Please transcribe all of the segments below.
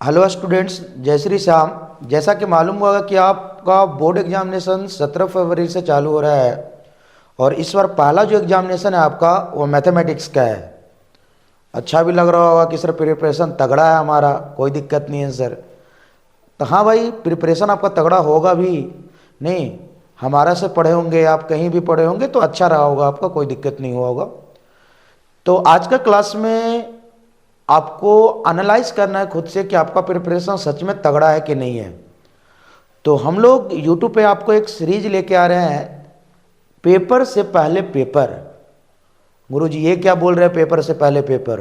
Hello students, जय श्री श्याम। जैसा कि मालूम हुआ कि आपका बोर्ड एग्जामिनेशन 17 फरवरी से चालू हो रहा है और इस बार पहला जो एग्जामिनेशन है आपका वो मैथमेटिक्स का है। अच्छा भी लग रहा होगा कि सर प्रिपरेशन तगड़ा है हमारा, कोई दिक्कत नहीं है सर। तो हाँ भाई, प्रिपरेशन आपका तगड़ा होगा भी नहीं। हमारा से पढ़े होंगे, आप कहीं भी पढ़े होंगे तो अच्छा रहा होगा आपका, कोई दिक्कत नहीं हुआ होगा। तो आज का क्लास में आपको एनालाइज करना है खुद से कि आपका प्रिपरेशन सच में तगड़ा है कि नहीं है। तो हम लोग यूट्यूब पे आपको एक सीरीज लेके आ रहे हैं, पेपर से पहले पेपर। गुरुजी ये क्या बोल रहे हैं, पेपर से पहले पेपर?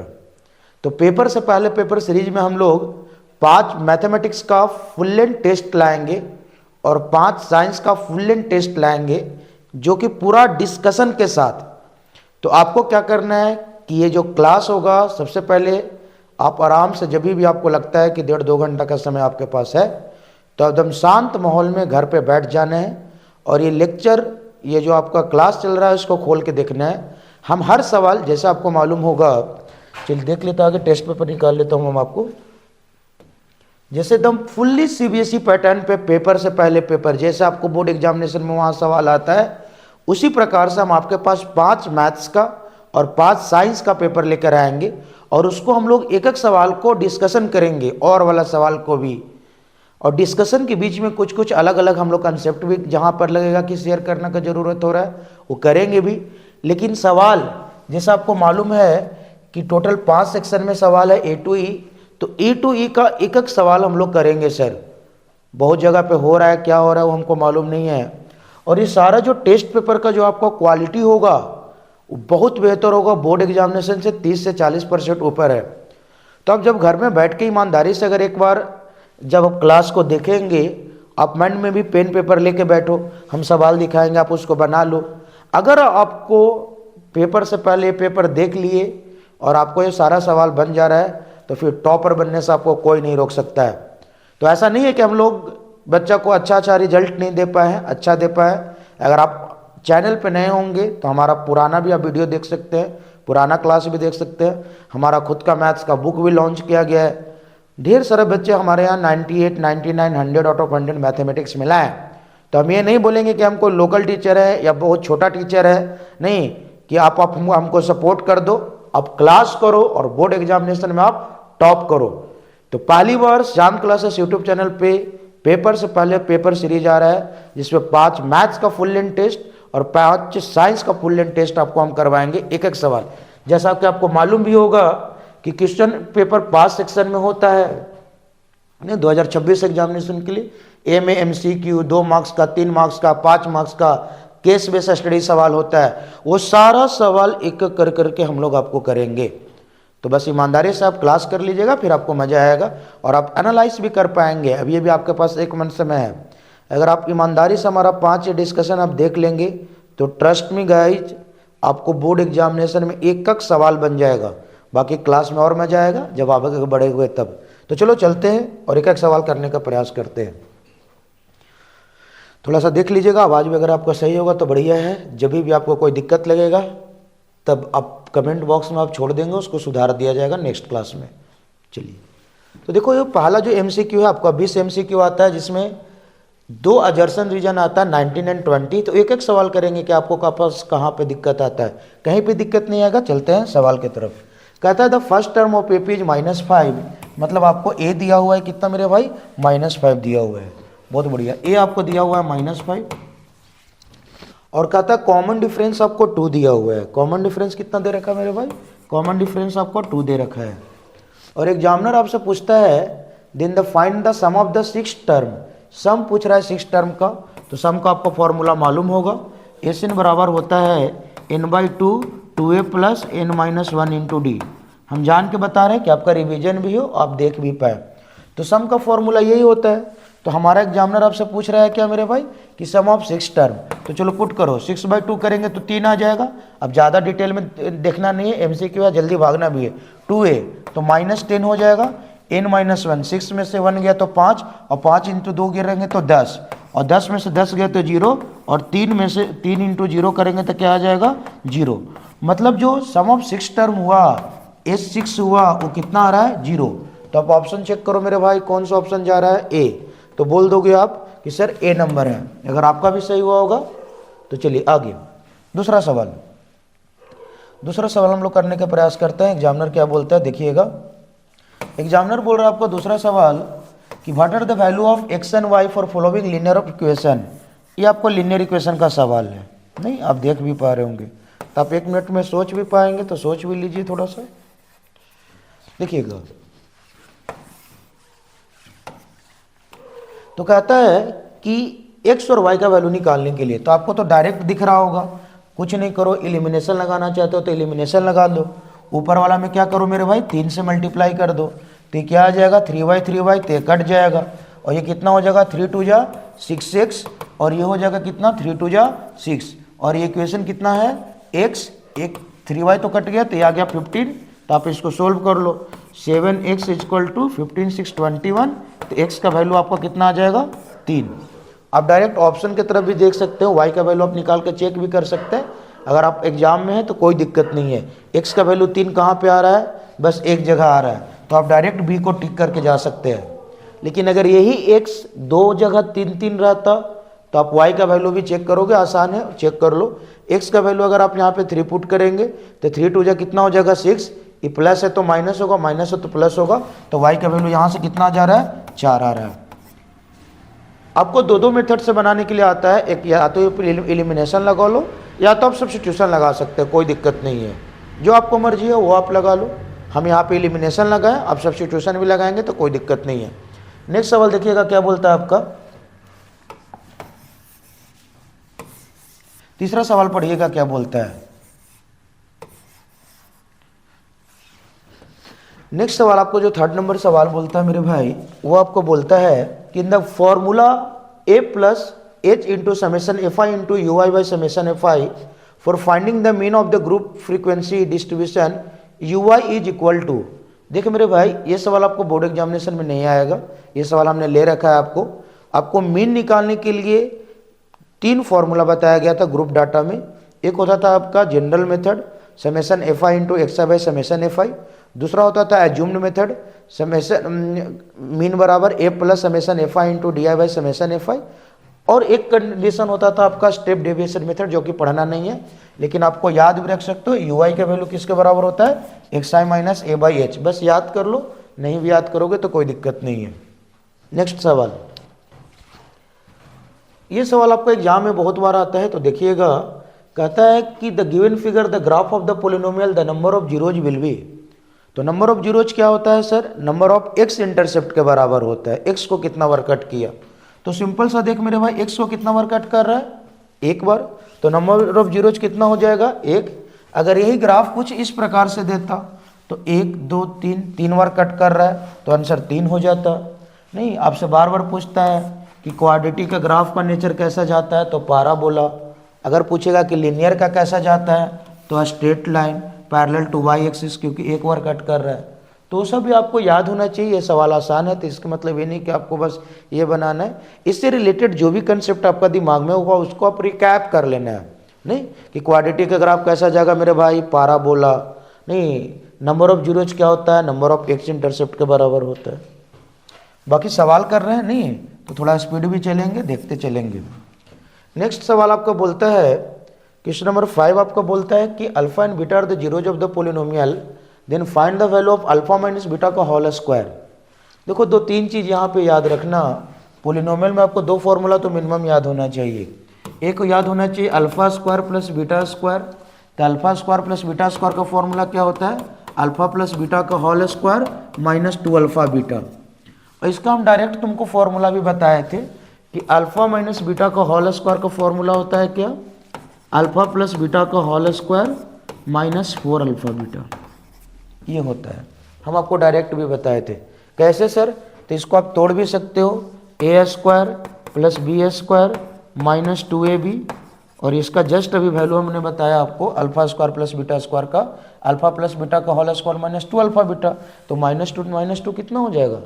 तो पेपर से पहले पेपर सीरीज में हम लोग 5 मैथमेटिक्स का फुल लेंथ टेस्ट लाएंगे और 5 साइंस का फुल लेंथ टेस्ट लाएंगे, जो कि पूरा डिस्कशन के साथ। तो आपको क्या करना है कि ये जो क्लास होगा, सबसे पहले आप आराम से, जब भी आपको लगता है कि 1.5-2 घंटा का समय आपके पास है, तो एकदम शांत माहौल में घर पे बैठ जाना है और ये लेक्चर, ये जो आपका क्लास चल रहा है, इसको खोल के देखना है। हम हर सवाल, जैसे आपको मालूम होगा, चलिए देख लेता आगे टेस्ट पेपर निकाल लेता हूँ हम आपको। जैसे एकदम फुल्ली सीबीएसई पैटर्न पे पेपर से पहले पेपर, जैसे आपको बोर्ड एग्जामिनेशन में वहाँ सवाल आता है, उसी प्रकार से हम आपके पास 5 मैथ्स का और 5 साइंस का पेपर लेकर आएंगे और उसको हम लोग एक एक सवाल को डिस्कशन करेंगे और वाला सवाल को भी। और डिस्कशन के बीच में कुछ कुछ अलग अलग हम लोग कंसेप्ट भी, जहाँ पर लगेगा कि शेयर करने का ज़रूरत हो रहा है, वो करेंगे भी। लेकिन सवाल, जैसा आपको मालूम है कि टोटल 5 सेक्शन में सवाल है ए टू ई, तो ए टू ई का एक एक सवाल हम लोग करेंगे सर। बहुत जगह पे हो रहा है, क्या हो रहा है वो हमको मालूम नहीं है। और ये सारा जो टेस्ट पेपर का जो आपका क्वालिटी होगा वो बहुत बेहतर होगा, बोर्ड एग्जामिनेशन से 30 से 40% ऊपर है। तो आप जब घर में बैठ के ईमानदारी से अगर एक बार जब आप क्लास को देखेंगे, आप माइंड में भी पेन पेपर लेके बैठो, हम सवाल दिखाएंगे, आप उसको बना लो। अगर आपको पेपर से पहले पेपर देख लिए और आपको ये सारा सवाल बन जा रहा है, तो फिर टॉपर बनने से आपको कोई नहीं रोक सकता है। तो ऐसा नहीं है कि हम लोग बच्चा को अच्छा रिजल्ट नहीं दे पाए हैं, अच्छा दे पाए। अगर आप चैनल पे नए होंगे तो हमारा पुराना भी आप वीडियो देख सकते हैं, पुराना क्लास भी देख सकते हैं। हमारा खुद का मैथ्स का बुक भी लॉन्च किया गया है। ढेर सारे बच्चे हमारे यहाँ 98, 99, 100 आउट ऑफ 100 मैथमेटिक्स मिला है। तो हम ये नहीं बोलेंगे कि हमको लोकल टीचर है या बहुत छोटा टीचर है, नहीं, कि आप हमको सपोर्ट कर दो, आप क्लास करो और बोर्ड एग्जामिनेशन में आप टॉप करो। तो पहली बार श्याम क्लासेस यूट्यूब चैनल पे पेपर से पहले पेपर सीरीज आ रहा है, जिसमें 5 मैथ्स का फुल लेंथ टेस्ट और 5 साइंस का फुल लेंथ टेस्ट आपको हम करवाएंगे, एक एक सवाल। जैसा कि आपको मालूम भी होगा कि क्वेश्चन पेपर 5 सेक्शन में होता है 2026 एग्जामिनेशन के लिए। ए में MCQ 2 मार्क्स का, 3 मार्क्स का, 5 मार्क्स का केस बेस्ड स्टडी सवाल होता है। वो सारा सवाल एक एक कर करके हम लोग आपको करेंगे। तो बस ईमानदारी से आप क्लास कर लीजिएगा, फिर आपको मजा आएगा और आप एनालाइज भी कर पाएंगे। अब ये भी आपके पास 1 मंथ समय है। अगर आप ईमानदारी से हमारा 5 डिस्कशन आप देख लेंगे तो ट्रस्ट मी गाइज, आपको बोर्ड एग्जामिनेशन में एक एक सवाल बन जाएगा। बाकी क्लास में और मजा आएगा जब आप आगे बढ़े हुए तब। तो चलो चलते हैं और एक एक सवाल करने का प्रयास करते हैं। थोड़ा सा देख लीजिएगा, आवाज़ भी अगर आपका सही होगा तो बढ़िया है। जब भी आपको कोई दिक्कत लगेगा तब आप कमेंट बॉक्स में आप छोड़ देंगे, उसको सुधार दिया जाएगा नेक्स्ट क्लास में। चलिए, तो देखो ये पहला जो MCQ है आपका 20 MCQ आता है, जिसमें 2 अजर्सन रीजन आता है 19 और 20। तो एक एक सवाल करेंगे कि आपको कहाँ पे दिक्कत आता है। कहीं पे दिक्कत नहीं आएगा। चलते हैं सवाल की तरफ। कहता है the first term of AP is -5, मतलब आपको A दिया हुआ है कितना मेरे भाई, -5 दिया हुआ है। बहुत बढ़िया, A आपको दिया हुआ है -5 और कहता है कॉमन डिफरेंस आपको 2 दिया हुआ है। कॉमन डिफरेंस कितना दे रखा है मेरे भाई, कॉमन डिफरेंस आपको 2 दे रखा है। और एग्जामिनर आपसे पूछता है then the find the sum of the 6 term. Sum पूछ रहा है 6 टर्म का, तो सम का आपको फॉर्मूला मालूम होगा। SN बराबर होता है n/2 2a + n-1 into D. हम जान के बता रहे हैं कि आपका रिवीजन भी हो, आप देख भी पाए। तो सम का फॉर्मूला यही होता है। तो हमारा एग्जामिनर आपसे पूछ रहा है क्या मेरे भाई कि सम ऑफ 6 टर्म। तो चलो पुट करो, 6/2 करेंगे तो 3 आ जाएगा। अब ज़्यादा डिटेल में देखना नहीं है, MCQ है, जल्दी भागना भी है। 2a तो -10 हो जाएगा, n-1 6 में से 1 गया तो 5 और 5 इंटू 2 गिरेंगे तो 10 और 10 में से 10 गया तो 0 और 3 में से 3 इंटू 0 करेंगे तो क्या आ जाएगा 0। मतलब जो सम ऑफ 6 टर्म हुआ, S6 हुआ, वो कितना आ रहा है 0। तो आप ऑप्शन चेक करो मेरे भाई, कौन सा ऑप्शन जा रहा है, ए। तो बोल दोगे आप कि सर ए नंबर है। अगर आपका भी सही हुआ होगा तो चलिए आगे दूसरा सवाल हम लोग करने का प्रयास करते हैं। एग्जामिनर क्या बोलता है देखिएगा। एग्जामिनर बोल रहा है आपको दूसरा सवाल कि what are the value of X and Y for following linear equation. ये आपको लीनियर इक्वेशन का सवाल है, नहीं आप देख भी पा रहे होंगे, तो आप 1 मिनट में सोच भी पाएंगे तो सोच भी लीजिए थोड़ा सा। देखिएगा, तो कहता है कि एक्स और वाई का वैल्यू निकालने के लिए, तो आपको तो डायरेक्ट दिख रहा होगा, कुछ नहीं करो, एलिमिनेशन लगाना चाहते हो तो एलिमिनेशन लगा दो। ऊपर वाला में क्या करो मेरे भाई, 3 से मल्टीप्लाई कर दो, तो क्या आ जाएगा 3y तो कट जाएगा, और ये कितना हो जाएगा 3 2 जा 6x, और ये हो जाएगा कितना 3 2 जा 6, और ये इक्वेशन कितना है x, एक 3y तो कट गया तो ये आ गया 15। तो आप इसको सोल्व कर लो, 7x = 15 6 21, तो x का वैल्यू आपका कितना आ जाएगा 3। आप डायरेक्ट ऑप्शन की तरफ भी देख सकते हो, y का वैल्यू आप निकाल कर चेक भी कर सकते हैं। अगर आप एग्जाम में हैं तो कोई दिक्कत नहीं है। x का वैल्यू 3 कहाँ पे आ रहा है, बस एक जगह आ रहा है, तो आप डायरेक्ट b को टिक करके जा सकते हैं। लेकिन अगर यही x 2 जगह 3 3 रहता तो आप y का वैल्यू भी चेक करोगे, आसान है, चेक कर लो। x का वैल्यू अगर आप यहाँ पे 3 पुट करेंगे तो 3 2 जा कितना हो जाएगा 6, ये प्लस है तो माइनस होगा, माइनस है तो प्लस होगा, तो y का वैल्यू यहाँ से कितना जा रहा है 4 आ रहा है। आपको दो मेथड से बनाने के लिए आता है, एक या तो एलिमिनेशन लगा लो या तो आप सब्स्टिट्यूशन लगा सकते हैं, कोई दिक्कत नहीं है, जो आपको मर्जी है वो आप लगा लो। हम यहाँ पे एलिमिनेशन लगाएं, आप सब्स्टिट्यूशन भी लगाएंगे तो कोई दिक्कत नहीं है। नेक्स्ट सवाल देखिएगा क्या बोलता है आपका, तीसरा सवाल पढ़िएगा क्या बोलता है। नेक्स्ट सवाल आपको जो 3rd नंबर सवाल बोलता है मेरे भाई, वो आपको बोलता है कि in the formula a plus h into summation F I into U I by summation F I for finding the mean of the group frequency distribution U I is equal to. देखिए मेरे भाई, ये सवाल आपको board examination में नहीं आएगा, ये सवाल हमने ले रखा है आपको मीन निकालने के लिए 3 फॉर्मूला बताया गया था ग्रुप डाटा में। एक होता था आपका general method, summation F I into X I by summation F I. दूसरा होता था एज्यूम्ड मेथड, समेशन मीन बराबर A plus summation F I into D I by summation F I. और एक कंडीशन होता था आपका स्टेप डेविएशन मेथड, जो कि पढ़ना नहीं है लेकिन आपको याद भी रख सकते हो, यू आई का वैल्यू किसके बराबर होता है x I minus A by H, बस याद कर लो, नहीं भी याद करोगे तो कोई दिक्कत नहीं है। नेक्स्ट सवाल, ये सवाल आपको एग्जाम में बहुत बार आता है, तो देखिएगा, कहता है कि the given figure the graph of the polynomial the number of zeros will be. तो नंबर ऑफ जीरोज क्या होता है sir, number of x intercept के बराबर होता है। एक्स को कितना बार कट किया, तो सिंपल सा देख मेरे भाई, एक्स को कितना बार कट कर रहा है, एक बार, तो नंबर ऑफ जीरोज कितना हो जाएगा 1। अगर यही ग्राफ कुछ इस प्रकार से देता तो 1 2 3 3 बार कट कर रहा है तो आंसर 3 हो जाता। नहीं, आपसे बार बार पूछता है कि क्वाड्रेटिक का ग्राफ का नेचर कैसा जाता है, तो पाराबोला। अगर पूछेगा कि लिनियर का कैसा जाता है, तो straight line parallel to Y axis, क्योंकि एक बार कट कर रहा है। तो सब भी आपको याद होना चाहिए। ये सवाल आसान है, तो इसका मतलब ये नहीं कि आपको बस ये बनाना है, इससे रिलेटेड जो भी कंसेप्ट आपका दिमाग में होगा उसको आप रिकैप कर लेना है। नहीं कि क्वाड्रेटिक का ग्राफ कैसा जाएगा मेरे भाई, पाराबोला। नहीं, नंबर ऑफ जीरोज क्या होता है, नंबर ऑफ एक्स इंटरसेप्ट के बराबर होता है। बाकी सवाल कर रहे हैं, नहीं तो थोड़ा स्पीड भी चलेंगे, देखते चलेंगे। नेक्स्ट सवाल आपको बोलता है, क्वेश्चन नंबर 5 आपको बोलता है कि alpha and beta are the zeros of the polynomial, then find the value of alpha minus beta का होल स्क्वायर। देखो 2-3 चीज़ यहाँ पे याद रखना। पोलिनोमियल में आपको 2 फॉर्मूला तो मिनिमम याद होना चाहिए। एक याद होना चाहिए alpha square plus beta square. तो alpha square plus beta square का फॉर्मूला क्या होता है, अल्फा प्लस बीटा का whole square minus 2 alpha beta. और इसका हम डायरेक्ट तुमको फॉर्मूला भी बताए थे कि अल्फा माइनस बीटा का होल स्क्वायर का फॉर्मूला होता है क्या, अल्फा प्लस बीटा का whole square minus 4 alpha beta, ये होता है। हम आपको डायरेक्ट भी बताए थे। कैसे सर, तो इसको आप तोड़ भी सकते हो, A square plus B square minus 2ab, और इसका जस्ट अभी वैल्यू हमने बताया आपको alpha square plus beta square का, अल्फा प्लस बीटा का whole square minus 2 alpha beta, तो -2 कितना हो जाएगा,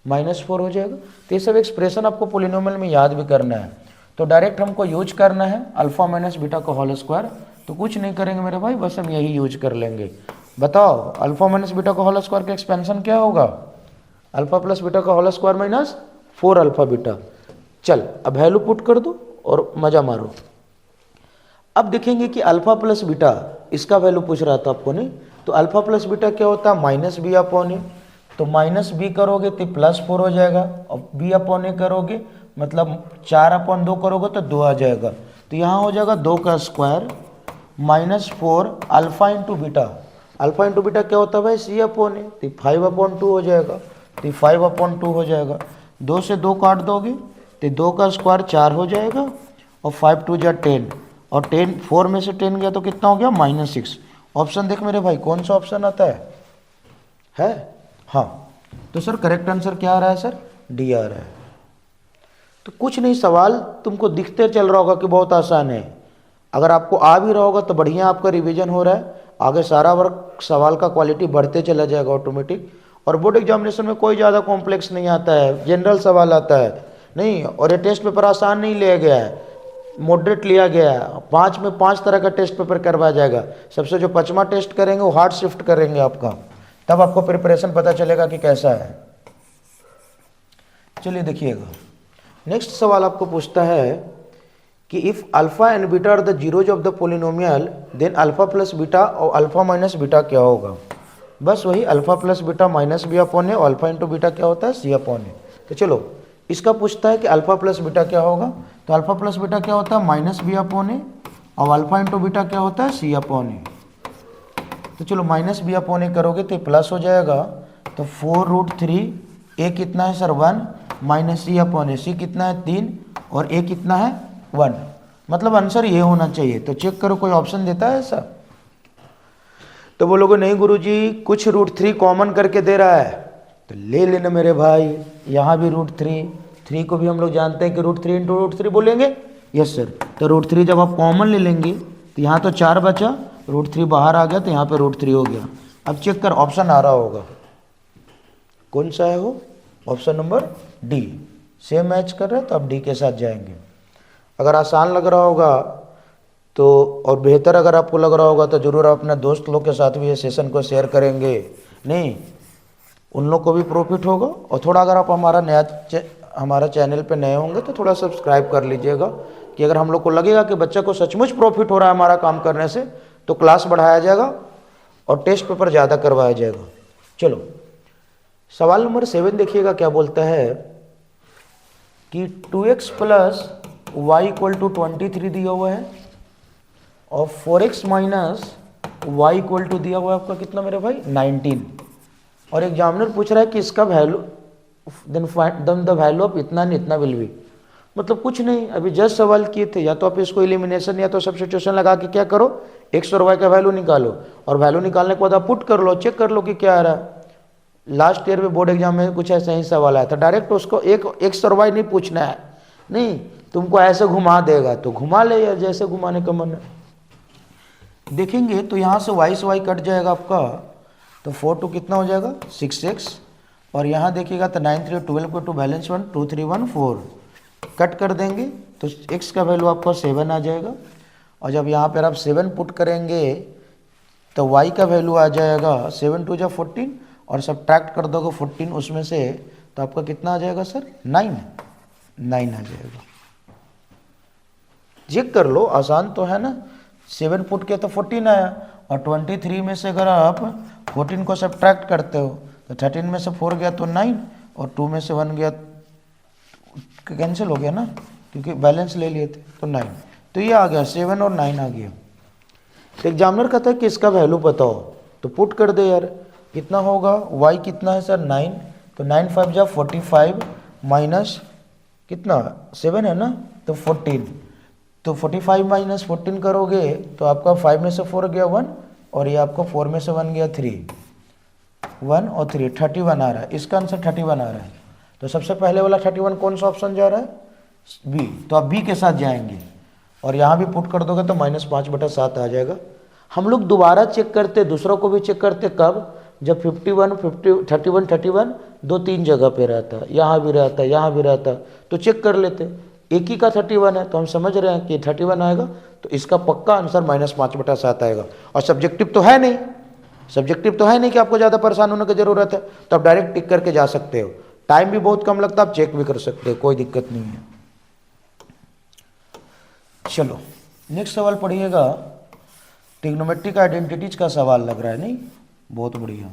-4 हो जाएगा। तो ये सब एक्सप्रेशन आपको पोलिनोमियल में याद भी करना है। तो डायरेक्ट हमको यूज करना है अल्फा माइनस बीटा का होल स्क्वायर, तो कुछ नहीं करेंगे मेरे भाई, बस हम यही यूज कर लेंगे। बताओ अल्फा माइनस बीटा का होल स्क्वायर का एक्सपेंशन क्या होगा, अल्फा प्लस बीटा का whole square minus 4 alpha beta. चल अब वैल्यू पुट कर दो और मजा मारो। अब देखेंगे कि अल्फा प्लस बीटा, इसका वैल्यू पूछ रहा था आपको नहीं, तो अल्फा प्लस बीटा क्या होता है माइनस बी अपॉन ए, तो माइनस बी करोगे तो +4 हो जाएगा, और बी अपॉन ए करोगे मतलब 4/2 करोगे तो 2 आ जाएगा, तो यहाँ हो जाएगा 2 का square -4 alpha into beta. Alpha into beta क्या होता है भाई सी अपॉन ए, तो 5/2 हो जाएगा, तो 5/2 हो जाएगा। 2 से 2 काट दोगे तो 2 का स्क्वायर 4 हो जाएगा, और 5 2 जा 10, और 10 4 में से 10 गया तो कितना हो गया -6। ऑप्शन देख मेरे भाई कौन सा ऑप्शन आता है? हाँ, तो सर करेक्ट आंसर क्या आ रहा है सर? डी आ रहा है। तो कुछ नहीं, सवाल तुमको दिखते चल रहा होगा कि बहुत आसान है। अगर आपको आ भी रहा होगा तो बढ़िया आपका रिवीजन हो रहा है, आगे सारा वर्क सवाल का क्वालिटी बढ़ते चला जाएगा ऑटोमेटिक। और बोर्ड एग्जामिनेशन में कोई ज़्यादा कॉम्प्लेक्स नहीं आता है, जनरल सवाल आता है नहीं, और ये टेस्ट पेपर आसान नहीं लिया गया है, मॉडरेट लिया गया है। 5 में 5 तरह का टेस्ट पेपर करवाया जाएगा। सबसे जो 5वां टेस्ट करेंगे वो हार्ड शिफ्ट करेंगे आपका, तब आपको प्रिपरेशन पता चलेगा कि कैसा है। चलिए देखिएगा, नेक्स्ट सवाल आपको पूछता है कि if alpha and beta are the zeros of the polynomial then alpha plus beta और अल्फा माइनस बीटा क्या होगा। बस वही alpha plus beta minus B upon A, और अल्फा इंटू बीटा क्या होता है सी अपॉन ए। तो चलो इसका पूछता है कि अल्फा प्लस बीटा क्या होगा, तो अल्फा प्लस बीटा क्या होता है माइनस बी अपॉन ए, और अल्फा इंटू बीटा क्या होता है सी अपॉन ए। तो चलो माइनस बी अपॉन ए करोगे तो प्लस हो जाएगा, तो 4√3, ए कितना है सर 1, माइनस सी अपॉन ए, सी कितना है 3, और ए कितना है 1, मतलब आंसर ये होना चाहिए। तो चेक करो कोई ऑप्शन देता है ऐसा, तो बोलोगे नहीं गुरुजी कुछ √3 कॉमन करके दे रहा है, तो ले लेना मेरे भाई, यहाँ भी √3 को भी हम लोग जानते हैं कि √3 इंटू √3 बोलेंगे, यस सर। तो √3 जब आप कॉमन ले लेंगे तो यहाँ तो 4 बचा, √3 बाहर आ गया तो यहाँ पे √3 हो गया। अब चेक कर ऑप्शन आ रहा होगा, कौन सा है वो, option number D. Same match कर रहे हैं तो अब डी के साथ जाएंगे। अगर आसान लग रहा होगा तो, और बेहतर अगर आपको लग रहा होगा तो ज़रूर आप अपने दोस्त लोग के साथ भी ये सेशन को शेयर करेंगे, नहीं उन लोग को भी प्रॉफिट होगा। और थोड़ा अगर आप हमारा चैनल पे नए होंगे तो थोड़ा सब्सक्राइब कर लीजिएगा, कि अगर हम लोग को लगेगा कि बच्चे को सचमुच प्रॉफिट हो रहा है हमारा काम करने से, तो क्लास बढ़ाया जाएगा और टेस्ट पेपर ज़्यादा करवाया जाएगा। चलो सवाल नंबर 7 देखिएगा क्या बोलता है कि 2x plus Y equal to 23 दिया हुआ है, और 4x minus Y equal to दिया हुआ है आपका कितना मेरे भाई 19, और एग्जामिनर पूछ रहा है कि इसका value then the value of इतना नहीं इतना विल बी। मतलब कुछ नहीं, अभी जस्ट सवाल किए थे, या तो आप इसको एलिमिनेशन या तो सब्स्टिट्यूशन लगा के क्या करो x और y का वैल्यू निकालो, और वैल्यू निकालने के बाद आप पुट कर लो, चेक कर लो कि क्या आ रहा है। लास्ट ईयर में बोर्ड एग्जाम में कुछ ऐसा ही सवाल आया था, डायरेक्ट उसको एक x और y नहीं पूछना है, नहीं तुमको ऐसे घुमा देगा तो घुमा ले यार, जैसे घुमाने का मन है। देखेंगे तो यहाँ से y से y कट जाएगा आपका, तो 4 2 कितना हो जाएगा 6x, और यहाँ देखिएगा तो 9 3 12 को 2 बैलेंस 1 2 3 1 4 कट कर देंगे तो x का वैल्यू आपका 7 आ जाएगा, और जब यहाँ पर आप 7 पुट करेंगे तो y का वैल्यू आ जाएगा 7 2 जा 14, और सब्ट्रैक्ट कर दोगे 14 उसमें से, तो आपका कितना आ जाएगा सर 9 आ जाएगा। चेक कर लो, आसान तो है ना, 7 पुट के तो 14 आया, और 23 में से अगर आप 14 को सब्ट्रैक्ट करते हो तो 13 में से 4 गया तो 9, और 2 में से 1 गया कैंसिल हो गया ना, क्योंकि बैलेंस ले लिए थे तो 9, तो ये आ गया 7 और 9 आ गया। तो एग्जामिनर कहता है कि इसका वैल्यू बताओ, तो पुट कर दे यार, कितना होगा y कितना है सर 9, तो 9 5 जा 45 माइनस कितना 7 है ना, तो 14, तो 45 माइनस 14 करोगे तो आपका 5 में से 4 गया 1, और ये आपको 4 में से 1 गया 3, 1 और 3 31 आ रहा है, इसका आंसर 31 आ रहा है। तो सबसे पहले वाला 31 कौन सा ऑप्शन जा रहा है बी, तो आप बी के साथ जाएंगे, और यहाँ भी पुट कर दोगे तो -5/7 आ जाएगा। हम लोग दोबारा चेक करते, दूसरों को भी चेक करते, कब, जब 51 31 2-3 जगह पे रहता, यहाँ भी रहता यहाँ भी रहता, तो चेक कर लेते। एक ही का 31 है तो हम समझ रहे हैं कि 31 आएगा, तो इसका पक्का आंसर -5/7 आएगा। और सब्जेक्टिव तो है नहीं, सब्जेक्टिव तो है नहीं कि आपको ज़्यादा परेशान होने की ज़रूरत है, तो आप डायरेक्ट टिक करके जा सकते हो। टाइम भी बहुत कम लगता है, आप चेक भी कर सकते हो, कोई दिक्कत नहीं है। चलो नेक्स्ट सवाल पढ़िएगा। ट्रिग्नोमेट्रिक आइडेंटिटीज का सवाल लग रहा है, नहीं? बहुत बढ़िया।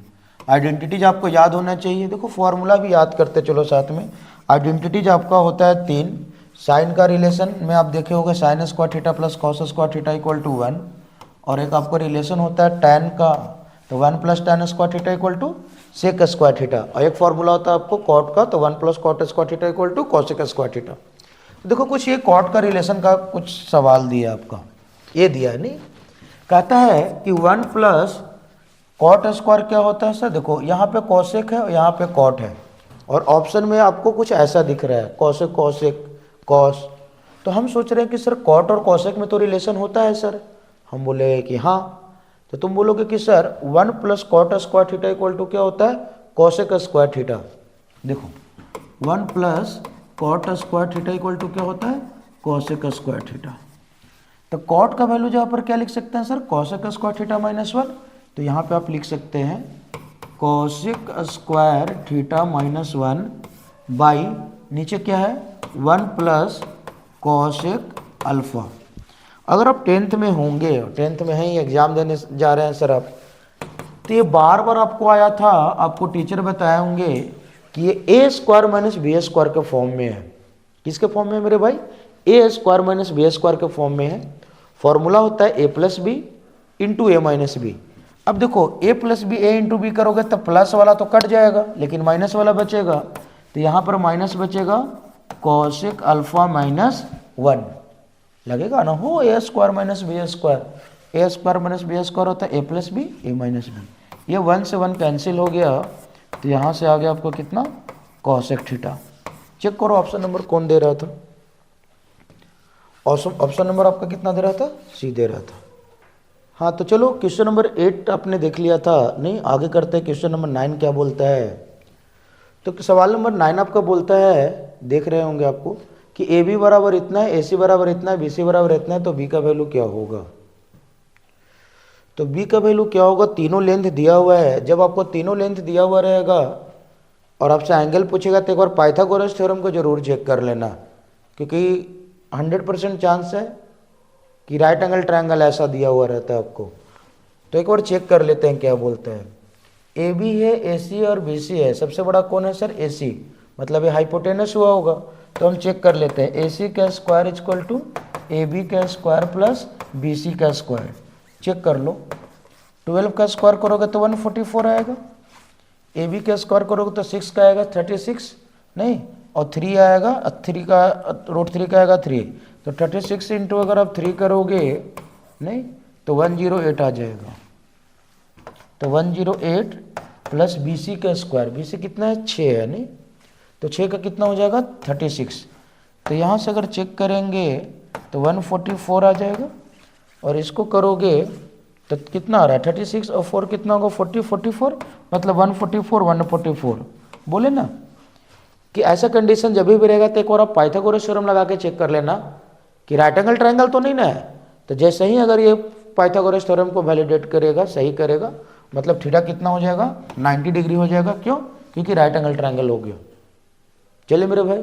आइडेंटिटीज आपको याद होना चाहिए। देखो फॉर्मूला भी याद करते चलो साथ में। आइडेंटिटीज आपका होता है 3। साइन का रिलेशन में आप देखे होगे sine square theta plus cos square theta equal to 1, और एक आपको रिलेशन होता है tan का, तो 1 plus tan square theta equal to sec square theta, और एक फॉर्मूला होता है आपको कॉट का, तो 1 plus cot square theta equal to cosec square theta. तो देखो कुछ ये कॉट का रिलेशन का कुछ सवाल दिया आपका, ये दिया है नहीं, कहता है कि 1 प्लस कॉट स्क्वायर क्या होता है सर। देखो यहाँ पे कॉसेक है और यहाँ पे कॉट है, और ऑप्शन में आपको कुछ ऐसा दिख रहा है कॉसेक कॉसेक कॉस। तो हम सोच रहे हैं कि सर कॉट और कॉसेक में तो रिलेशन होता है सर। हम बोले कि हाँ, तो तुम बोलोगे कि sir 1 plus cot square theta equal to क्या होता है कॉसेक स्क्वायर थीटा। देखो 1 plus cot square theta equal to क्या होता है कॉसेक स्क्वायर थीटा। तो कॉट का वैल्यू जहाँ पर क्या लिख सकते हैं sir cosec square theta minus 1, तो यहाँ पे आप लिख सकते हैं cosec square theta minus 1 by नीचे क्या है 1 प्लस कॉसेक अल्फा। अगर आप 10th में होंगे, 10th में हैं, एग्जाम देने जा रहे हैं सर आप, तो ये बार बार आपको आया था, आपको टीचर बताए होंगे कि ये ए स्क्वायर माइनस बी स्क्वायर के फॉर्म में है। किसके फॉर्म में है मेरे भाई? ए स्क्वायर माइनस बी स्क्वायर के फॉर्म में है। फॉर्मूला होता है ए प्लस बी इंटू ए माइनस बी। अब देखो ए प्लस बी ए इंटू बी करोगे तो प्लस वाला तो कट जाएगा, लेकिन माइनस वाला बचेगा, तो यहाँ पर माइनस बचेगा कॉसेक अल्फा माइनस 1 लगेगा ना। हो A square minus B square, a square minus B square होता है ए प्लस बी ए माइनस बी। ये 1 से 1 कैंसिल हो गया, तो यहाँ से आ गया आपको कितना कॉसेक थीटा। चेक करो ऑप्शन नंबर कौन दे रहा था। ऑप्शन नंबर आपका कितना दे रहा था? सी दे रहा था। हाँ तो चलो क्वेश्चन नंबर 8 आपने देख लिया था, नहीं आगे करते हैं। क्वेश्चन नंबर 9 क्या बोलता है? तो सवाल नंबर 9 आपका बोलता है, देख रहे होंगे आपको कि ए बी बराबर इतना है, ए सी बराबर इतना है, बी सी बराबर इतना है, तो बी का वैल्यू क्या होगा। तो बी का वैल्यू क्या होगा, तीनों लेंथ दिया हुआ है। जब आपको तीनों लेंथ दिया हुआ रहेगा और आपसे एंगल पूछेगा तो एक बार पाइथागोरस थ्योरम को जरूर चेक कर लेना, क्योंकि 100% चांस है कि राइट एंगल ट्रायंगल ऐसा दिया हुआ रहता है आपको। तो एक बार चेक कर लेते हैं क्या बोलते हैं। ए बी है, ए सी और बी सी है। सबसे बड़ा कौन है सर? ए सी, मतलब ये हाइपोटेनस हुआ होगा। तो हम चेक कर लेते हैं। ए सी का square equal to A B का स्क्वायर प्लस बी सी का स्क्वायर। चेक कर लो, 12 का स्क्वायर करोगे तो 144 आएगा, ए बी का स्क्वायर करोगे तो 6 का आएगा 36, नहीं, और 3 आएगा, 3 का रूट 3 का आएगा 3, तो 36 इंटू अगर आप 3 करोगे नहीं तो 108 आ जाएगा। तो 108 प्लस बी सी का स्क्वायर, बी सी कितना है 6 है, नहीं, तो 6 का कितना हो जाएगा 36। तो यहाँ से अगर चेक करेंगे तो 144 आ जाएगा, और इसको करोगे तो कितना आ रहा है 36 और 4 कितना होगा 44, मतलब 144 बोले ना। कि ऐसा कंडीशन जब भी रहेगा तो एक बार आप पाइथागोरस थ्योरम लगा के चेक कर लेना कि राइट एंगल ट्रायंगल तो नहीं ना है। तो जैसे ही अगर ये पाइथागोरस थ्योरम को वैलिडेट करेगा, सही करेगा, मतलब थीटा कितना हो जाएगा 90 डिग्री हो जाएगा। क्यों? क्योंकि राइट एंगल ट्रायंगल हो गया। चलिए मेरे भाई,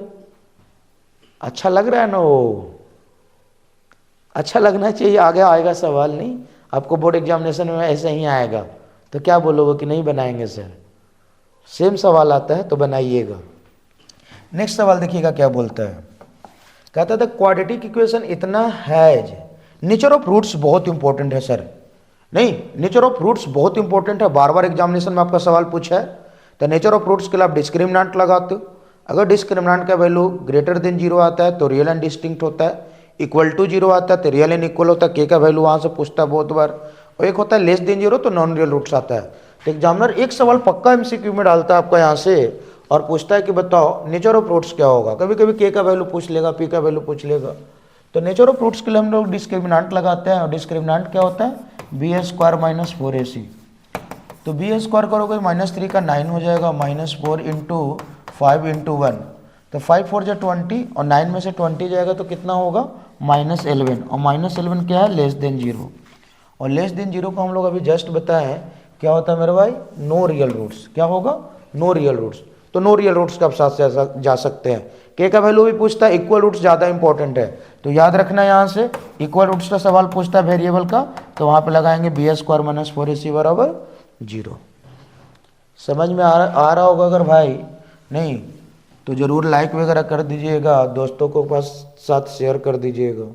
अच्छा लग रहा है ना? वो अच्छा लगना चाहिए। आगे आएगा सवाल, नहीं आपको बोर्ड एग्जामिनेशन में ऐसे ही आएगा, तो क्या बोलोगे कि नहीं बनाएंगे सर? सेम सवाल आता है तो बनाइएगा। नेक्स्ट सवाल देखिएगा क्या बोलता है। कहता था क्वाड्रेटिक इक्वेशन इतना हैज नेचर ऑफ रूट्स बहुत इंपॉर्टेंट है सर, नहीं नेचर ऑफ रूट्स बहुत इंपॉर्टेंट है। बार बार एग्जामिनेशन में आपका सवाल पूछा है, तो नेचर ऑफ रूट्स के लिए आप डिस्क्रिमिनेंट लगाते हो। अगर डिस्क्रिमिनेंट का वैल्यू ग्रेटर देन 0 आता है तो रियल एंड डिस्टिंक्ट होता है, इक्वल टू 0 आता है तो रियल एंड इक्वल होता है, के का वैल्यू वहाँ से पूछता है बहुत बार, और एक होता है लेस देन 0 तो नॉन रियल रूट्स आता है। तो एग्जामिनर एक सवाल पक्का एमसीक्यू में डालता है आपका यहाँ से, और पूछता है कि बताओ नेचर ऑफ रूट्स क्या होगा। कभी कभी के का वैल्यू पूछ लेगा, पी का वैल्यू पूछ लेगा। तो नेचर ऑफ रूट्स के लिए हम लोग डिस्क्रिमिनेंट लगाते हैं, और डिस्क्रिमिनेंट क्या होता है बी ए स्क्वायर माइनस 4ac। तो बी ए स्क्वायर करोगे -3 का 9 हो जाएगा, -4 इंटू 5 इंटू 1, तो 5 4 जा 20, और 9 में से 20 जाएगा तो कितना होगा -11, और -11 क्या है लेस देन 0। और लेस देन 0 को हम लोग अभी जस्ट बताएं क्या होता है मेरे भाई, नो रियल रूट्स। क्या होगा, नो रियल रूट्स। तो नो रियल रूट्स का साथ से जा सकते हैं। के का वैल्यू भी पूछता है, इक्वल रूट्स ज़्यादा इंपॉर्टेंट है, तो याद रखना यहाँ से इक्वल रूट्स का सवाल पूछता है वेरिएबल का, तो वहाँ पे लगाएंगे बी स्क्वायर माइनस 4ac बराबर 0। समझ में आ रहा होगा। अगर भाई नहीं तो ज़रूर लाइक वगैरह कर दीजिएगा, दोस्तों को पास साथ शेयर कर दीजिएगा।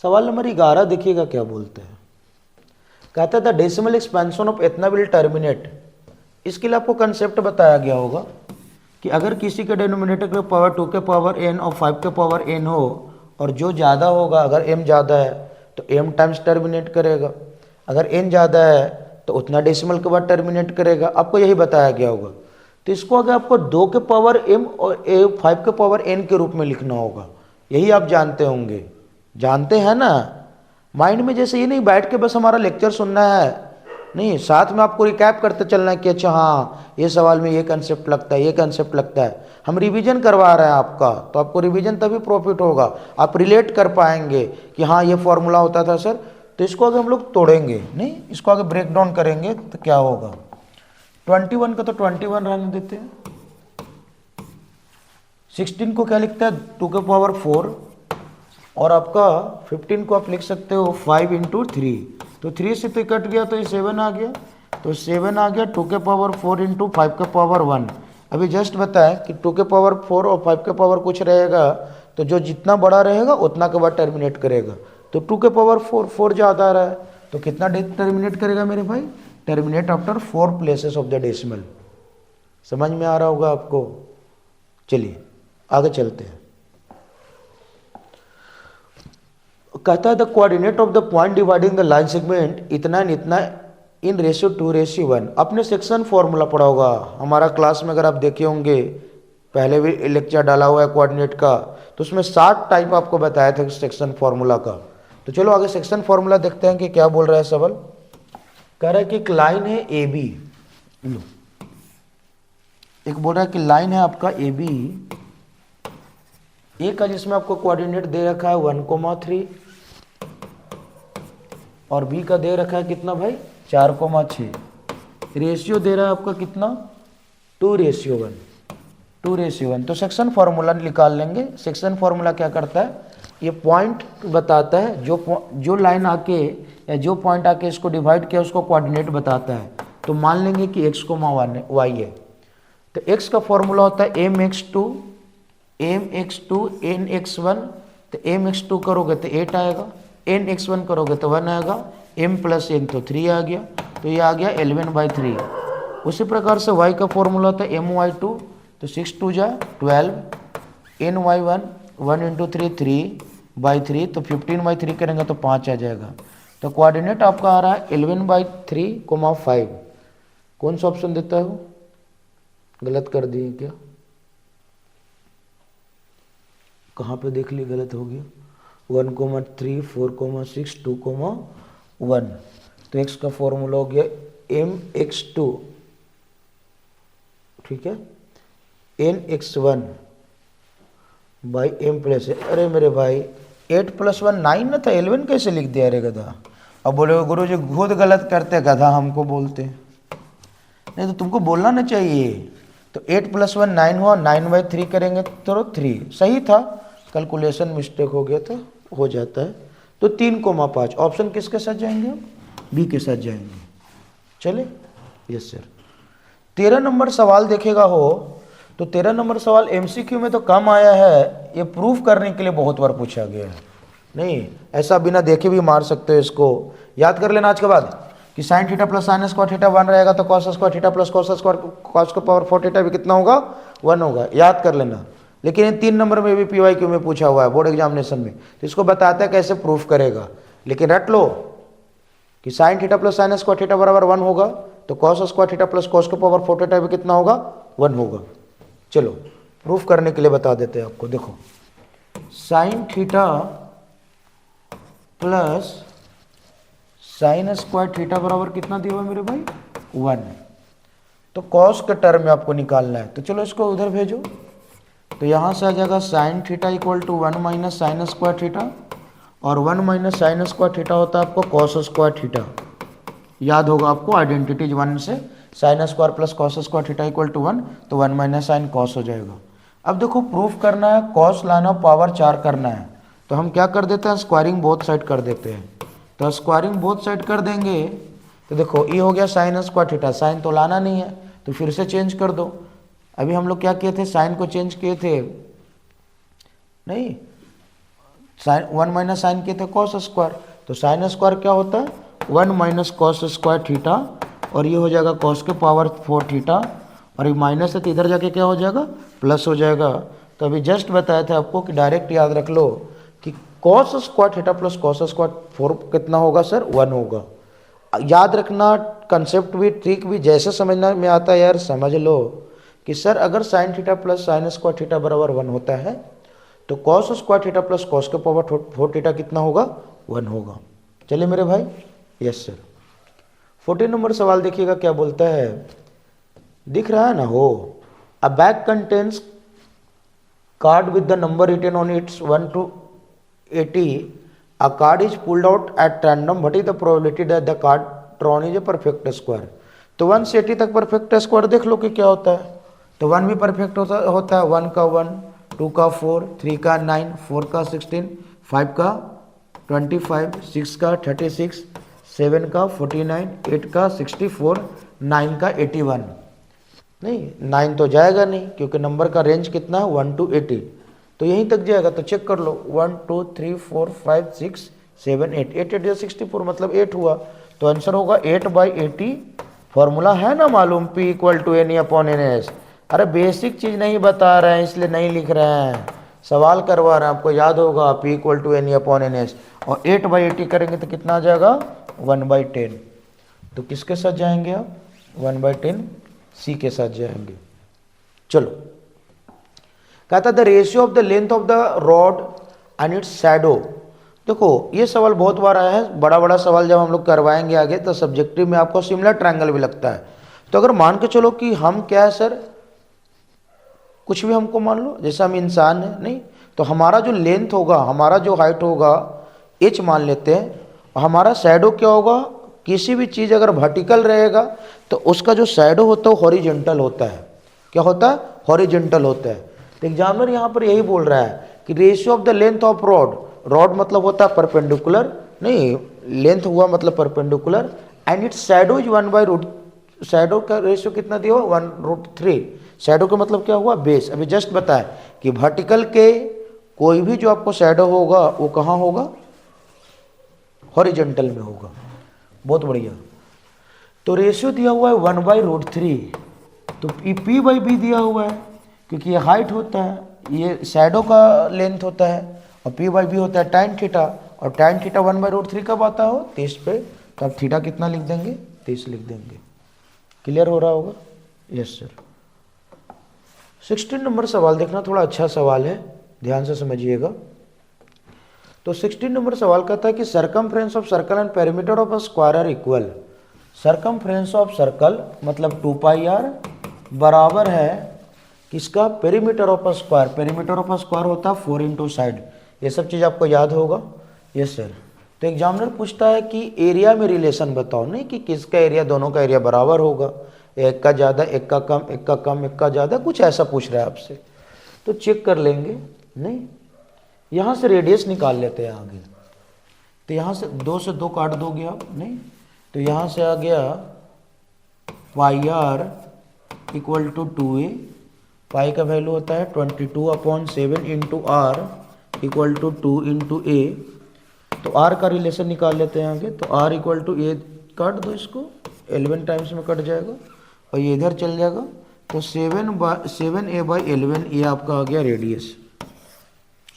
सवाल नंबर 11 देखिएगा क्या बोलते हैं। कहता था डेसिमल एक्सपेंशन ऑफ इतना विल टर्मिनेट। इसके लिए आपको कंसेप्ट बताया गया होगा कि अगर किसी के डिनोमिनेटर के पावर 2 के पावर n और 5 के पावर n हो, और जो ज़्यादा होगा, अगर m ज़्यादा है तो m टाइम्स टर्मिनेट करेगा, अगर n ज़्यादा है तो उतना डेसिमल के बाद टर्मिनेट करेगा। आपको यही बताया गया होगा। तो इसको अगर आपको 2 के पावर m और 5 के पावर n के रूप में लिखना होगा, यही आप जानते होंगे, जानते हैं ना। माइंड में जैसे ये नहीं बैठ के बस हमारा लेक्चर सुनना है, नहीं, साथ में आपको रिकैप करते चलना है कि अच्छा हाँ ये सवाल में ये कंसेप्ट लगता है, ये कंसेप्ट लगता है। हम रिवीजन करवा रहे हैं आपका, तो आपको रिवीजन तभी प्रॉफिट होगा, आप रिलेट कर पाएंगे कि हाँ ये फॉर्मूला होता था सर। तो इसको अगर हम लोग तोड़ेंगे, नहीं इसको आगे ब्रेक डाउन करेंगे तो क्या होगा। 21 का तो 21 रहने देते हैं। 16 को क्या लिखता है, 2 के पावर 4, और आपका 15 को आप लिख सकते हो 5 इंटू 3, तो 3 से तो कट गया तो ये 7 आ गया, तो 7 आ गया 2 के पावर 4 इंटू 5 के पावर 1। अभी जस्ट बताया कि 2 के पावर 4 और 5 के पावर कुछ रहेगा, तो जो जितना बड़ा रहेगा उतना के बाद टर्मिनेट करेगा। तो 2 के पावर 4 ज़्यादा आ रहा है, तो कितना टर्मिनेट करेगा मेरे भाई, terminate after 4 places of the decimal. समझ में आ रहा होगा आपको। चलिए आगे चलते हैं। कहता है the coordinate of the point dividing the line segment इतना इतना इन रेशियो 2:1। अपने सेक्शन फॉर्मूला पढ़ा होगा हमारा क्लास में, अगर आप देखे होंगे पहले भी लेक्चर डाला हुआ है कोऑर्डिनेट का, तो उसमें 7 टाइप आपको बताया था सेक्शन फॉर्मूला का। तो चलो आगे सेक्शन फॉर्मूला देखते हैं कि क्या बोल रहा है सवाल। कह रहा है कि एक लाइन है ए बी, एक बोल रहा है कि लाइन है आपका ए बी, एक का जिसमें आपको कोऑर्डिनेट दे रखा है 1,3 और बी का दे रखा है कितना भाई 4,6। रेशियो दे रहा है आपका कितना 2:1, 2:1। तो सेक्शन फॉर्मूला निकाल लेंगे। सेक्शन फॉर्मूला क्या करता है, ये पॉइंट बताता है, जो लाइन आके या जो पॉइंट आके इसको डिवाइड किया उसको कोऑर्डिनेट बताता है। तो मान लेंगे कि x, y है, तो x का फॉर्मूला होता है mx2 nx1। तो mx2 करोगे तो 8 आएगा, nx1 करोगे तो 1 आएगा, m प्लस n तो 3 आ गया, तो ये आ गया 11/3। उसी प्रकार से y का फॉर्मूला होता है my2, तो 6 2 जा 12, ny1 1 इंटू 3 3/3, तो 15/3 करेंगे तो 5 आ जाएगा। तो कोऑर्डिनेट आपका आ रहा है 11/3, 5। कौन सा ऑप्शन देता है वो, गलत कर दिए क्या, कहाँ पे देख लिए गलत हो गया। 1,3 4,6 2,1। तो x का फॉर्मूला हो गया mx2, ठीक है, nx1 बाई m प्लस। अरे मेरे भाई 8 + 1 9 ना था, 11 कैसे लिख दिया रे गधा। अब बोले गुरु जी खुद गलत करते, गधा हमको बोलते। नहीं तो तुमको बोलना ना चाहिए। तो 8 + 1 9 हुआ, 9/3 करेंगे तो 3 सही था, कैलकुलेशन मिस्टेक हो गया था, हो जाता है। तो 3,5 ऑप्शन किसके साथ जाएंगे, बी के साथ जाएंगे। चले, यस सर। 13 नंबर सवाल देखेगा हो तो 13 नंबर सवाल एमसीक्यू में तो कम आया है, ये प्रूफ करने के लिए बहुत बार पूछा गया है। नहीं ऐसा बिना देखे भी मार सकते हो। इसको याद कर लेना आज के बाद कि sin theta plus sin square theta 1 रहेगा, तो cos square theta plus cos square cos के पावर 4 थीटा भी कितना होगा 1 होगा, याद कर लेना। लेकिन ये 3 नंबर में भी PYQ में पूछा हुआ है बोर्ड एग्जामिनेशन में, तो इसको बताता है कैसे प्रूफ करेगा। लेकिन रट लो कि sin theta plus sin square theta बराबर 1 होगा, तो cos square theta plus cos के पावर 4 थीटा भी कितना होगा 1 होगा। चलो प्रूफ करने के लिए बता देते हैं आपको। देखो sin theta plus sin square theta बराबर कितना दिया हुआ मेरे भाई 1, तो cos के टर्म में आपको निकालना है। तो चलो इसको उधर भेजो, तो यहाँ से आ जाएगा sin theta equal to 1 minus sin square theta, और 1 माइनस sin स्क्वायर थीटा होता है आपको cos स्क्वायर थीटा। याद होगा आपको आइडेंटिटीज 1 से sine square plus cos square theta equal to 1, तो 1 माइनस साइन कॉस हो जाएगा। अब देखो प्रूफ करना है, कॉस लाना पावर 4 करना है, तो हम क्या कर देते हैं, स्क्वायरिंग बोथ साइड कर देते हैं। तो स्क्वायरिंग बोथ साइड कर देंगे तो देखो ये हो गया साइन स्क्वायर थीटा, साइन तो लाना नहीं है तो फिर से चेंज कर दो। अभी हम लोग क्या किए थे, साइन को चेंज किए थे, नहीं साइन 1 माइनस साइन किए थे कॉस स्क्वायर, तो साइन स्क्वायर क्या होता है 1 माइनस कॉस स्क्वायर थीटा, और ये हो जाएगा कॉस के पावर 4 थीटा, और ये माइनस है तो इधर जाके क्या हो जाएगा प्लस हो जाएगा। तो अभी जस्ट बताया था आपको कि डायरेक्ट याद रख लो कि cos square theta plus cos square 4 कितना होगा सर 1 होगा। याद रखना कंसेप्ट भी ट्रिक भी जैसे समझना में आता है यार समझ लो कि सर अगर sine theta plus sign square theta बराबर 1 होता है तो cos square theta plus cos के पावर 4 थीटा कितना होगा 1 होगा। चलिए मेरे भाई, यस सर। 14 नंबर सवाल देखिएगा क्या बोलता है, दिख रहा है ना हो, a bag contains card with the number written on its 1 to 80, a card is pulled out at random, what is the probability that the card drawn is a perfect square। तो 1 से 80 तक परफेक्ट स्क्वायर देख लो कि क्या होता है, तो 1 भी परफेक्ट होता है, 1 का 1, 2 का 4, 3 का 9, 4 का 16, 5 का 25, 6 का 36, 7 का 49, 8 का 64, 9 का 81। नहीं 9 तो जाएगा नहीं क्योंकि नंबर का रेंज कितना है 1 to 80, तो यहीं तक जाएगा। तो चेक कर लो 1 2 3 4 5 6 7 8, 8 8 64 मतलब 8 हुआ, तो आंसर होगा 8/80। फॉर्मूला है ना मालूम, P equal to n upon n S. अरे बेसिक चीज़ नहीं बता रहे हैं इसलिए नहीं लिख रहे हैं, सवाल करवा रहे हैं, आपको याद होगा P equal to n upon n S, और 8/80 करेंगे तो कितना आ जाएगा 1/10। तो किसके साथ जाएंगे आप 1/10 C के साथ जाएंगे। चलो कहता the ratio of the length of the rod and it's shadow. देखो ये सवाल बहुत बार आया है, बड़ा बड़ा सवाल जब हम लोग करवाएंगे आगे तो सब्जेक्टिव में आपको सिमिलर ट्रायंगल भी लगता है। तो अगर मान के चलो कि हम क्या है सर, कुछ भी हमको मान लो, जैसे हम इंसान है नहीं, तो हमारा जो लेंथ होगा, हमारा जो हाइट होगा h मान लेते हैं, और हमारा शैडो क्या होगा, किसी भी चीज़ अगर वर्टिकल रहेगा तो उसका जो शैडो होता है वो हॉरिजॉन्टल होता है। क्या होता है हॉरिजॉन्टल होता है। तो एग्जामिनर यहाँ पर यही बोल रहा है कि ratio of the length of rod, rod मतलब होता है परपेंडिकुलर, नहीं लेंथ हुआ मतलब perpendicular, and it's shadow is 1/√, shadow का रेशियो कितना दिया 1√3। शैडो का मतलब क्या हुआ बेस। अभी जस्ट बताया कि वर्टिकल के कोई भी जो आपको शैडो होगा वो कहाँ होगा हॉरिजॉन्टल में होगा। बहुत बढ़िया। तो रेशियो दिया हुआ है 1/√3, तो P/B दिया हुआ है क्योंकि ये हाइट होता है, ये शैडो का लेंथ होता है, और P/B होता है tan थीटा, और tan थीटा 1/√3 कब आता हो 30 पे, तो अब थीटा कितना लिख देंगे 30 लिख देंगे। क्लियर हो रहा होगा, यस सर। 16 नंबर सवाल देखना, थोड़ा अच्छा सवाल है, ध्यान से समझिएगा। तो 16 नंबर सवाल कहता है कि circumference of circle and perimeter of a square are equal. Circumference of circle मतलब 2πr बराबर है किसका, perimeter of a square. Perimeter of a square होता है 4 इंटू साइड। ये सब चीज़ आपको याद होगा, यस सर। तो एग्जामिनर पूछता है कि एरिया में रिलेशन बताओ, नहीं कि किसका एरिया, दोनों का एरिया बराबर होगा, एक का ज़्यादा एक का कम, एक का कम एक का ज़्यादा, कुछ ऐसा पूछ रहा है आपसे। तो चेक कर लेंगे, नहीं यहाँ से रेडियस निकाल लेते हैं आगे। तो यहाँ से 2 से 2 काट दोगे आप, नहीं तो यहाँ से आ गया πr इक्वल टू 2a, पाई का वैल्यू होता है 22/7 into R equal to 2 into A. तो r का रिलेशन निकाल लेते हैं आगे। तो r इक्वल टू ए काट दो, इसको 11 टाइम्स में कट जाएगा और ये इधर चल जाएगा। तो 7a/11 ये आपका आ गया रेडियस।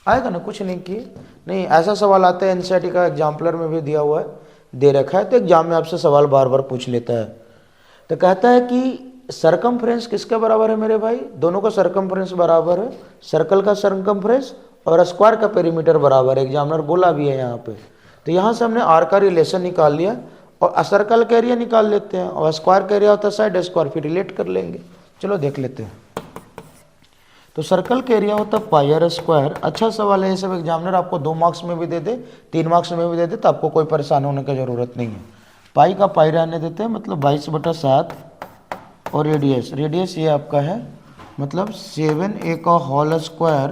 आएगा ना, कुछ नहीं किए, नहीं ऐसा सवाल आता है एनसीईआरटी का एग्जाम्पलर में भी दिया हुआ है, दे रखा है, तो एग्जाम में आपसे सवाल बार बार पूछ लेता है। तो कहता है कि सरकमफ्रेंस किसके बराबर है मेरे भाई, दोनों का सरकमफ्रेंस बराबर है, सर्कल का सरकमफ्रेंस और स्क्वायर का पेरीमीटर बराबर है, एग्जामिनर बोला भी है यहाँ पे। तो यहाँ से हमने आर का रिलेशन निकाल लिया और सर्कल का एरिया निकाल लेते हैं, और स्क्वायर का एरिया होता है साइड स्क्वायर, फिर रिलेट कर लेंगे। चलो देख लेते हैं। तो सर्कल का एरिया होता है πr²। अच्छा सवाल है, ये सब एग्जामिनर आपको 2 मार्क्स में भी दे दे, 3 मार्क्स में भी दे दे, तो आपको कोई परेशान होने की ज़रूरत नहीं है। पाई का पाई रहने देते हैं, मतलब 22/7 और रेडियस ये आपका है मतलब 7a का होल स्क्वायर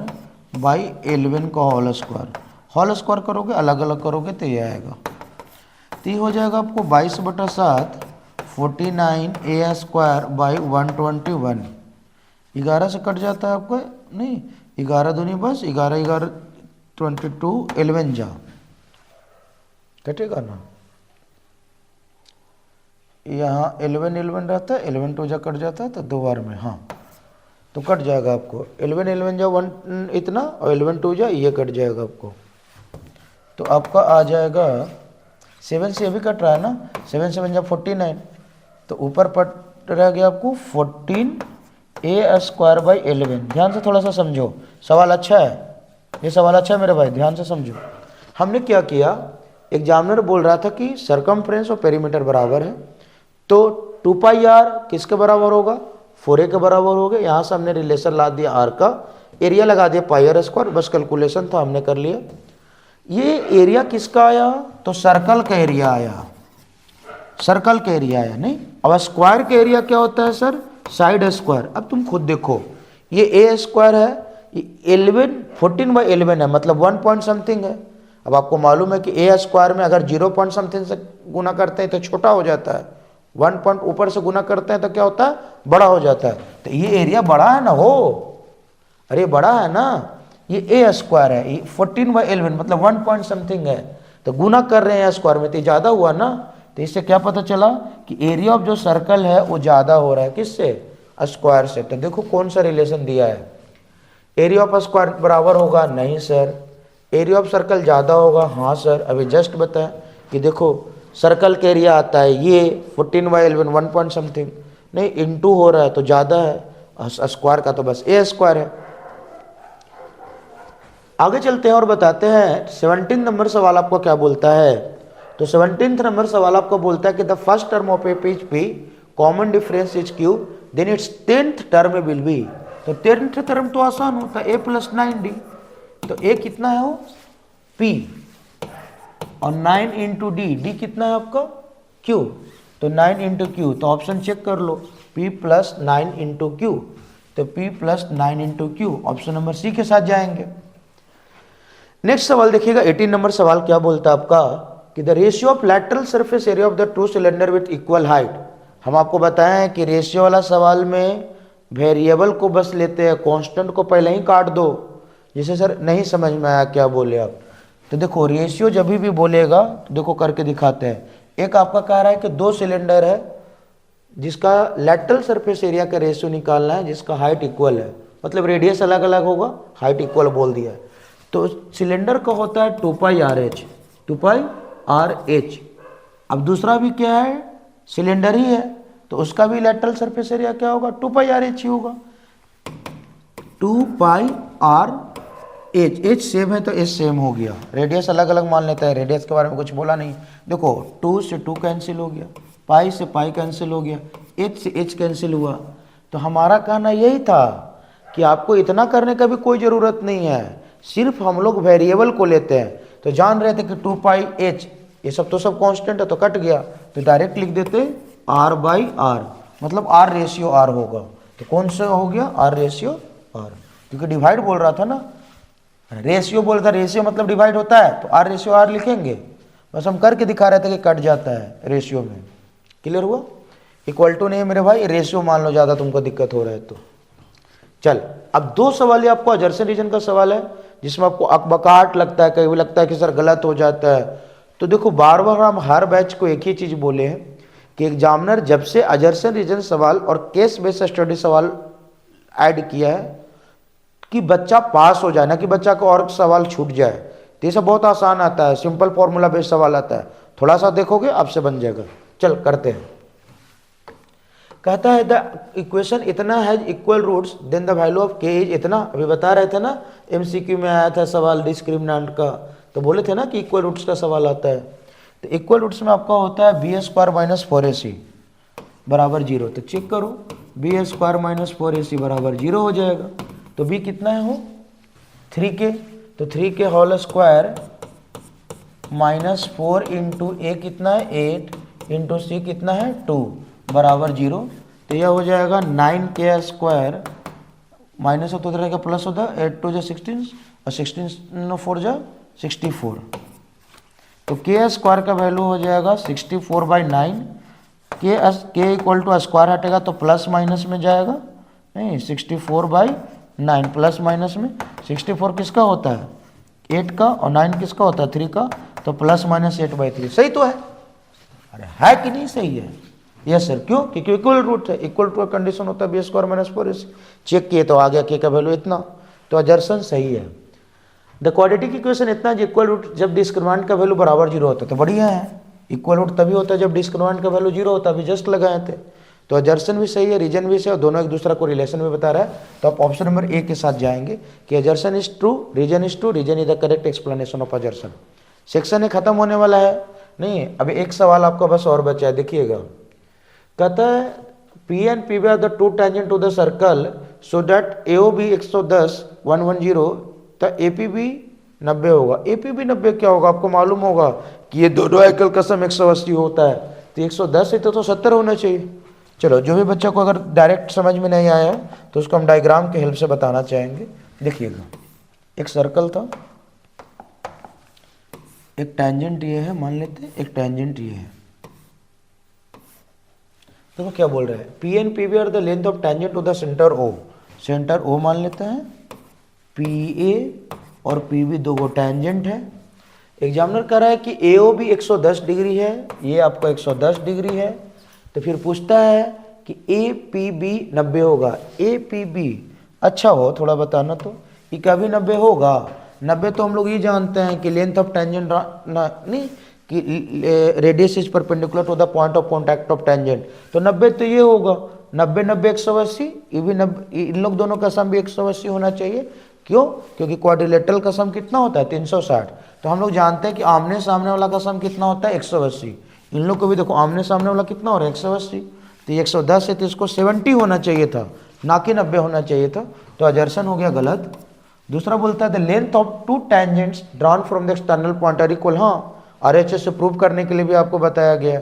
बाई 11 का होल स्क्वायर करोगे अलग अलग करोगे तो ये आएगा। तो ये हो जाएगा आपको 22/7 49a² बाई 121। 11 से कट जाता है आपको, नहीं 11 दूनी बस 11 11 22 11 जा कटेगा ना, यहाँ 11 11 रहता है, 11 2 जा कट जाता है तो 2 बार में, हाँ तो कट जाएगा आपको 11 11 जा 1 इतना और 11 2 जा ये कट जाएगा आपको। तो आपका आ जाएगा 7 से भी कट रहा है ना, 7 7 जा 49, तो ऊपर पट रह गया आपको 14a² बाई 11। ध्यान से थोड़ा सा समझो, सवाल अच्छा है, ये सवाल अच्छा है मेरे भाई, ध्यान से समझो। हमने क्या किया, एग्जामिनर बोल रहा था कि सरकमफ्रेंस और पेरीमीटर बराबर है, तो 2πr किसके बराबर होगा, 4a के बराबर हो गए। यहाँ से हमने रिलेशन ला दिया r का, एरिया लगा दिया πr², बस कैलकुलेशन था हमने कर लिया। ये एरिया किसका आया, तो सर्कल का एरिया आया, सर्कल का एरिया आया नहीं। अब स्क्वायर का एरिया क्या होता है सर, साइड स्क्वायर। अब तुम खुद देखो, ये a² है, 14/11 है, मतलब 1 पॉइंट समथिंग है। अब आपको मालूम है कि a² में अगर 0 पॉइंट समथिंग से गुना करते हैं तो छोटा हो जाता है, 1 पॉइंट ऊपर से गुना करते हैं तो क्या होता है, बड़ा हो जाता है। तो ये एरिया बड़ा है ना, हो अरे बड़ा है ना, ये a² है, 14/11 मतलब 1 पॉइंट समथिंग है, तो गुना कर रहे हैं स्क्वायर में तो ज़्यादा हुआ ना। तो इससे क्या पता चला कि एरिया ऑफ जो सर्कल है वो ज़्यादा हो रहा है, किससे, स्क्वायर से। तो देखो कौन सा रिलेशन दिया है, एरिया ऑफ स्क्वायर बराबर होगा, नहीं सर। एरिया ऑफ सर्कल ज़्यादा होगा, हाँ सर। अभी जस्ट बताया कि देखो सर्कल का एरिया आता है ये 14/11 1 पॉइंट समथिंग, नहीं इंटू हो रहा है तो ज़्यादा है, स्क्वायर का तो बस a² है। आगे चलते हैं और बताते हैं 17 नंबर सवाल आपको क्या बोलता है। तो 17 नंबर सवाल आपको बोलता है कि the first term of A P p common difference is q, then its 10th term will be. तो 10th टर्म तो आसान होता है, a + 9d, तो a कितना है वो p और 9 × d कितना है आपका q, तो 9 × q, तो ऑप्शन चेक कर लो, p + 9 × q, तो p + 9 × q, option number C के साथ जाएंगे। नेक्स्ट सवाल देखिएगा 18 नंबर सवाल क्या बोलता है आपका कि the ratio of lateral surface area of the two cylinder with equal height. हम आपको बताए हैं कि रेशियो वाला सवाल में वेरिएबल को बस लेते हैं, कांस्टेंट को पहले ही काट दो। जैसे सर नहीं समझ में आया क्या बोले आप, तो देखो रेशियो जब भी बोलेगा तो देखो करके दिखाते हैं। एक आपका कह रहा है कि 2 सिलेंडर है जिसका लैटरल सरफेस एरिया का रेशियो निकालना है जिसका हाइट इक्वल है, मतलब रेडियस अलग अलग होगा, हाइट इक्वल बोल दिया है। तो सिलेंडर का होता है 2πRh, 2πRh। अब दूसरा भी क्या है, सिलेंडर ही है, तो उसका भी लैटरल सरफेस एरिया क्या होगा, 2πRh ही होगा, 2πRh। h सेम है तो h सेम हो गया, रेडियस अलग अलग मान लेता है, रेडियस के बारे में कुछ बोला नहीं। देखो 2 से 2 कैंसिल हो गया, पाई से पाई कैंसिल हो गया, h से h कैंसिल हुआ। तो हमारा कहना यही था कि आपको इतना करने का भी कोई ज़रूरत नहीं है, सिर्फ हम लोग वेरिएबल को लेते हैं। तो जान रहे थे कि 2πh, ये सब तो सब कांस्टेंट है तो कट गया, तो डायरेक्ट लिख देते r/r, मतलब r रेशियो r होगा। तो कौन सा हो गया, r रेशियो r, क्योंकि डिवाइड बोल रहा था ना, रेशियो बोल रहा था, रेशियो मतलब डिवाइड होता है, तो r रेशियो r लिखेंगे। बस हम करके दिखा रहे थे कि कट जाता है रेशियो में। क्लियर हुआ, इक्वल टू नहीं मेरे भाई, रेशियो मान लो ज़्यादा तुमको दिक्कत हो रहा है तो। चल अब 2 सवाल ये आपको एडजसेंट रीजन का सवाल है जिसमें आपको अकबकाहट लगता है, कहीं भी लगता है कि सर गलत हो जाता है। तो देखो बार बार हम हर बैच को एक ही चीज़ बोले हैं कि एग्जामिनर जब से एडजसेंट रीजन सवाल और केस बेस्ड स्टडी सवाल ऐड किया है कि बच्चा पास हो जाए, ना कि बच्चा को और सवाल छूट जाए। तो ये सब बहुत आसान आता है, सिंपल फॉर्मूला बेस्ड सवाल आता है, थोड़ा सा देखोगे आपसे बन जाएगा। चल करते हैं। कहता है द इक्वेशन इतना has equal roots then the value of k is इतना। अभी बता रहे थे ना, एमसीक्यू में आया था सवाल डिस्क्रिमिनेंट का, तो बोले थे ना कि इक्वल रूट्स का सवाल आता है। तो इक्वल रूट्स में आपका होता है b² - 4ac बराबर 0। तो चेक करो, b² - 4ac बराबर 0 हो जाएगा। तो b कितना है हो 3k, तो 3k होल स्क्वायर -4 × a कितना है 8 इंटू सी कितना है 2 बराबर 0। तो यह हो जाएगा 9k² माइनस होता रहेगा प्लस होता है 8 2 जा 16 और 16 4 जा 64। तो k² का वैल्यू हो जाएगा 64/9। के इक्वल टू स्क्वायर हटेगा तो प्लस माइनस में जाएगा, नहीं 64/9 प्लस माइनस में 64 किसका होता है 8 का और 9 किसका होता है 3 का, तो प्लस माइनस 8/3 सही तो है। अरे है कि नहीं सही है? Yes sir. क्यों? क्योंकि इक्वल रूट है, इक्वल टू का कंडीशन होता है b² - 4ac। चेक किए तो आ गया k का वैल्यू इतना, तो अजर्सन सही है। द क्वाड्रेटिक इक्वेशन इतना है इक्वल रूट जब डिस्क्रिमिनेंट का वैल्यू बराबर 0 होता है तो बढ़िया है। इक्वल रूट तभी होता है जब डिस्क्रिमिनेंट का वैल्यू 0 होता है, अभी जस्ट लगाए थे। तो अजर्सन भी सही है, रीजन भी सही है, और दोनों एक दूसरा को रिलेशन में बता रहा है। तो आप ऑप्शन नंबर ए के साथ जाएंगे कि assertion is true, reason is true, reason is the correct explanation of assertion. Section A खत्म होने वाला है, नहीं अभी एक सवाल आपका बस और बचा है, देखिएगा। कहता है P and P B are the two tangent to the circle so that AO B 110 110 तो ए पी बी 90 होगा। ए पी बी 90 क्या होगा? आपको मालूम होगा कि ये दोनों एकल का सम 180 होता है, तो 110 है तो 70 होना चाहिए। चलो जो भी बच्चा को अगर डायरेक्ट समझ में नहीं आया तो उसको हम डायग्राम के हेल्प से बताना चाहेंगे। देखिएगा एक सर्कल था, एक टेंजेंट ये है, मान लेते हैं एक टेंजेंट ये है। देखो क्या बोल रहे हैं, P and P B are the length of tangent to the center O. Center O मान लेते हैं, पी ए और पी बी दो गो टेंजेंट है। एग्जामिनर कह रहा है कि ए ओ भी 110 डिग्री है, ये आपका 110 डिग्री है। तो फिर पूछता है कि ए पी बी 90 होगा। ए पी बी अच्छा हो थोड़ा बताना तो, ये कभी 90 होगा? 90 तो हम लोग ये जानते हैं कि लेंथ ऑफ टेंजेंट नहीं कि radius is perpendicular to the point of contact of tangent, तो 90 तो ये होगा। 90 90 180, ये भी 90, इन लोग दोनों का सम भी 180 होना चाहिए। क्यों? क्योंकि क्वाड्रिलेटरल का सम कितना होता है 360। तो हम लोग जानते हैं कि आमने सामने वाला का सम कितना होता है 180। इन लोग को भी देखो आमने सामने वाला कितना हो रहा है 180, तो ये 110 है तो इसको 70 होना चाहिए था, ना कि 90 होना चाहिए था। तो अजर्सन हो गया गलत। दूसरा बोलता है the length of two tangents drawn from the external point are equal. हाँ, आरएचएस से प्रूव करने के लिए भी आपको बताया गया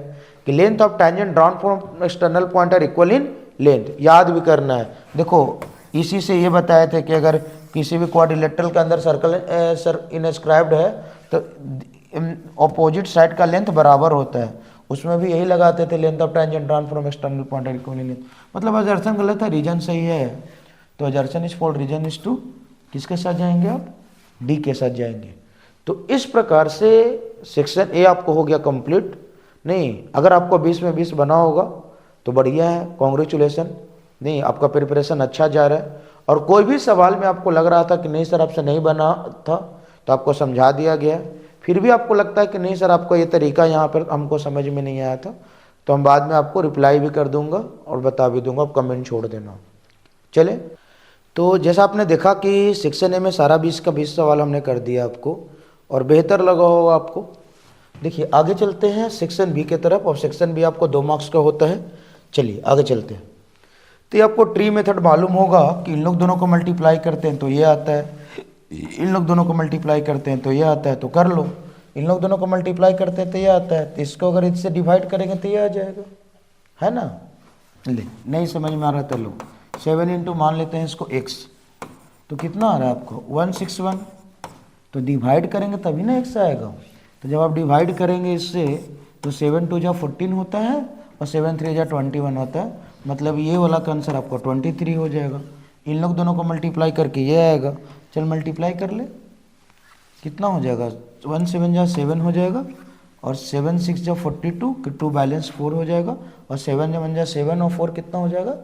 कि length of tangent drawn from external point are equal in length, याद भी करना है। देखो इसी से ये बताए थे कि अगर किसी भी क्वाड्रिलेटरल के अंदर सर्कल इनस्क्राइब्ड है तो ऑपोजिट साइड का लेंथ बराबर होता है, उसमें भी यही लगाते थे length of tangent drawn from external point are equal in length. मतलब अजर्सन गलत है, रीजन सही है। तो assertion is false, reason is true. किसके साथ जाएंगे आप? डी के साथ जाएंगे। तो इस प्रकार से सेक्शन ए आपको हो गया कंप्लीट। नहीं अगर आपको 20 में 20 बना होगा तो बढ़िया है, कॉन्ग्रेचुलेसन। नहीं आपका प्रिपरेशन अच्छा जा रहा है। और कोई भी सवाल में आपको लग रहा था कि नहीं सर आपसे नहीं बना था तो आपको समझा दिया गया, फिर भी आपको लगता है कि नहीं सर आपको ये तरीका यहाँ पर हमको समझ में नहीं आया था, तो हम बाद में आपको रिप्लाई भी कर दूंगा और बता भी दूंगा, आप कमेंट छोड़ देना। चले तो जैसा आपने देखा कि सेक्शन ए में सारा 20 का 20 सवाल हमने कर दिया आपको और बेहतर लगा होगा आपको। देखिए आगे चलते हैं सेक्शन बी की तरफ, और सेक्शन बी आपको 2 मार्क्स का होता है। चलिए आगे चलते हैं। तो ये आपको ट्री मेथड मालूम होगा कि इन लोग दोनों को मल्टीप्लाई करते हैं तो ये आता है, इन लोग दोनों को मल्टीप्लाई करते हैं तो ये आता है, तो कर लो। इन लोग दोनों को मल्टीप्लाई करते हैं तो ये आता है, तो इसको अगर इससे डिवाइड करेंगे तो ये आ जाएगा, है ना। ले नहीं समझ में आ रहा था लो 7 इंटू मान लेते हैं इसको x, तो कितना आ रहा है आपको 161। तो डिवाइड करेंगे तभी ना x आएगा। तो जब आप डिवाइड करेंगे इससे तो 7 2 जा 14 होता है और 7 3 जा 21 होता है, मतलब ये वाला का आंसर आपको 23 हो जाएगा। इन लोग दोनों को मल्टीप्लाई करके ये आएगा। चल मल्टीप्लाई कर ले, कितना हो जाएगा 1 7 जा 7 हो जाएगा और 7 6 जा 42 कि 2 बैलेंस 4 हो जाएगा और 7 जा 1 जा 7 और 4 कितना हो जाएगा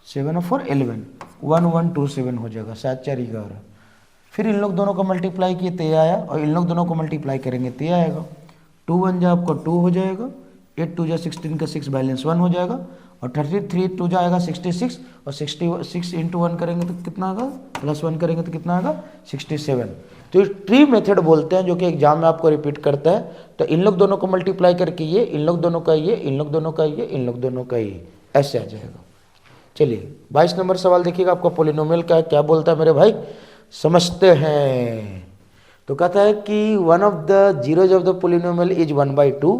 7 और 4 11 1127 हो जाएगा, 7 4 11। फिर इन लोग दोनों को मल्टीप्लाई किए तो ये आया और इन लोग दोनों को मल्टीप्लाई करेंगे तो ये आएगा। 2 1 जा आपको 2 हो जाएगा, 8 2 जा 16 का 6 बैलेंस 1 हो जाएगा और 33 2 जाएगा 66 और 66 इंटू 1 करेंगे तो कितना आएगा +1 करेंगे तो कितना आएगा 67। तो ये ट्री मेथड बोलते हैं जो कि एग्जाम में आपको रिपीट करता है। तो इन लोग दोनों को मल्टीप्लाई करके ये, इन लोग दोनों का ये, इन लोग दोनों का ये, इन लोग दोनों का ये, ऐसे आ जाएगा। चलिए 22 नंबर सवाल देखिएगा, आपका पोलिनोमियल का है, क्या बोलता है मेरे भाई समझते हैं। तो कहता है कि one of the zeros of the polynomial is 1/2,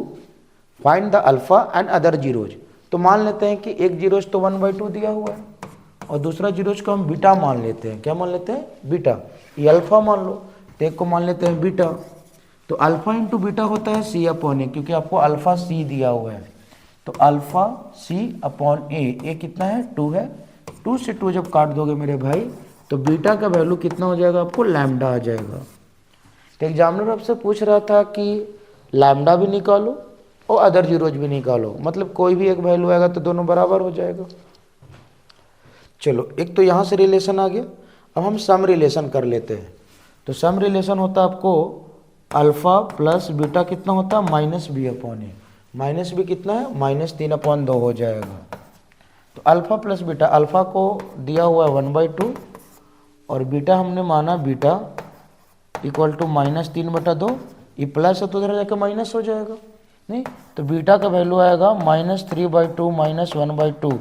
find the alpha and other zeros. तो मान लेते हैं कि एक जीरोज तो 1/2 दिया हुआ है और दूसरा जीरोज को हम बीटा मान लेते हैं। क्या मान लेते हैं? बीटा। ये अल्फा मान लो, तो एक को मान लेते हैं बीटा। तो अल्फा इंटू बीटा होता है सी अपॉन ए, क्योंकि आपको अल्फा सी दिया हुआ है। तो अल्फा सी अपॉन ए कितना है? 2 है। 2 से 2 जब काट दोगे मेरे भाई तो बीटा का वैल्यू कितना हो जाएगा? आपको लैम्डा आ जाएगा। तो एग्जामिनर आपसे पूछ रहा था कि लैम्डा भी निकालो और अदर जीरोज भी निकालो, मतलब कोई भी एक वैल्यू आएगा तो दोनों बराबर हो जाएगा। चलो, एक तो यहाँ से रिलेशन आ गया। अब हम सम रिलेशन कर लेते हैं। तो सम रिलेशन होता है आपको अल्फा प्लस बीटा कितना होता है? माइनस बी अपॉन ए। माइनस बी कितना है? -3/2 हो जाएगा। तो अल्फा प्लस बीटा, अल्फा को दिया हुआ है 1/2 और बीटा हमने माना बीटा इक्वल टू -3/2। ये प्लस है तो उधर जाकर माइनस हो जाएगा, नहीं? तो बीटा का वैल्यू आएगा -3/2 -1/2।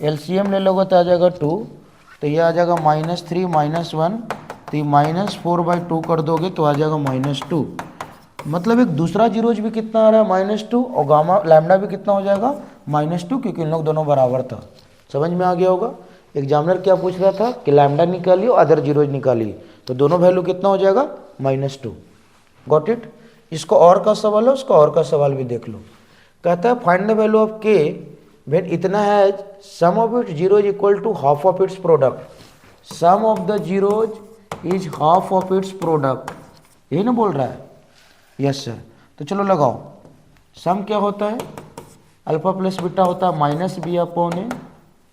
एलसीएम ले लोगे तो आ जाएगा 2, तो ये आ जाएगा -3 -1, तो ये -4/2 कर दोगे तो आ जाएगा -2। मतलब एक दूसरा जीरोज भी कितना आ रहा है? -2, और गामा लैम्डा भी कितना हो जाएगा? -2, क्योंकि इन लोग दोनों बराबर था। समझ में आ गया होगा। एग्जामिनर क्या पूछ रहा था कि लैम्डा निकालिए और अदर जीरोज निकालिए, तो दोनों वैल्यू कितना हो जाएगा? -2। Got it. इसको और का सवाल है, उसका और का सवाल भी देख लो। कहता है find the value of k when इतना है sum of its zeros equal to half of its product. Sum of the zeros is half of its product, यही ना बोल रहा है? Yes sir. तो चलो लगाओ। सम क्या होता है? अल्फा प्लस बीटा होता है -b अपॉन ए,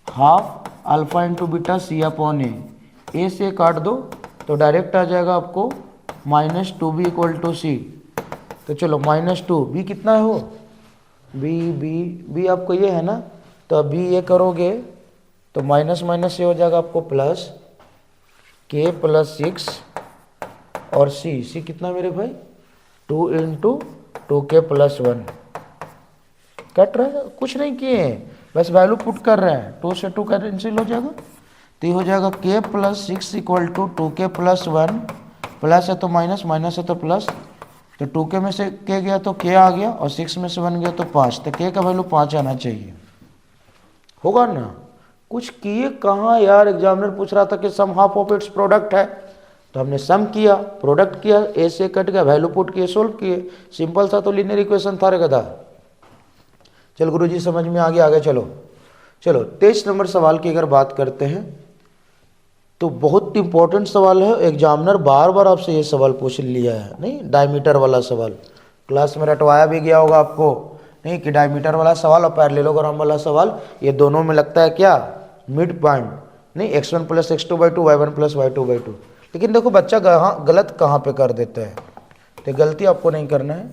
half alpha into beta c upon ए से काट दो तो डायरेक्ट आ जाएगा आपको -2b इक्वल टू सी। तो चलो -2, बी कितना है हो? बी आपको ये है ना, तो अभी ये करोगे तो माइनस माइनस ये हो जाएगा आपको प्लस के प्लस 6 और सी कितना मेरे भाई? 2 इंटू 2k प्लस 1। कट रहा है, कुछ नहीं किए हैं, बस वैल्यू पुट कर रहे हैं। 2 से 2 कैंसिल हो जाएगा, तो ये हो जाएगा k plus 6 equal to 2k plus 1। Plus है तो माइनस, माइनस है तो प्लस, तो 2k में से k गया तो k आ गया और 6 में से 1 गया तो 5, तो k का वैल्यू 5 आना चाहिए। होगा ना? कुछ किए कहाँ यार। एग्जामिनर पूछ रहा था कि सम हाफ ऑफ इट्स प्रोडक्ट है, तो हमने सम किया, प्रोडक्ट किया, ए से कट गया, वैल्यू पुट किए, सोल्व किए। सिंपल सा तो लीनियर इक्वेशन था रे गधा। चल गुरुजी समझ में आ गया, आगे चलो। 23 नंबर सवाल की अगर बात करते हैं तो बहुत इंपॉर्टेंट सवाल है। एग्जामिनर बार बार आपसे ये सवाल पूछ लिया है, नहीं? डायमीटर वाला सवाल क्लास में रटवाया भी गया होगा आपको, नहीं? कि डायमीटर वाला सवाल और पैरेललोग्राम वाला सवाल, ये दोनों में लगता है क्या? मिड पॉइंट, नहीं? x1 + x2/2 y1 + y2/2। लेकिन देखो बच्चा गलत कहाँ पे कर देता है, तो गलती आपको नहीं करना है।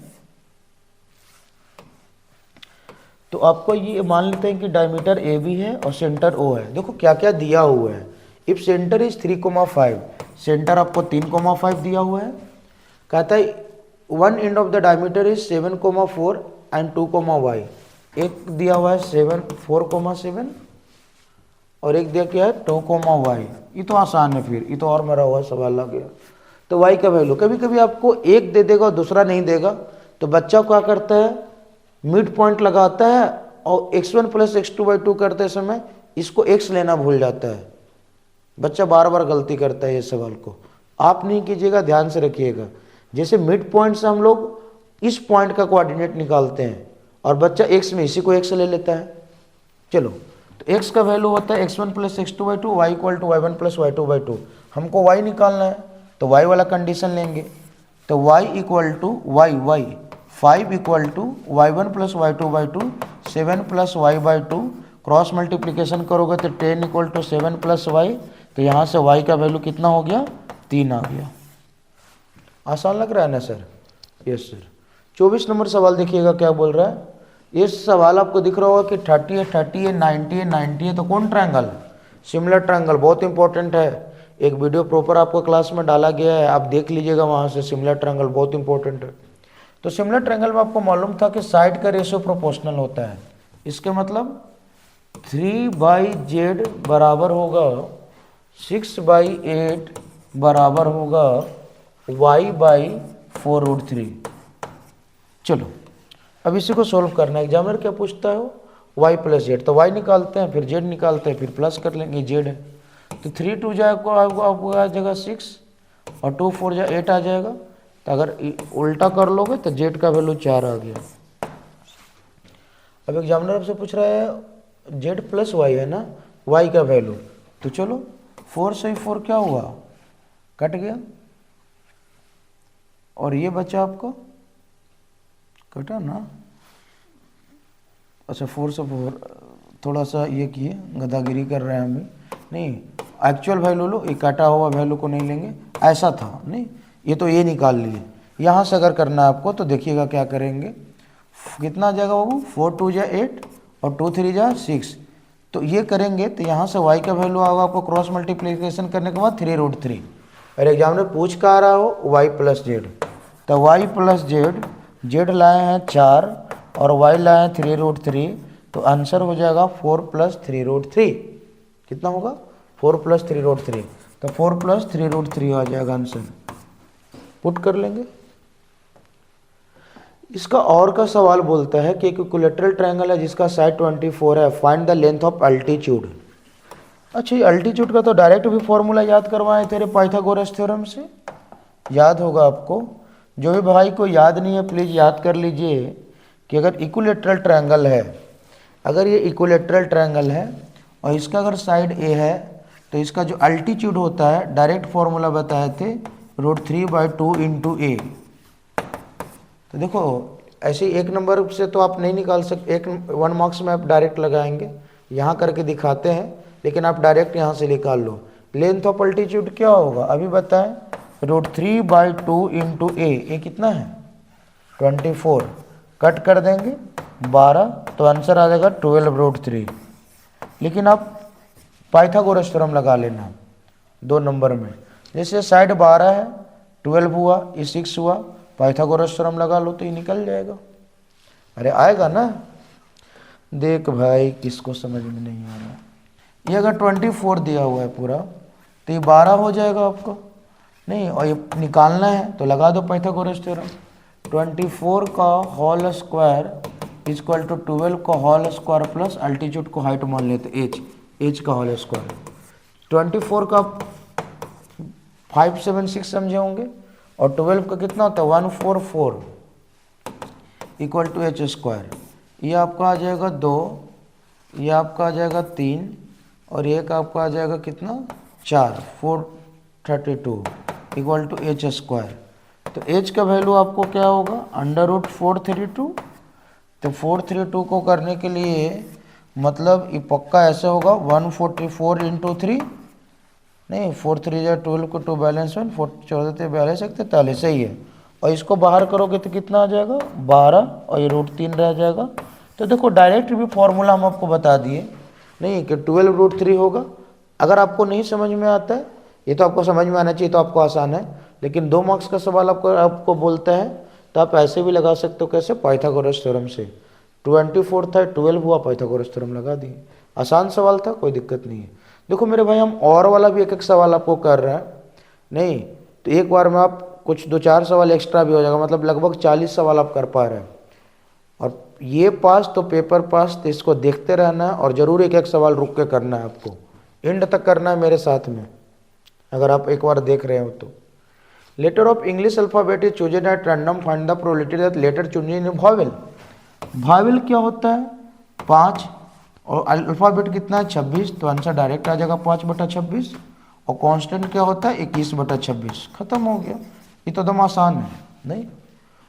तो आपको ये मान लेते हैं कि डायमीटर ए बी है और सेंटर ओ है। देखो क्या क्या दिया हुआ है। इफ सेंटर इज 3,5, सेंटर आपको 3,5 दिया हुआ है। कहता है one end of the diameter is 7,4 and 2, y। एक दिया हुआ है 4,7 और एक दिया क्या है 2, y। ये तो आसान है, फिर ये तो और मरा हुआ सवाल आ गया। तो y का वैल्यू कभी कभी आपको एक दे देगा और दूसरा नहीं देगा, तो बच्चा क्या करता है? मिड पॉइंट लगाता है और x1 + x2/2 करते समय इसको x लेना भूल जाता है। बच्चा बार बार गलती करता है ये सवाल को। आप नहीं कीजिएगा, ध्यान से रखिएगा। जैसे मिड पॉइंट से हम लोग इस पॉइंट का कोऑर्डिनेट निकालते हैं और बच्चा x में इसी को x ले लेता है। चलो, तो x का वैल्यू होता है x1 + x2/2, y = y1 + y2/2। हमको y निकालना है तो y वाला कंडीशन लेंगे। तो y = y 5 = y1 + y2/2, 7 + y/2। Cross multiplication करोगे तो 10 = 7 + y। तो यहाँ से y का वैल्यू कितना हो गया? 3 आ गया। आसान लग रहा है ना सर? Yes sir. 24 नंबर सवाल देखिएगा क्या बोल रहा है। ये सवाल आपको दिख रहा होगा कि 30 है, 30 है, 90 है, 90 है, तो कौन ट्रायंगल? सिमिलर ट्रायंगल, बहुत इंपॉर्टेंट है। एक वीडियो प्रॉपर आपको क्लास में डाला गया है, आप देख लीजिएगा वहाँ से। सिमिलर ट्रायंगल बहुत इंपॉर्टेंट है। तो सिमिलर ट्रायंगल में आपको मालूम था कि साइड का रेशियो प्रोपोर्शनल होता है। इसके मतलब 3/z बराबर होगा 6/8 बराबर होगा y/4√3। चलो, अब इसी को सोल्व करना है। एग्जामिनर क्या पूछता है वो, y प्लस जेड, तो y निकालते हैं, फिर z निकालते हैं, फिर प्लस कर लेंगे z है, तो 3 2 जाएगा आपको आ जाएगा 6 और 2 4 जा 8 आ जाएगा। तो अगर उल्टा कर लोगे तो z का वैल्यू 4 आ गया। अब एग्जामिनर आपसे पूछ रहा है z प्लस वाई है ना, y का वैल्यू, तो चलो 4 से 4 क्या हुआ, कट गया, और ये बचा आपका, कटा ना, अच्छा 4 से 4, थोड़ा सा ये किए, गदागिरी कर रहे हैं हम भी, नहीं एक्चुअल वैल्यू लो, ये काटा हुआ वैल्यू को नहीं लेंगे, ऐसा था नहीं, ये तो ये निकाल लिए। यहाँ से अगर करना है आपको तो देखिएगा क्या करेंगे, कितना आ जाएगा बाबू, 4 2 जा 8 और 2 3 जा 6, तो ये करेंगे तो यहाँ से y का वैल्यू आएगा आपको क्रॉस मल्टीप्लिकेशन करने के बाद 3√3। और एग्जामिनर पूछ का आ रहा हो y प्लस जेड, तो y प्लस जेड, जेड लाए हैं 4 और y लाए हैं 3√3, तो आंसर हो जाएगा 4 प्लस 3√3। कितना होगा, 4 प्लस 3√3, तो 4 प्लस 3√3 आ जाएगा आंसर। पुट कर लेंगे। इसका और का सवाल बोलता है कि एक इक्विलैटरल ट्रायंगल है जिसका साइड 24 है, find the length of altitude. अच्छा, ये अल्टीट्यूड का तो डायरेक्ट भी फॉर्मूला याद करवाए तेरे पाइथागोरस थ्योरम से, याद होगा आपको। जो भी भाई को याद नहीं है प्लीज़ याद कर लीजिए कि अगर इक्विलैटरल ट्रायंगल है, अगर ये इक्विलैटरल ट्रायंगल है और इसका अगर साइड ए है, तो इसका जो अल्टीट्यूड होता है, डायरेक्ट फॉर्मूला बताए थे, √3/2 इंटू ए। तो देखो ऐसे एक नंबर से तो आप नहीं निकाल सकते, 1 मार्क्स में आप डायरेक्ट लगाएंगे, यहाँ करके दिखाते हैं, लेकिन आप डायरेक्ट यहाँ से निकाल लो। लेंथ ऑफ अल्टीट्यूड क्या होगा अभी बताएं, √3/2 इंटू ए कितना है 24, कट कर देंगे 12, तो आंसर आ जाएगा 12√3। लेकिन आप पाइथागोरस थ्योरम लगा लेना 2 नंबर में, जैसे साइड 12 है, 12 हुआ, ये 6 हुआ, पाइथागोरस थ्योरम लगा लो तो ये निकल जाएगा। अरे आएगा ना, देख भाई किसको समझ में नहीं आ रहा, ये अगर 24 दिया हुआ है पूरा, तो ये 12 हो जाएगा आपका, नहीं, और ये निकालना है तो लगा दो पाइथागोरस थ्योरम। 24 का होल स्क्वायर इक्वल टू 12 का होल स्क्वायर प्लस अल्टीट्यूड को हाइट मान लेते एच का होल स्क्वायर। 24 का 576 समझे होंगे, और 12 का कितना होता है 144 इक्वल टू एच स्क्वायर। ये आपका आ जाएगा 2, ये आपका आ जाएगा 3, और ये का आपका आ जाएगा कितना 4, 432 इक्वल टू एच स्क्वायर। तो एच का वैल्यू आपको क्या होगा, √432। तो 432 को करने के लिए मतलब ये पक्का ऐसे होगा 144 इंटू 3, नहीं 4 3 या 12 को 2 बैलेंस 1, 4 14 42 43 सही है, और इसको बाहर करोगे तो कितना आ जाएगा 12, और ये √3 रह जाएगा। तो देखो डायरेक्ट भी फॉर्मूला हम आपको बता दिए, नहीं कि 12√3 होगा। अगर आपको नहीं समझ में आता है, ये तो आपको समझ में आना चाहिए, तो आपको आसान है, लेकिन 2 मार्क्स का सवाल आपको बोलता है तो आप ऐसे भी लगा सकते हो, कैसे, पाइथागोरस थ्योरम से। 24 था, 12 हुआ, पाइथागोरस थ्योरम लगा दिए, आसान सवाल था, कोई दिक्कत नहीं है। देखो मेरे भाई हम और वाला भी एक सवाल आपको कर रहे हैं, नहीं तो एक बार में आप कुछ 2-4 सवाल एक्स्ट्रा भी हो जाएगा, मतलब लगभग 40 सवाल आप कर पा रहे हैं। और ये पास तो पेपर पास, तो इसको देखते रहना है, और ज़रूर एक सवाल रुक के करना है, आपको एंड तक करना है मेरे साथ में, अगर आप एक बार देख रहे हो तो। Letter of English alphabet is chosen at random, find the probability that letter chosen in vowel. Vowel क्या होता है 5, और अल्फ़ाबेट कितना है 26, तो आंसर डायरेक्ट आ जाएगा 5/26। और कांस्टेंट क्या होता है 21/26, खत्म हो गया। ये तो एकदम आसान है, नहीं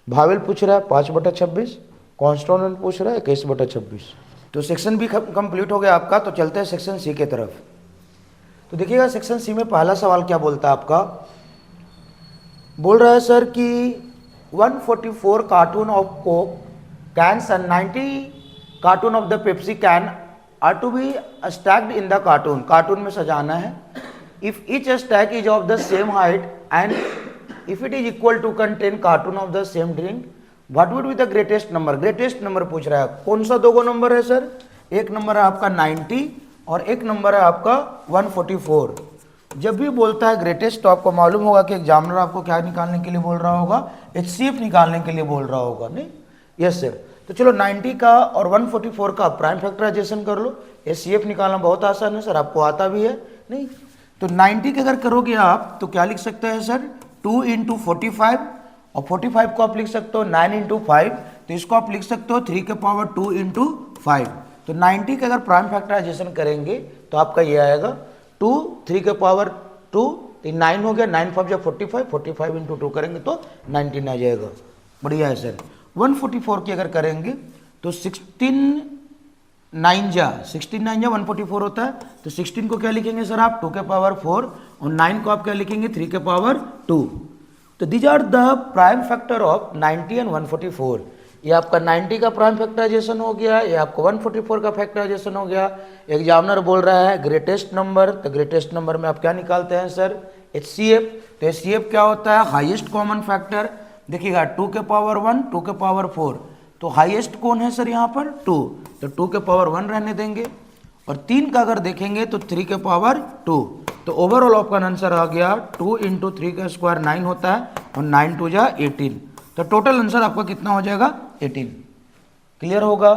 वॉवेल पूछ रहा है 5/26, कांस्टेंट पूछ रहा है 21/26। तो सेक्शन भी कंप्लीट हो गया आपका, तो चलते हैं सेक्शन सी के तरफ। तो देखिएगा सेक्शन सी में पहला सवाल क्या बोलता है आपका, बोल रहा है सर कि 144 carton of Coke cans and 90 carton of the Pepsi can are to be stacked in the carton. Carton में सजाना है। If each stack is of the same height and if it is equal to contain carton of the same drink, what would be the greatest number. Greatest number पूछ रहा है, कौन सा 2 number है sir, एक नंबर है आपका 90 और एक नंबर है आपका 144। जब भी बोलता है ग्रेटेस्ट, तो आपको मालूम होगा कि एग्जामिनर आपको क्या निकालने के लिए बोल रहा होगा, HCF निकालने के लिए बोल रहा होगा, नहीं, यस सर। तो चलो 90 का और 144 का प्राइम फैक्टराइजेशन कर लो। एचसीएफ निकालना बहुत आसान है सर, आपको आता भी है नहीं। तो 90 के अगर करोगे आप तो क्या लिख सकते हैं सर, 2 इंटू 45, और 45 को आप लिख सकते हो 9 इंटू 5, तो इसको आप लिख सकते हो 3 के पावर 2 इंटू 5। तो 90 का अगर प्राइम फैक्टराइजेशन करेंगे तो आपका ये आएगा 2, 3 के पावर 2, तो 9 हो गया, 9 5 जब 45, 45 इंटू 2 करेंगे तो 19 आ जाएगा। बढ़िया है सर। 144 की अगर करेंगे तो 16 9 जा 144 होता है, तो 16 को क्या लिखेंगे सर आप 2 के पावर 4, और 9 को आप क्या लिखेंगे 3 के पावर 2। तो these are the prime factor of 90 and 144। ये आपका 90 का प्राइम फैक्टराइजेशन हो गया, ये आपको 144 का फैक्टराइजेशन हो गया। एग्जामिनर बोल रहा है ग्रेटेस्ट नंबर, तो ग्रेटेस्ट नंबर में आप क्या निकालते हैं सर, एचसीएफ। तो एचसीएफ क्या होता है, हाईएस्ट कॉमन फैक्टर। देखिएगा 2 के पावर 1, 2 के पावर 4, तो हाईएस्ट कौन है सर यहाँ पर 2, तो 2 के पावर 1 रहने देंगे। और 3 का अगर देखेंगे तो 3 के पावर 2, तो ओवरऑल आपका आंसर आ गया 2 इंटू 3 का स्क्वायर 9 होता है, और 9 2 जा 18, तो टोटल आंसर आपका कितना हो जाएगा 18। क्लियर होगा,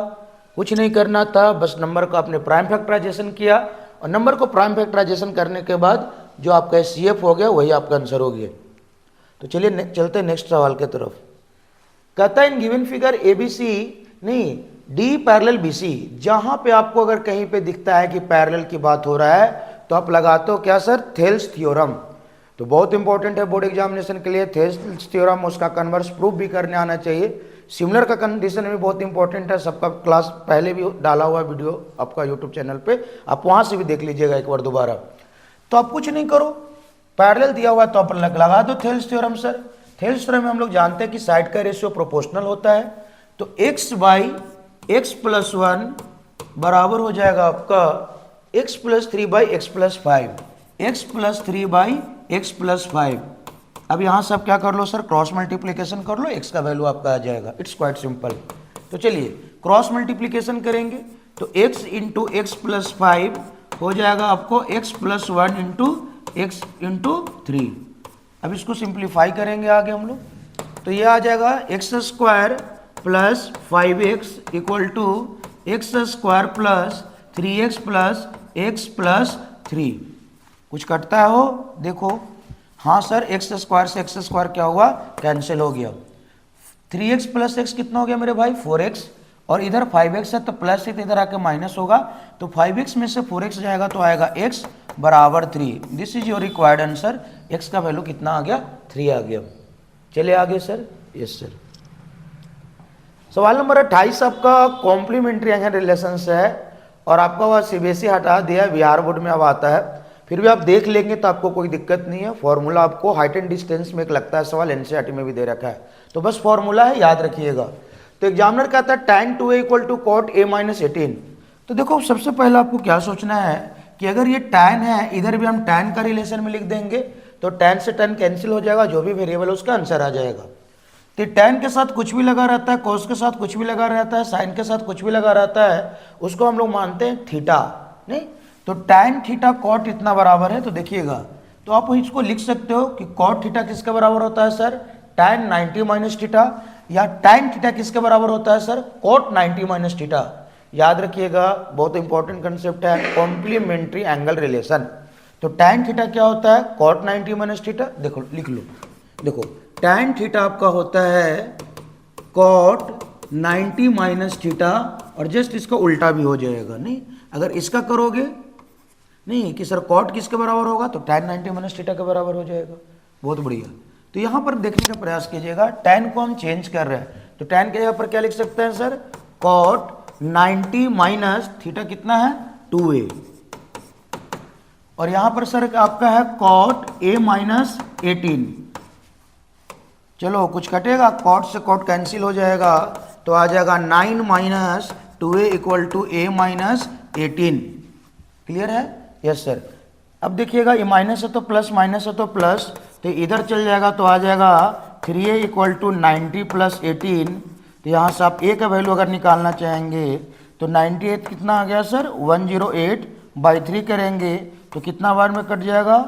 कुछ नहीं करना था, बस नंबर को आपने प्राइम फैक्टराइजेशन किया, और नंबर को प्राइम फैक्टराइजेशन करने के बाद जो आपका एचसीएफ हो गया वही आपका आंसर हो गया। तो चलिए चलते हैं नेक्स्ट सवाल के तरफ। कहता है इन गिवन फिगर एबीसी नहीं डी पैरेलल बीसी, जहां पे आपको अगर कहीं पे दिखता है कि पैरेलल की बात हो रहा है तो आप लगाते हो क्या सर, थेल्स थ्योरम। तो बहुत इंपॉर्टेंट है बोर्ड एग्जामिनेशन के लिए थेल्स थ्योरम, उसका कन्वर्स प्रूफ भी करने आना चाहिए। सिमिलर का कंडीशन भी बहुत इंपॉर्टेंट है, सबका क्लास पहले भी डाला हुआ वीडियो आपका यूट्यूब चैनल पे, आप वहां से भी देख लीजिएगा एक बार दोबारा। तो आप कुछ नहीं करो, पैरेलल दिया हुआ तो आप लगा दो Thales theorem sir. Thales theorem में हम लोग जानते हैं कि साइड का रेशियो प्रोपोर्शनल होता है, तो x बाई x प्लस 1 बराबर हो जाएगा आपका x plus 3 by x plus 5, x plus 3 by x plus 5। अब यहाँ से आप क्या कर लो सर, क्रॉस मल्टीप्लीकेशन कर लो, x का वैल्यू आपका आ जाएगा। It's quite simple. तो चलिए क्रॉस मल्टीप्लीकेशन करेंगे तो x इंटू एक्स प्लस 5 हो जाएगा आपको x plus 1 into x into 3। अब इसको सिंप्लीफाई करेंगे आगे हम लोग, तो ये आ जाएगा x square plus 5x equal to x square plus 3x plus x plus 3। कुछ कटता है हो देखो, हाँ सर एक्स स्क्वायर से एक्स स्क्वायर क्या हुआ, कैंसिल हो गया। 3x प्लस x कितना हो गया मेरे भाई 4x, और इधर 5x है तो प्लस है तो इधर आके माइनस होगा, तो 5x में से 4x जाएगा तो आएगा x बराबर 3। This is your required answer. x का वैल्यू कितना आ गया 3 आ गया। चलिए आगे सर। Yes sir. सवाल नंबर 28 आपका कॉम्प्लीमेंट्री एंगल रिलेशंस है, और आपका वह सीबीएसई हटा दिया, बिहार बोर्ड में अब आता है, फिर भी आप देख लेंगे तो आपको कोई दिक्कत नहीं है। फॉर्मूला आपको हाइट एंड डिस्टेंस में एक लगता है सवाल, एनसीईआरटी में भी दे रखा है, तो बस फॉर्मूला है याद रखिएगा। तो एग्जामिनर कहता है tan 2a equal to cot a minus 18। तो देखो सबसे पहले आपको क्या सोचना है कि अगर ये tan है, इधर भी हम tan का रिलेशन में लिख देंगे तो tan से tan कैंसिल हो जाएगा, जो भी वेरिएबल उसका आंसर आ जाएगा। तो tan के साथ कुछ भी लगा रहता है, cos के साथ कुछ भी लगा रहता है, sin के साथ कुछ भी लगा रहता है, उसको हम लोग मानते हैं थीटा, नहीं? तो tan थीटा कॉट इतना बराबर है, तो देखिएगा तो आप इसको लिख सकते हो कि कॉट थीटा किसके बराबर होता है सर, tan 90 माइनस थीटा, या tan थीटा किसके बराबर होता है सर, cot 90 माइनस थीटा। याद रखिएगा बहुत इंपॉर्टेंट कंसेप्ट है कॉम्प्लीमेंट्री एंगल रिलेशन। तो tan थीटा क्या होता है, cot 90 माइनस थीटा। देखो लिख लो, देखो tan थीटा आपका होता है cot 90 माइनस थीटा, और जस्ट इसका उल्टा भी हो जाएगा, नहीं? अगर इसका करोगे नहीं कि सर cot किसके बराबर होगा, तो tan 90 माइनस थीटा के बराबर हो जाएगा। बहुत बढ़िया। तो यहाँ पर देखने का प्रयास कीजिएगा, tan को हम चेंज कर रहे हैं, तो tan के यहाँ पर क्या लिख सकते हैं सर, cot 90 माइनस थीटा कितना है 2a, और यहाँ पर सर आपका है cot a माइनस 18। चलो कुछ कटेगा, cot से cot कैंसिल हो जाएगा, तो आ जाएगा 9 minus 2a equal to a minus 18। Clear है? Yes sir. अब देखिएगा ये माइनस है तो प्लस, माइनस है तो प्लस, तो इधर चल जाएगा तो आ जाएगा 3a इक्वल टू 90 प्लस 18। तो यहाँ से आप a का वैल्यू अगर निकालना चाहेंगे तो 98 कितना आ गया सर, 108 बाई 3 करेंगे तो कितना बार में कट जाएगा,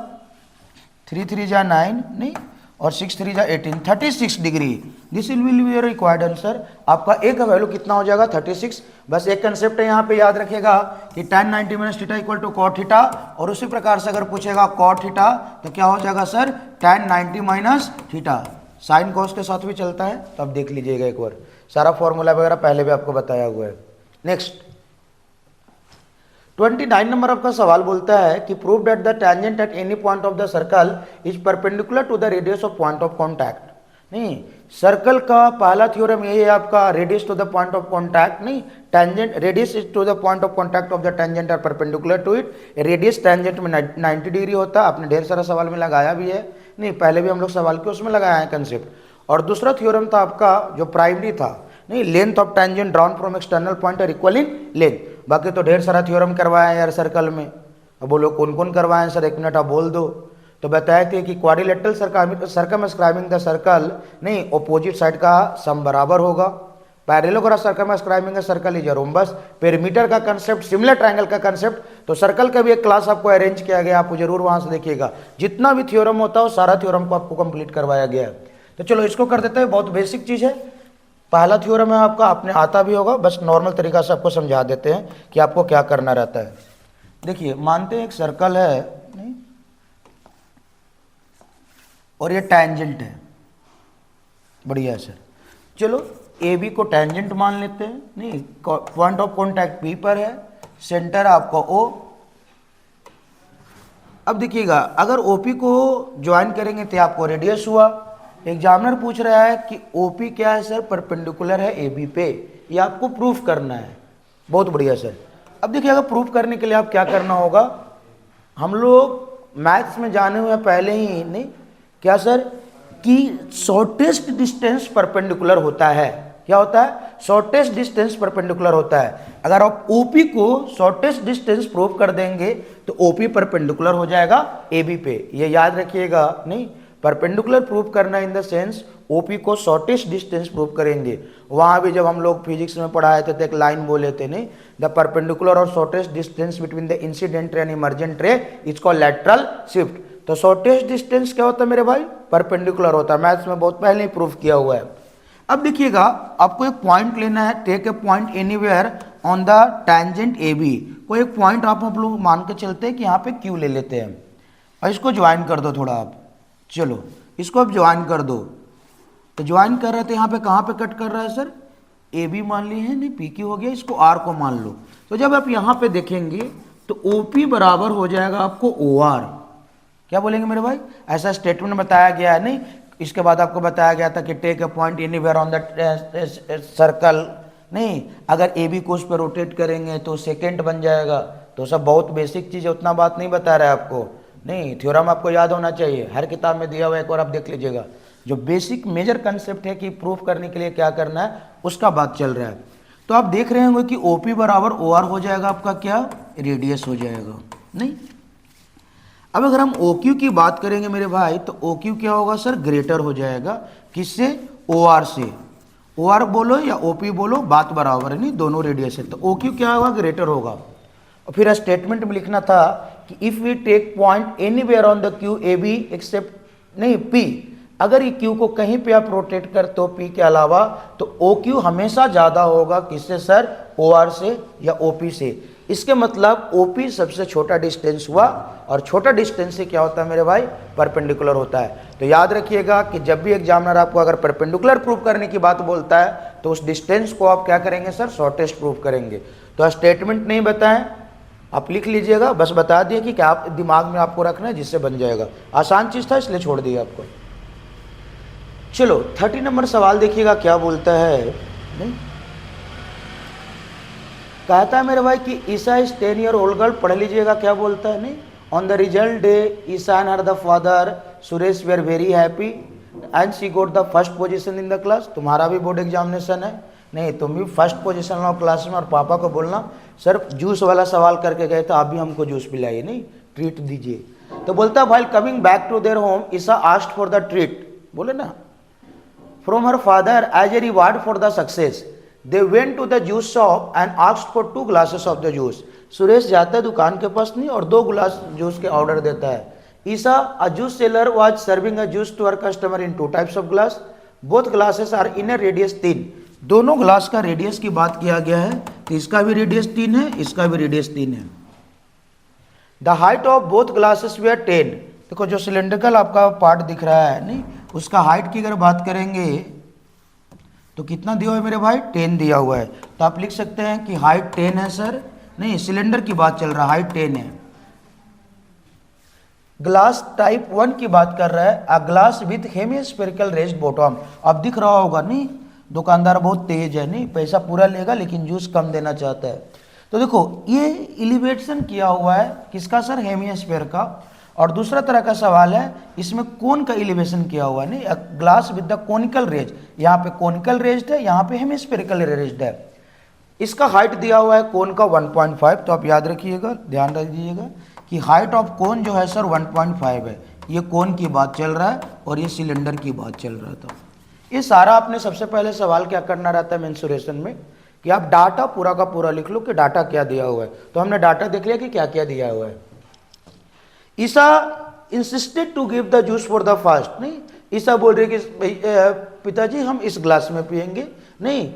3 3 जा 9, नहीं, और 6 3 जा 18, 36 degree. This will be your required answer. आपका ए का वैल्यू कितना हो जाएगा 36। बस एक कंसेप्ट है यहाँ पे याद रखिएगा कि tan 90 minus theta equal to cot theta, और उसी प्रकार से अगर पूछेगा कॉट थीटा तो क्या हो जाएगा sir tan 90 minus theta. Sine cos के साथ भी चलता है, तो आप देख लीजिएगा एक बार, सारा फॉर्मूला वगैरह पहले भी आपको बताया हुआ है। नेक्स्ट 29 नंबर आपका सवाल बोलता है कि prove that the tangent at any point of the circle is perpendicular to the radius of point of contact. नहीं, सर्कल का पहला थ्योरम यही है आपका, radius to the point of contact. नहीं, tangent radius is to the point of contact of the tangent are perpendicular to it. Radius tangent में 90 degree होता है, आपने ढेर सारा सवाल में लगाया भी है। नहीं, पहले भी हम लोग सवाल के उसमें लगाया है कंसेप्ट। और दूसरा थ्योरम था आपका जो प्राइमरी था, नहीं, length of tangent drawn from external point are equal in length. बाकी तो ढेर सारा थ्योरम करवाया है यार सर्कल में। अब बोलो कौन कौन करवाए सर, एक मिनट आप बोल दो। तो बताए थे कि क्वाड्रिलेटरल सर्कमस्क्राइबिंग द सर्कल, नहीं, ऑपोजिट साइड का सम बराबर होगा। Parallelogram circumscribing the circle is a rhombus. Perimeter का कंसेप्ट, सिमिलर ट्रायंगल का कंसेप्ट, तो सर्कल का भी एक क्लास आपको अरेंज किया गया, आपको जरूर वहां से देखिएगा। जितना भी थ्योरम होता है सारा थ्योरम को आपको कंप्लीट करवाया गया। तो चलो इसको कर देते हैं, बहुत बेसिक चीज है। पहला थ्योरम है आपका, आपने आता भी होगा, बस नॉर्मल तरीका से आपको समझा देते हैं कि आपको क्या करना रहता है। देखिए, मानते हैं एक सर्कल है, नहीं, और ये टैंजेंट है, बढ़िया है सर। चलो ए बी को टैंजेंट मान लेते हैं। नहीं, पॉइंट ऑफ कॉन्टैक्ट पी पर है, सेंटर आपका ओ। अब देखिएगा, अगर ओपी को ज्वाइन करेंगे तो आपको रेडियस हुआ। एग्जामिनर पूछ रहा है कि ओपी क्या है सर, परपेंडिकुलर है ए बी पे, ये आपको प्रूफ करना है। बहुत बढ़िया सर। अब देखिए, अगर प्रूफ करने के लिए आप क्या करना होगा, हम लोग मैथ्स में जाने हुए पहले ही, नहीं क्या सर, कि शॉर्टेस्ट डिस्टेंस परपेंडिकुलर होता है। क्या होता है, शॉर्टेस्ट डिस्टेंस परपेंडिकुलर होता है। अगर आप ओपी को शॉर्टेस्ट डिस्टेंस प्रूव कर देंगे तो ओपी परपेंडिकुलर हो जाएगा ए बी पे, ये याद रखिएगा। नहीं, परपेंडिकुलर प्रूव करना इन द सेंस ओपी को शॉर्टेस्ट डिस्टेंस प्रूव करेंगे। वहां भी जब हम लोग फिजिक्स में पढ़ाए थे तो एक लाइन बोले थे, नहीं, द परपेंडिकुलर और shortest distance between the incident ray and emergent रे इज कॉल्ड लैटरल शिफ्ट। तो शॉर्टेस्ट डिस्टेंस क्या होता है मेरे भाई, परपेंडिकुलर होता है। मैथ्स में बहुत पहले ही प्रूव किया हुआ है। अब देखिएगा, आपको एक पॉइंट लेना है, take a point anywhere on the tangent A B. कोई एक पॉइंट आप लोग मान के चलते हैं कि यहाँ पे क्यू ले लेते हैं, और इसको ज्वाइन कर दो थोड़ा आप। चलो इसको अब ज्वाइन कर दो। तो ज्वाइन कर रहे थे, यहाँ पे कहाँ पे कट कर रहा है सर, ए बी मान लिए हैं, नहीं पी क्यू हो गया, इसको आर को मान लो। तो जब आप यहाँ पे देखेंगे तो ओ पी बराबर हो जाएगा आपको ओ आर। क्या बोलेंगे मेरे भाई, ऐसा स्टेटमेंट में बताया गया है। नहीं, इसके बाद आपको बताया गया था कि take a point anywhere on the circle. नहीं, अगर ए बी को उस पर रोटेट करेंगे तो सेकेंड बन जाएगा। तो सब बहुत बेसिक चीज़ है, उतना बात नहीं बता रहा है आपको। नहीं, थ्योरम आपको याद होना चाहिए, हर किताब में दिया हुआ है, एक बार आप देख लीजिएगा। जो बेसिक मेजर कंसेप्ट है कि प्रूफ करने के लिए क्या करना है, उसका बात चल रहा है। तो आप देख रहे होंगे कि ओपी बराबर ओ आर हो जाएगा, आपका क्या रेडियस हो जाएगा। नहीं, अब अगर हम ओ क्यू की बात करेंगे मेरे भाई, तो ओ क्यू क्या होगा सर, ग्रेटर हो जाएगा। किससे, ओ आर से। ओ आर बोलो या ओ पी बोलो, बात बराबर है, नहीं, दोनों रेडियस है। तो ओ क्यू क्या होगा, ग्रेटर होगा। और फिर स्टेटमेंट में लिखना था कि if we take point anywhere on the Q A B except, नहीं, पी, अगर ये क्यू को कहीं पे आप रोटेट करते हो पी के अलावा, तो ओ क्यू हमेशा ज़्यादा होगा किससे सर, ओ आर से या ओ पी से। इसके मतलब ओ पी सबसे छोटा डिस्टेंस हुआ, और छोटा डिस्टेंस से क्या होता है मेरे भाई, परपेंडिकुलर होता है। तो याद रखिएगा कि जब भी एग्जामिनर आपको अगर परपेंडिकुलर प्रूव करने की बात बोलता है तो उस डिस्टेंस को आप क्या करेंगे सर, शॉर्टेस्ट प्रूव करेंगे। तो स्टेटमेंट नहीं बताएं, आप लिख लीजिएगा, बस बता दिए कि क्या आप दिमाग में आपको रखना है, जिससे बन जाएगा। आसान चीज़ था इसलिए छोड़ दिया आपको। चलो 30 नंबर सवाल देखिएगा क्या बोलता है। नहीं, कहता है मेरे भाई कि ईसा इज 10 ईयर ओल्ड गर्ल, पढ़ लीजिएगा क्या बोलता है। नहीं, on the result day Isa and her the father Suresh were very happy and she goat the first position in the class. तुम्हारा भी बोर्ड एग्जामिनेशन है, नहीं, तुम भी फर्स्ट पोजीशन लो क्लास में, और पापा को बोलना सर जूस वाला सवाल करके गए तो आप भी हमको जूस पिलाइए, नहीं, ट्रीट दीजिए। तो बोलता है भाई coming back to their home Isa asked for the treat, बोले ना, from her father as a reward for the success. They went to the juice shop and asked for 2 glasses of the juice. Suresh जाता है दुकान के पास, नहीं, और 2 गिलास juice के ऑर्डर देता है। Isha a juice seller was serving a juice to our customer in 2 types of glass, both glasses are inner radius 3, दोनों ग्लास का रेडियस की बात किया गया है, तो इसका भी रेडियस 3 है, इसका भी रेडियस 3 है। The height of both glasses they are 10, देखो जो सिलेंड्रिकल आपका पार्ट दिख रहा है नहीं, उसका हाइट की अगर बात करेंगे तो कितना दिया हुआ है मेरे भाई, 10 दिया हुआ है, तो आप लिख सकते हैं कि हाइट 10 है सर, नहीं सिलेंडर की बात चल रहा है, हाइट 10 है। ग्लास टाइप 1 की बात कर रहा है, a glass with hemispherical raised bottom, अब दिख रहा होगा नहीं, दुकानदार बहुत तेज है नहीं, पैसा पूरा लेगा लेकिन जूस कम देना चाहता है। तो देखो ये एलिवेशन किया हुआ है किसका सर, हेमिस्फेयर का। और दूसरा तरह का सवाल है, इसमें कोन का एलिवेशन किया हुआ है नहीं, glass with the conical raise, यहाँ पे कोनिकल रेज्ड है, यहाँ पे हेमिस्फेरिकल रेज्ड है। इसका हाइट दिया हुआ है कोन का 1.5, तो आप याद रखिएगा, ध्यान रख दीजिएगा कि हाइट ऑफ कोन जो है सर 1.5 है, ये कोन की बात चल रहा है और ये सिलेंडर की बात चल रहा था। ये सारा आपने सबसे पहले सवाल क्या करना रहता है मेंसुरेशन में, कि आप डाटा पूरा का पूरा लिख लो कि डाटा क्या दिया हुआ है। तो हमने डाटा देख लिया कि क्या क्या दिया हुआ है। Isha insisted to give the juice for the fast, नहीं ईसा बोल रहे कि पिताजी हम इस ग्लास में पियेंगे नहीं,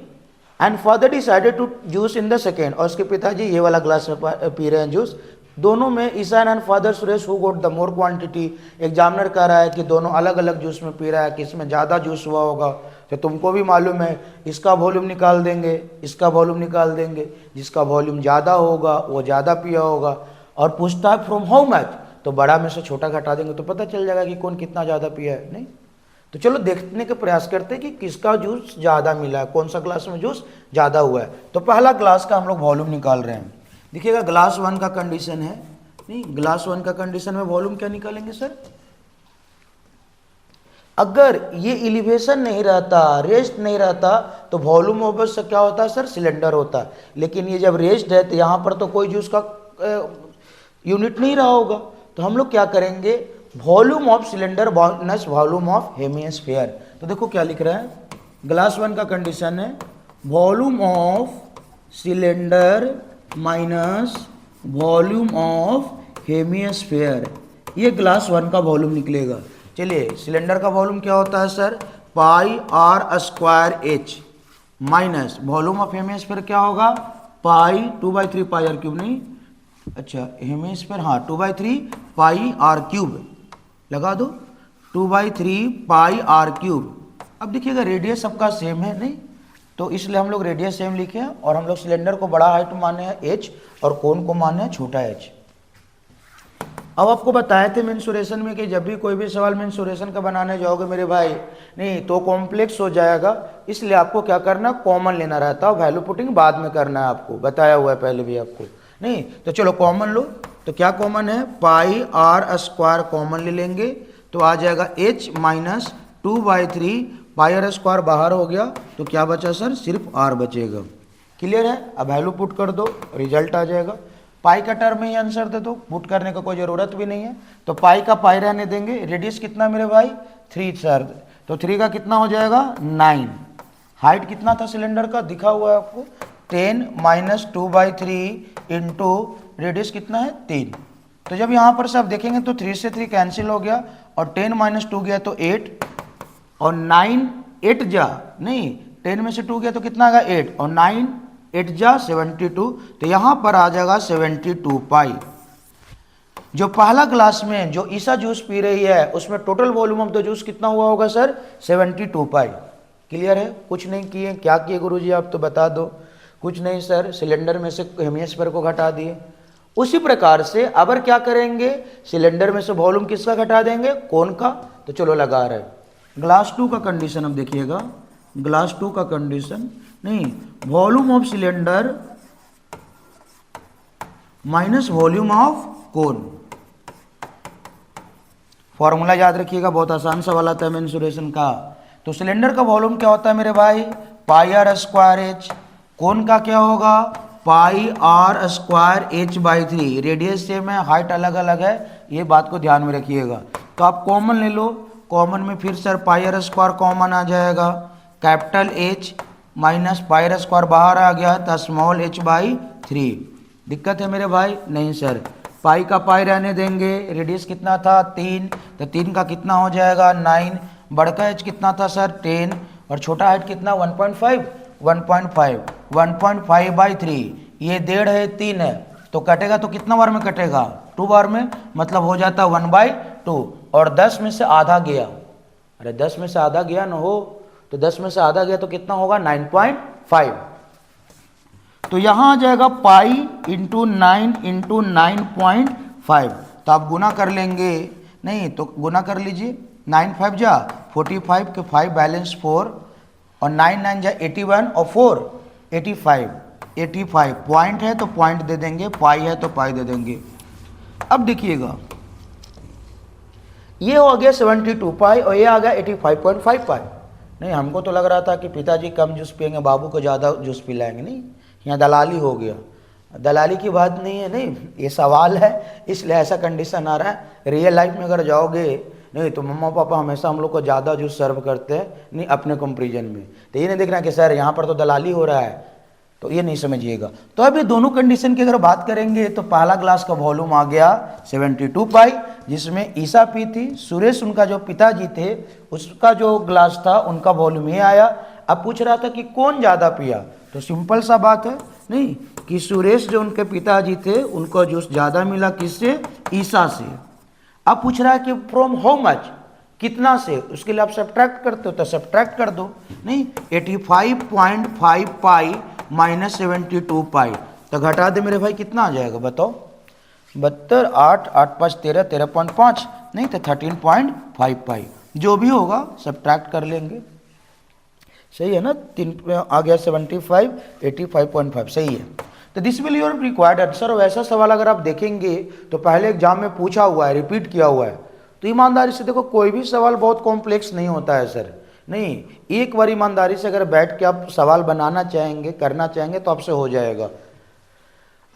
and father decided to juice in the second, और उसके पिताजी ये वाला ग्लास में पी रहे हैं जूस। दोनों में Isha and father Suresh who got the more quantity, examiner कह रहा है कि दोनों अलग अलग जूस में पी रहा है, किसमें ज़्यादा जूस हुआ होगा, तो तुमको भी मालूम है इसका वॉल्यूम निकाल देंगे, इसका वॉल्यूम निकाल देंगे, जिसका वॉल्यूम ज़्यादा होगा वो ज़्यादा पिया होगा, और पूछता है फ्रॉम हाउ मच, तो बड़ा में से छोटा घटा देंगे तो पता चल जाएगा कि कौन कितना ज़्यादा पिया है नहीं। तो चलो देखने का प्रयास करते हैं कि किसका जूस ज़्यादा मिला है, कौन सा ग्लास में जूस ज़्यादा हुआ है। तो पहला ग्लास का हम लोग वॉल्यूम निकाल रहे हैं। देखिएगा ग्लास 1 का कंडीशन है नहीं, ग्लास 1 का कंडीशन में वॉल्यूम क्या निकालेंगे सर, अगर ये एलिवेशन नहीं रहता, रेस्ट नहीं रहता, तो वॉल्यूम ऑब्वियस क्या होता है सर, सिलेंडर होता। लेकिन ये जब रेस्ट है तो यहाँ पर तो कोई जूस का यूनिट नहीं रहा होगा, तो हम लोग क्या करेंगे, volume of cylinder minus volume of hemisphere. तो देखो क्या लिख रहा है, ग्लास 1 का कंडीशन है volume of cylinder minus volume of hemisphere, ये ग्लास 1 का वॉल्यूम निकलेगा। चलिए सिलेंडर का वॉल्यूम क्या होता है sir, pi r square h, minus volume of hemisphere क्या होगा, पाई 2/3 पाई आर क्यूब, नहीं अच्छा हेमिस्फीयर, हाँ 2/3 पाई आर क्यूब लगा दो, 2/3 पाई आर क्यूब। अब देखिएगा रेडियस सबका सेम है नहीं, तो इसलिए हम लोग रेडियस सेम लिखे हैं, और हम लोग सिलेंडर को बड़ा हाइट माने हैं एच और कोन को माने हैं छोटा एच। अब आपको बताए थे मेंसुरेशन में कि जब भी कोई भी सवाल मेंसुरेशन का बनाने जाओगे मेरे भाई नहीं तो कॉम्प्लेक्स हो जाएगा, इसलिए आपको क्या करना, कॉमन लेना रहता है, वैल्यू पुटिंग बाद में करना है, आपको बताया हुआ है पहले भी आपको नहीं। तो चलो कॉमन लो, तो क्या कॉमन है, पाई आर स्क्वायर कॉमन ले लेंगे, तो आ जाएगा h minus 2/3 pi r square बाहर हो गया, तो क्या बचा सर, सिर्फ आर बचेगा। क्लियर है, अब वैल्यू पुट कर दो, रिजल्ट आ जाएगा। पाई का टर्म में ही आंसर दे दो, पुट करने का कोई ज़रूरत भी नहीं है, तो पाई का पाई रहने देंगे। रेडियस कितना मेरे भाई, 3 सर, तो 3 का कितना हो जाएगा 9। हाइट कितना था सिलेंडर का, दिखा हुआ है आपको, 10 माइनस 2/3 इंटू रेडियस कितना है 3। तो जब यहाँ पर सब देखेंगे तो 3 से 3 कैंसिल हो गया, और 10 माइनस 2 गया तो 8, और 9 8 जा नहीं, 10 में से 2 गया तो कितना आएगा 8, और 9 8 जा 72, तो यहाँ पर आ जाएगा 72 पाई। जो पहला ग्लास में जो ईसा जूस पी रही है उसमें total volume of the juice कितना हुआ होगा सर, 72 पाई। क्लियर है, कुछ नहीं किए, क्या किए गुरुजी आप तो बता दो। कुछ नहीं सर, सिलेंडर में से हेमिस्फीयर को घटा दिए। उसी प्रकार से अब क्या करेंगे, सिलेंडर में से वॉल्यूम किसका घटा देंगे, कोन का। तो चलो लगा रहे, ग्लास 2 का कंडीशन अब देखिएगा, ग्लास 2 का कंडीशन नहीं, volume of cylinder minus volume of cone. Formula याद रखिएगा, बहुत आसान सवाल आता है मेंसुरेशन का। तो सिलेंडर का वॉल्यूम क्या होता है मेरे भाई, pi r square h, cone का क्या होगा, pi r square h/3। Radius same है, हाइट अलग अलग है, ये बात को ध्यान में रखिएगा। तो आप कॉमन ले लो, कॉमन में फिर sir pi r square common आ जाएगा, capital H minus pi r square बाहर आ गया तो स्मॉल h/3। दिक्कत है मेरे भाई, नहीं सर, पाई का पाई रहने देंगे, रेडियस कितना था 3, तो 3 का कितना हो जाएगा 9, बड़का एच कितना था सर 10 और छोटा एच कितना 1.5 1.5/3, ये 1.5 है 3 है, तो कटेगा तो कितना बार में कटेगा 2 बार में, मतलब हो जाता 1/2 और 10 में से आधा गया, अरे 10 में से आधा गया ना हो, तो 10 में से आधा गया तो कितना होगा 9.5, तो यहां आ जाएगा पाई इंटू 9 इंटू 9.5, तो आप गुना कर लेंगे, नहीं तो गुना कर लीजिए, 9 5 जा 45 के 5 बैलेंस 4 और 9 9 जा 81 और 4 85 पॉइंट है तो पॉइंट दे देंगे, पाई है तो पाई दे देंगे। अब देखिएगा ये हो गया 72 पाई और ये आ गया 85.5 पाई। नहीं, हमको तो लग रहा था कि पिताजी कम जूस पियेंगे, बाबू को ज़्यादा जूस पिलाएंगे, नहीं, यहाँ दलाली हो गया। दलाली की बात नहीं है, नहीं, ये सवाल है इसलिए ऐसा कंडीशन आ रहा है। रियल लाइफ में अगर जाओगे, नहीं तो मम्मा पापा हमेशा हम लोग को ज़्यादा जूस सर्व करते हैं, नहीं अपने कंपेरिजन में, तो ये नहीं देखना कि सर यहाँ पर तो दलाली हो रहा है, तो ये नहीं समझिएगा। तो अभी दोनों कंडीशन की अगर बात करेंगे तो पहला ग्लास का वॉल्यूम आ गया 72 पाई, जिसमें ईसा पी थी, सुरेश उनका जो पिताजी थे उसका जो ग्लास था उनका वॉल्यूम ये आया। अब पूछ रहा था कि कौन ज़्यादा पिया, तो सिंपल सा बात है, नहीं कि सुरेश जो उनके पिताजी थे उनको जूस ज़्यादा मिला, किससे, ईसा से। अब पूछ रहा है कि फ्रॉम हाउ मच, कितना से, उसके लिए आप सब्ट्रैक्ट करते हो तो सब्ट्रैक्ट कर दो, नहीं 85.5 पाई माइनस 72 पाई, तो घटा दे मेरे भाई कितना आ जाएगा बताओ, 72 8 8 5 13 13.5, नहीं तो 13.5 पाई, जो भी होगा सब्ट्रैक्ट कर लेंगे, सही है ना। 3 आ गया 75 85.5, सही है। तो this will your required answer. वैसा सवाल अगर आप देखेंगे तो पहले एग्जाम में पूछा हुआ है, रिपीट किया हुआ है, तो ईमानदारी से देखो कोई भी सवाल बहुत कॉम्प्लेक्स नहीं होता है सर, नहीं, एक बार ईमानदारी से अगर बैठ के आप सवाल बनाना चाहेंगे, करना चाहेंगे तो आपसे हो जाएगा।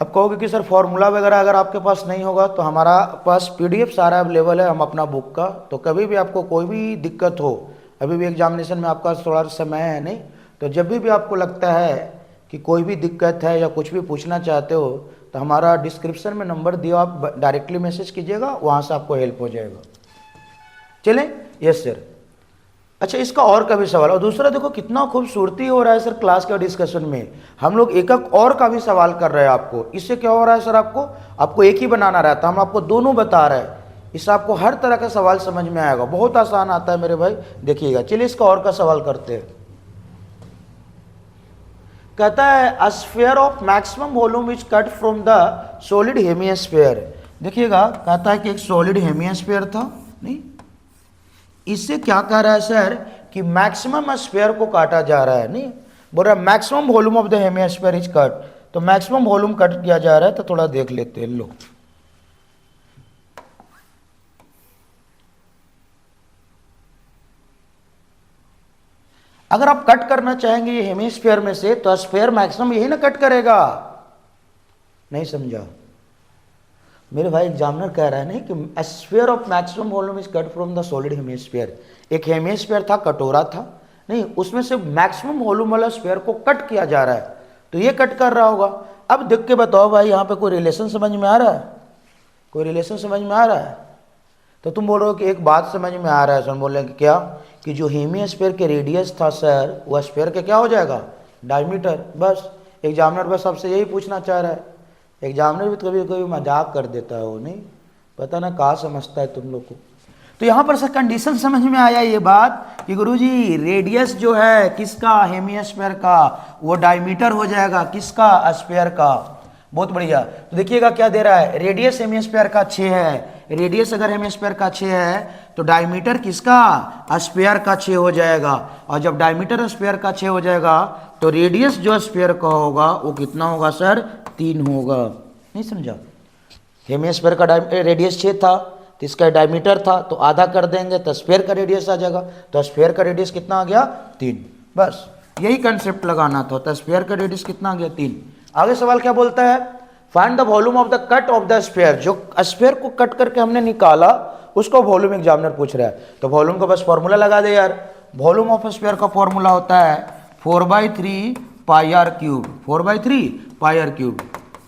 अब कहोगे कि सर फॉर्मूला वगैरह अगर आपके पास नहीं होगा तो हमारा पास PDF सारा अवेलेबल है, हम अपना बुक का, तो कभी भी आपको कोई भी दिक्कत हो, अभी भी एग्जामिनेशन में आपका थोड़ा समय है, नहीं तो जब भी आपको लगता है कि कोई भी दिक्कत है या कुछ भी पूछना चाहते हो तो हमारा डिस्क्रिप्शन में नंबर दिया, आप डायरेक्टली मैसेज कीजिएगा, वहाँ से आपको हेल्प हो जाएगा। चलें, यस सर। अच्छा, इसका और का भी सवाल, और दूसरा देखो कितना खूबसूरती हो रहा है सर क्लास के डिस्कशन में, हम लोग एक एक और का भी सवाल कर रहे हैं आपको। इससे क्या हो रहा है सर, आपको एक ही बनाना रहता, हम आपको दोनों बता रहे हैं, इससे आपको हर तरह का सवाल समझ में आएगा, बहुत आसान आता है मेरे भाई, देखिएगा। चलिए इसका और का सवाल करते हैं। कहता है a sphere of maximum volume is cut from the solid hemisphere. देखिएगा, कहता है कि एक सॉलिड हेमिस्फीयर था, नहीं, इससे क्या कह रहा है सर कि मैक्सिमम स्फीयर को काटा जा रहा है, नहीं बोल रहा maximum volume of the hemisphere is cut, तो मैक्सिमम वॉल्यूम कट किया जा रहा है, तो थोड़ा देख लेते हैं। लो, अगर आप कट करना चाहेंगे ये हेमिस्फीयर में से, तो स्फीयर मैक्सिमम यही ना कट करेगा, नहीं समझा मेरे भाई। एग्जामिनर कह रहा है नहीं कि sphere of maximum volume is cut from the solid hemisphere. एक हेमिस्फीयर था, कटोरा था, नहीं, उसमें से मैक्सिमम वॉल्यूम वाला स्फीयर को कट किया जा रहा है, तो ये कट कर रहा होगा। अब देख के बताओ भाई, यहाँ पे कोई रिलेशन समझ में आ रहा है, कोई रिलेशन समझ में आ रहा है? तो तुम बोल रहे हो कि एक बात समझ में आ रहा है सर, बोल रहे हैं कि क्या, कि जो हेमिस्फीयर के रेडियस था सर, वह स्फीयर के क्या हो जाएगा, डायमीटर। बस एग्जामिनर बस आपसे यही पूछना चाह रहा है। एग्जामिनर भी कभी कभी मजाक कर देता है, वो नहीं पता ना कहाँ समझता है तुम लोग को। तो यहाँ पर सर कंडीशन समझ में आया ये बात कि गुरुजी रेडियस जो है किसका, हेमिस्फीयर का, वो डायमीटर हो जाएगा किसका, स्फीयर का। बहुत बढ़िया। तो देखिएगा क्या दे रहा है, रेडियस हेमिस्फीयर का 6 है, रेडियस अगर हेमिस्फीयर का 6 है तो डायमीटर किसका, स्फीयर का 6 हो जाएगा, और जब डायमीटर स्फीयर का 6 हो जाएगा तो रेडियस जो स्फीयर का होगा वो कितना होगा सर, 3 होगा। नहीं समझा, हेमिस्फीयर का रेडियस 6 था तो इसका डायमीटर था, तो आधा कर देंगे तो स्फीयर का रेडियस आ जाएगा, तो स्फीयर का रेडियस कितना आ गया, 3। बस यही कंसेप्ट लगाना था, तो स्फीयर का रेडियस कितना आ गया, 3। आगे सवाल क्या बोलता है, find the volume of the cut off the sphere. जो स्फीयर को कट करके हमने निकाला उसको वॉल्यूम एग्जामिनर पूछ रहा है, तो वॉल्यूम का बस फॉर्मूला लगा दे यार। वॉल्यूम ऑफ स्फीयर का फॉर्मूला होता है 4/3 पाई r क्यूब, 4/3 पाई r क्यूब।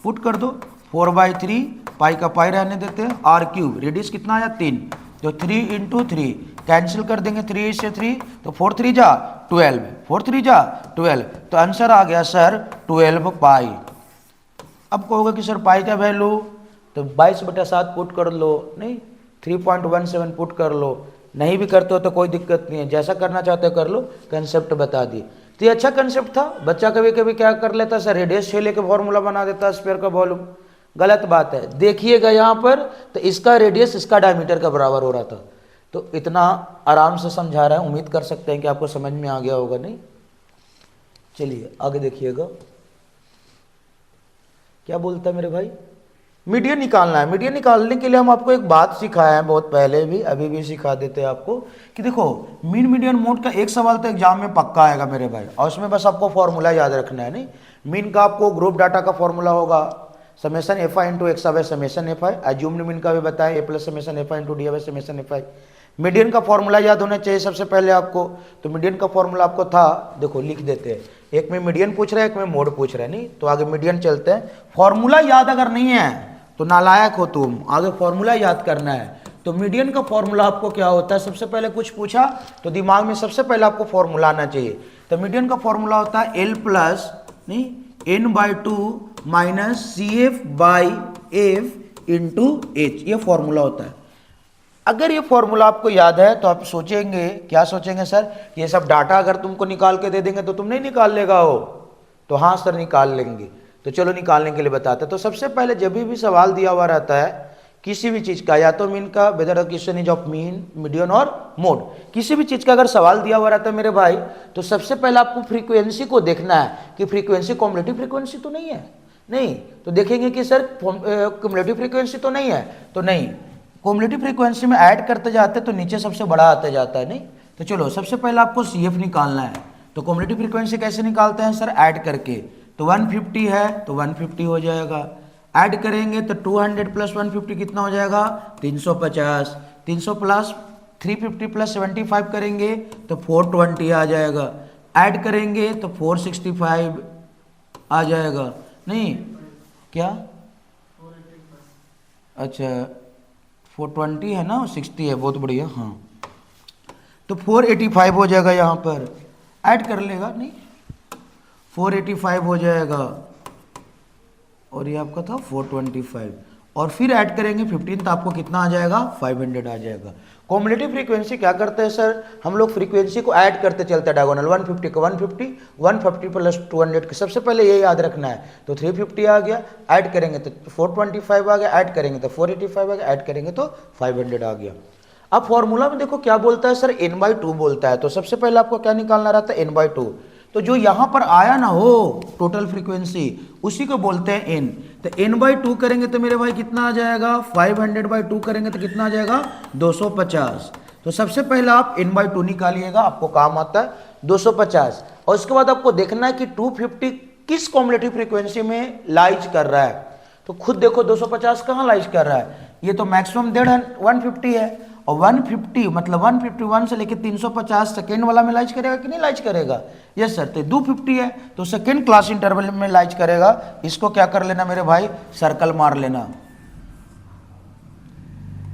पुट कर दो 4/3 पाई का पाई रहने देते हैं, आर क्यूब, रेडियस कितना आया 3, तो 3 इंटू 3 कैंसिल कर देंगे, 3 से 3 तो 4 3 जा 12, 4 3 जा 12, तो आंसर आ गया सर 12 पाई। अब कहोगे कि सर पाई का वैल्यू, तो 22/7 पुट कर लो, नहीं 3.17 पुट कर लो, नहीं भी करते हो तो कोई दिक्कत नहीं है, जैसा करना चाहते हो कर लो, कंसेप्ट बता दिए। तो ये अच्छा कंसेप्ट था। बच्चा कभी कभी क्या कर लेता सर, रेडियस से लेके फॉर्मूला बना देता स्फीयर का वॉल्यूम, गलत बात है। देखिएगा यहाँ पर तो इसका रेडियस इसका डायमीटर का बराबर हो रहा था, तो इतना आराम से समझा रहा है, उम्मीद कर सकते हैं कि आपको समझ में आ गया होगा। नहीं, चलिए आगे देखिएगा क्या बोलता है मेरे भाई, मीडियन निकालना है। मीडियन निकालने के लिए हम आपको एक बात सिखाया है बहुत पहले भी, अभी भी सिखा देते हैं आपको कि देखो मीन मीडियन मोड का एक सवाल तो एग्जाम में पक्का आएगा मेरे भाई, और उसमें बस आपको फॉर्मूला याद रखना है। नहीं, मीन का आपको ग्रुप डाटा का फॉर्मूला होगा summation F I into x by summation F i, assumed mean का भी बताया a plus summation F I into d by summation F i. Median का फॉर्मूला याद होना चाहिए सबसे पहले आपको, तो मीडियन का फॉर्मूला आपको था, देखो लिख देते हैं, एक में मीडियन पूछ रहा है एक में मोड पूछ रहा है। नहीं, तो आगे मीडियन चलते हैं। फॉर्मूला याद अगर नहीं है तो नालायक हो तुम, आगे फॉर्मूला याद करना है। तो मीडियन का फॉर्मूला आपको क्या होता है, सबसे पहले कुछ पूछा तो दिमाग में सबसे पहले आपको फॉर्मूला आना चाहिए। तो मीडियन का फॉर्मूला होता है एल प्लस नहीं n/2 minus c f by f into h, ये फॉर्मूला होता है। अगर ये फॉर्मूला आपको याद है तो आप सोचेंगे, क्या सोचेंगे सर, ये सब डाटा अगर तुमको निकाल के दे देंगे तो तुम नहीं निकाल लेगा हो, तो हाँ सर निकाल लेंगे। तो चलो निकालने के लिए बताते हैं। तो सबसे पहले जब भी सवाल दिया हुआ रहता है किसी भी चीज का, या तो मीन का, whether question is of mean median और मोड, किसी भी चीज का अगर सवाल दिया हुआ रहता है मेरे भाई, तो सबसे पहले आपको फ्रीक्वेंसी को देखना है कि फ्रीक्वेंसी कॉम्युलेटिव फ्रीक्वेंसी तो नहीं है। नहीं, तो देखेंगे कि सर कॉम्युलेटिव फ्रीक्वेंसी तो नहीं है, तो नहीं, कॉम्युलेटिव फ्रीक्वेंसी में ऐड करते जाते तो नीचे सबसे बड़ा आता जाता है। नहीं, तो चलो सबसे पहले आपको सी एफ निकालना है। तो कॉम्युलेटिव फ्रीक्वेंसी कैसे निकालते हैं सर, ऐड करके। तो 150 है तो 150 हो जाएगा, ऐड करेंगे तो 200 प्लस 150 कितना हो जाएगा 350, 300 प्लस 350 प्लस 75 करेंगे तो 420 आ जाएगा, ऐड करेंगे तो 465 आ जाएगा। नहीं क्या, अच्छा 420 है ना, 60 है, बहुत बढ़िया। हाँ, तो 485 हो जाएगा, यहाँ पर ऐड कर लेगा, नहीं 485 हो जाएगा, और ये आपका था 425, और फिर ऐड करेंगे 15 तो आपको कितना आ जाएगा 500 आ जाएगा। कॉम्युलेटिव फ्रीक्वेंसी क्या करते हैं सर, हम लोग फ्रीक्वेंसी को ऐड करते चलते हैं डायगोनल, 150 को 150, 150 प्लस 200 सबसे पहले ये याद रखना है। तो 350 आ गया, ऐड करेंगे तो 425 आ गया, ऐड करेंगे तो 485 आ गया, ऐड करेंगे तो 500 आ गया। अब फॉर्मूला में देखो क्या बोलता है सर, n/2 बोलता है। तो सबसे पहले आपको क्या निकालना रहता है, n/2। तो जो यहां पर आया ना हो टोटल फ्रीक्वेंसी, उसी को बोलते हैं n। तो n/2 करेंगे तो मेरे भाई कितना आ जाएगा, 500/2 करेंगे तो कितना आ जाएगा 250। तो सबसे पहले आप n/2 निकालिएगा, आपको काम आता है 250। और उसके बाद आपको देखना है कि 250 किस कॉम्युलेटिव फ्रीक्वेंसी में लाइज कर रहा है। तो खुद देखो 250 कहाँ लाइज कर रहा है, ये तो मैक्सिमम 150 है, और 150 मतलब 151 से लेके 350 सेकेंड वाला में लाइज करेगा कि नहीं लाइज करेगा, यस सर। तो 250 है तो सेकेंड क्लास इंटरवल में लाइज करेगा। इसको क्या कर लेना मेरे भाई, सर्कल मार लेना,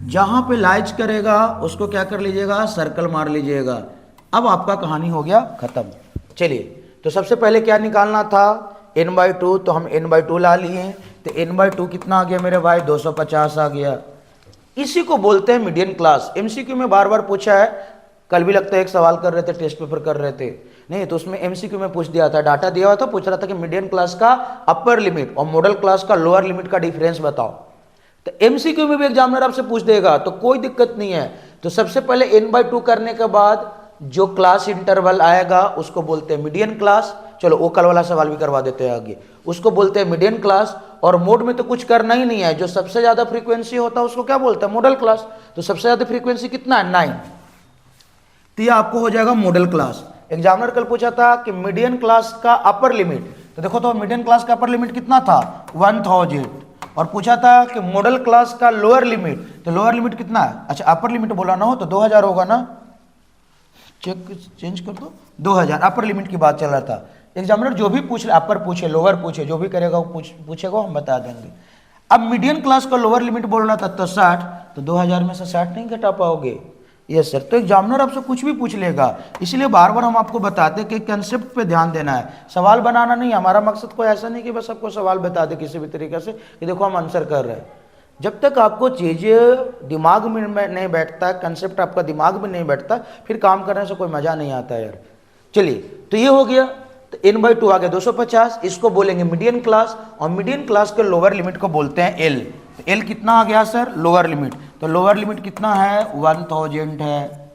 जहां पे लाइज करेगा उसको क्या कर लीजिएगा, सर्कल मार लीजिएगा। अब आपका कहानी हो गया खत्म। चलिए, तो सबसे पहले क्या निकालना था, n/2, तो हम n/2 ला लिए। तो n/2 कितना आ गया मेरे भाई, 250 आ गया। इसी को बोलते हैं मीडियन क्लास। एमसीक्यू में बार बार पूछा है, कल भी लगता है एक सवाल कर रहे थे, टेस्ट पेपर कर रहे थे, नहीं तो उसमें एमसीक्यू में पूछ दिया था, डाटा दिया हुआ था, पूछ रहा था कि मीडियन क्लास का अपर लिमिट और मॉडल क्लास का लोअर लिमिट का डिफरेंस बताओ। तो एमसीक्यू में भी एग्जामिनर आपसे पूछ देगा, तो कोई दिक्कत नहीं है। तो सबसे पहले n/2 करने के बाद जो क्लास इंटरवल आएगा उसको बोलते हैं मीडियन क्लास। चलो वो कल वाला सवाल भी करवा देते हैं आगे, उसको बोलते हैं मीडियन क्लास। और मोड में तो कुछ करना ही नहीं है, जो सबसे ज्यादा फ्रीक्वेंसी होता है उसको क्या बोलते हैं, मॉडल क्लास। तो सबसे ज्यादा फ्रीक्वेंसी कितना है, 9, तो ये आपको हो जाएगा मॉडल क्लास। एग्जामिनर कल पूछा था कि मीडियन क्लास का अपर लिमिट, तो देखो तो मीडियन क्लास का अपर लिमिट कितना था 1000, और पूछा था कि मॉडल क्लास का लोअर लिमिट, तो लोअर लिमिट कितना है, अच्छा अपर लिमिट बोला ना हो तो 2000 होगा ना, चेक चेंज कर दो, 2000 अपर लिमिट की बात चल रहा था। एग्जामिनर जो भी पूछ रहे, अपर पूछे लोअर पूछे, जो भी करेगा वो पूछेगा हम बता देंगे। अब मीडियन क्लास का लोअर लिमिट बोलना था तो 60, तो 2000 में से 60 नहीं घटा पाओगे। Yes sir. तो एग्जामिनर आपसे कुछ भी पूछ लेगा, इसलिए बार बार हम आपको बताते हैं कि कंसेप्ट पे ध्यान देना है, सवाल बनाना नहीं। हमारा मकसद कोई ऐसा नहीं कि बस आपको सवाल बता दे किसी भी तरीके से कि देखो हम आंसर कर रहे हैं। जब तक आपको चीज़ें दिमाग में नहीं बैठता, कंसेप्ट आपका दिमाग में नहीं बैठता, फिर काम करने से कोई मज़ा नहीं आता यार। चलिए, तो ये हो गया। तो n/2 आ गया 250, इसको बोलेंगे मीडियन क्लास, और मीडियन क्लास के लोअर लिमिट को बोलते हैं L। तो L कितना आ गया सर? Lower limit. तो लोअर लिमिट कितना है? 1000 है।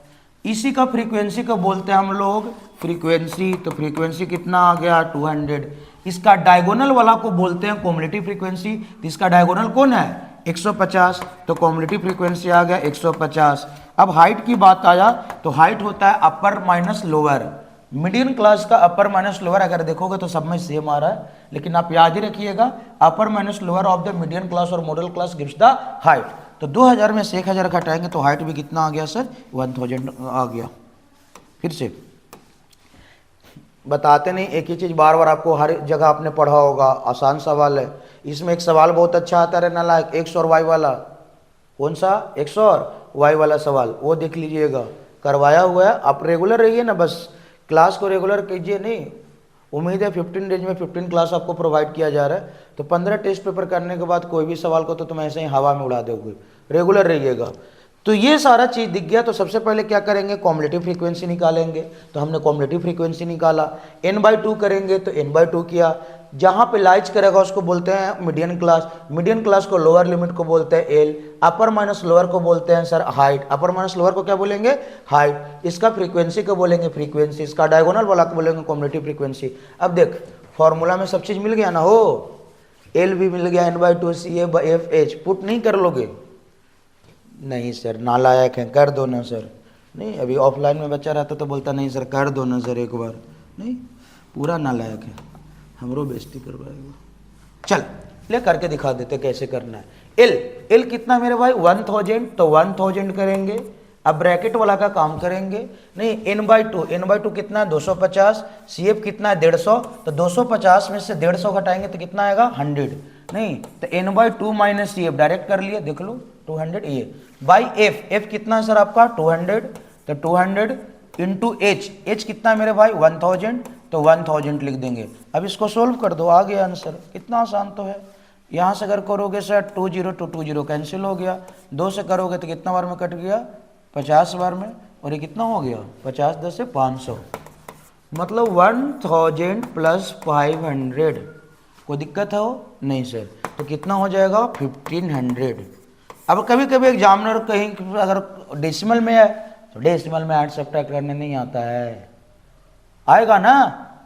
इसी का फ्रीक्वेंसी को बोलते हैं हम लोग फ्रीक्वेंसी। तो फ्रीक्वेंसी कितना आ गया? 200। इसका डायगोनल वाला को बोलते हैं कॉम्युलेटिव फ्रीक्वेंसी। तो इसका डायगोनल कौन है? 150। तो कॉम्युलेटिव फ्रीक्वेंसी आ गया 150। अब हाइट की बात आया तो हाइट होता है अपर माइनस लोअर। मीडियन क्लास का अपर माइनस लोअर अगर देखोगे तो सब में सेम आ रहा है, लेकिन आप याद ही रखिएगा upper minus lower of the median class और modal class gives the height. तो 2000 में से 1000 घटाएंगे तो हाइट भी कितना आ गया सर? 1000 आ गया। फिर से बताते नहीं, एक ही चीज़ बार बार आपको हर जगह आपने पढ़ा होगा, आसान सवाल है। इसमें एक सवाल बहुत अच्छा आता है नालायक, एक्स और वाई वाला। कौन सा? एक्स और वाई वाला सवाल, वो देख लीजिएगा, करवाया हुआ है। आप रेगुलर रहिए ना, बस क्लास को रेगुलर कीजिए। नहीं, उम्मीद है 15 डेज में 15 क्लास आपको प्रोवाइड किया जा रहा है, तो 15 टेस्ट पेपर करने के बाद कोई भी सवाल को तो तुम ऐसे ही हवा में उड़ा दोगे। रेगुलर रहिएगा। तो ये सारा चीज़ दिख गया। तो सबसे पहले क्या करेंगे? कॉम्युलेटिव फ्रीक्वेंसी निकालेंगे। तो हमने कॉम्युलेटिव फ्रीक्वेंसी निकाला, n/2 करेंगे तो n/2 किया। जहाँ पे लाइज करेगा उसको बोलते हैं मीडियन क्लास। मीडियन क्लास को लोअर लिमिट को बोलते हैं L। अपर माइनस लोअर को बोलते हैं सर हाइट। अपर माइनस लोअर को क्या बोलेंगे? हाइट। इसका फ्रीक्वेंसी को बोलेंगे फ्रीक्वेंसी। इसका डायगोनल वाला को बोलेंगे कॉम्युलेटिव फ्रीक्वेंसी। अब देख, फॉर्मूला में सब चीज़ मिल गया ना हो, L भी मिल गया, n/2 CA/FH। पुट नहीं कर लोगे? नहीं सर, नालायक है, कर दो ना सर। नहीं, अभी ऑफलाइन में बच्चा रहता तो बोलता नहीं सर कर दो ना सर एक बार। नहीं, पूरा नालायक है, हमरो बेइज्जती करवाएगा। चल ले करके दिखा देते कैसे करना है। एल कितना मेरे भाई? 1000। तो 1000 करेंगे। अब ब्रैकेट वाला का काम करेंगे। नहीं, n/2 कितना है? 250। CF कितना है? 150। तो 250 में से 150 घटाएंगे तो कितना आएगा? 100। नहीं, तो n/2 माइनस CF डायरेक्ट कर लिए, देख लो 200। ये बाई F कितना है सर आपका? 200। तो 200 इंटू H कितना है मेरे भाई? 1000। तो 1000 लिख देंगे। अब इसको सोल्व कर दो, आ गया आंसर। कितना आसान तो है। यहाँ से अगर करोगे सर 20 तो 20 कैंसिल हो गया। 2 से करोगे तो कितना बार में कट गया? 50 बार में। और ये कितना हो गया? 50 10 से 500, मतलब 1000 प्लस 500। कोई दिक्कत है हो? नहीं सर। तो कितना हो जाएगा? 1500। अब कभी कभी एग्जामिनर कहीं अगर डेसिमल में है तो डेसिमल में ऐड सब्ट्रैक्ट करने नहीं आता है, आएगा ना?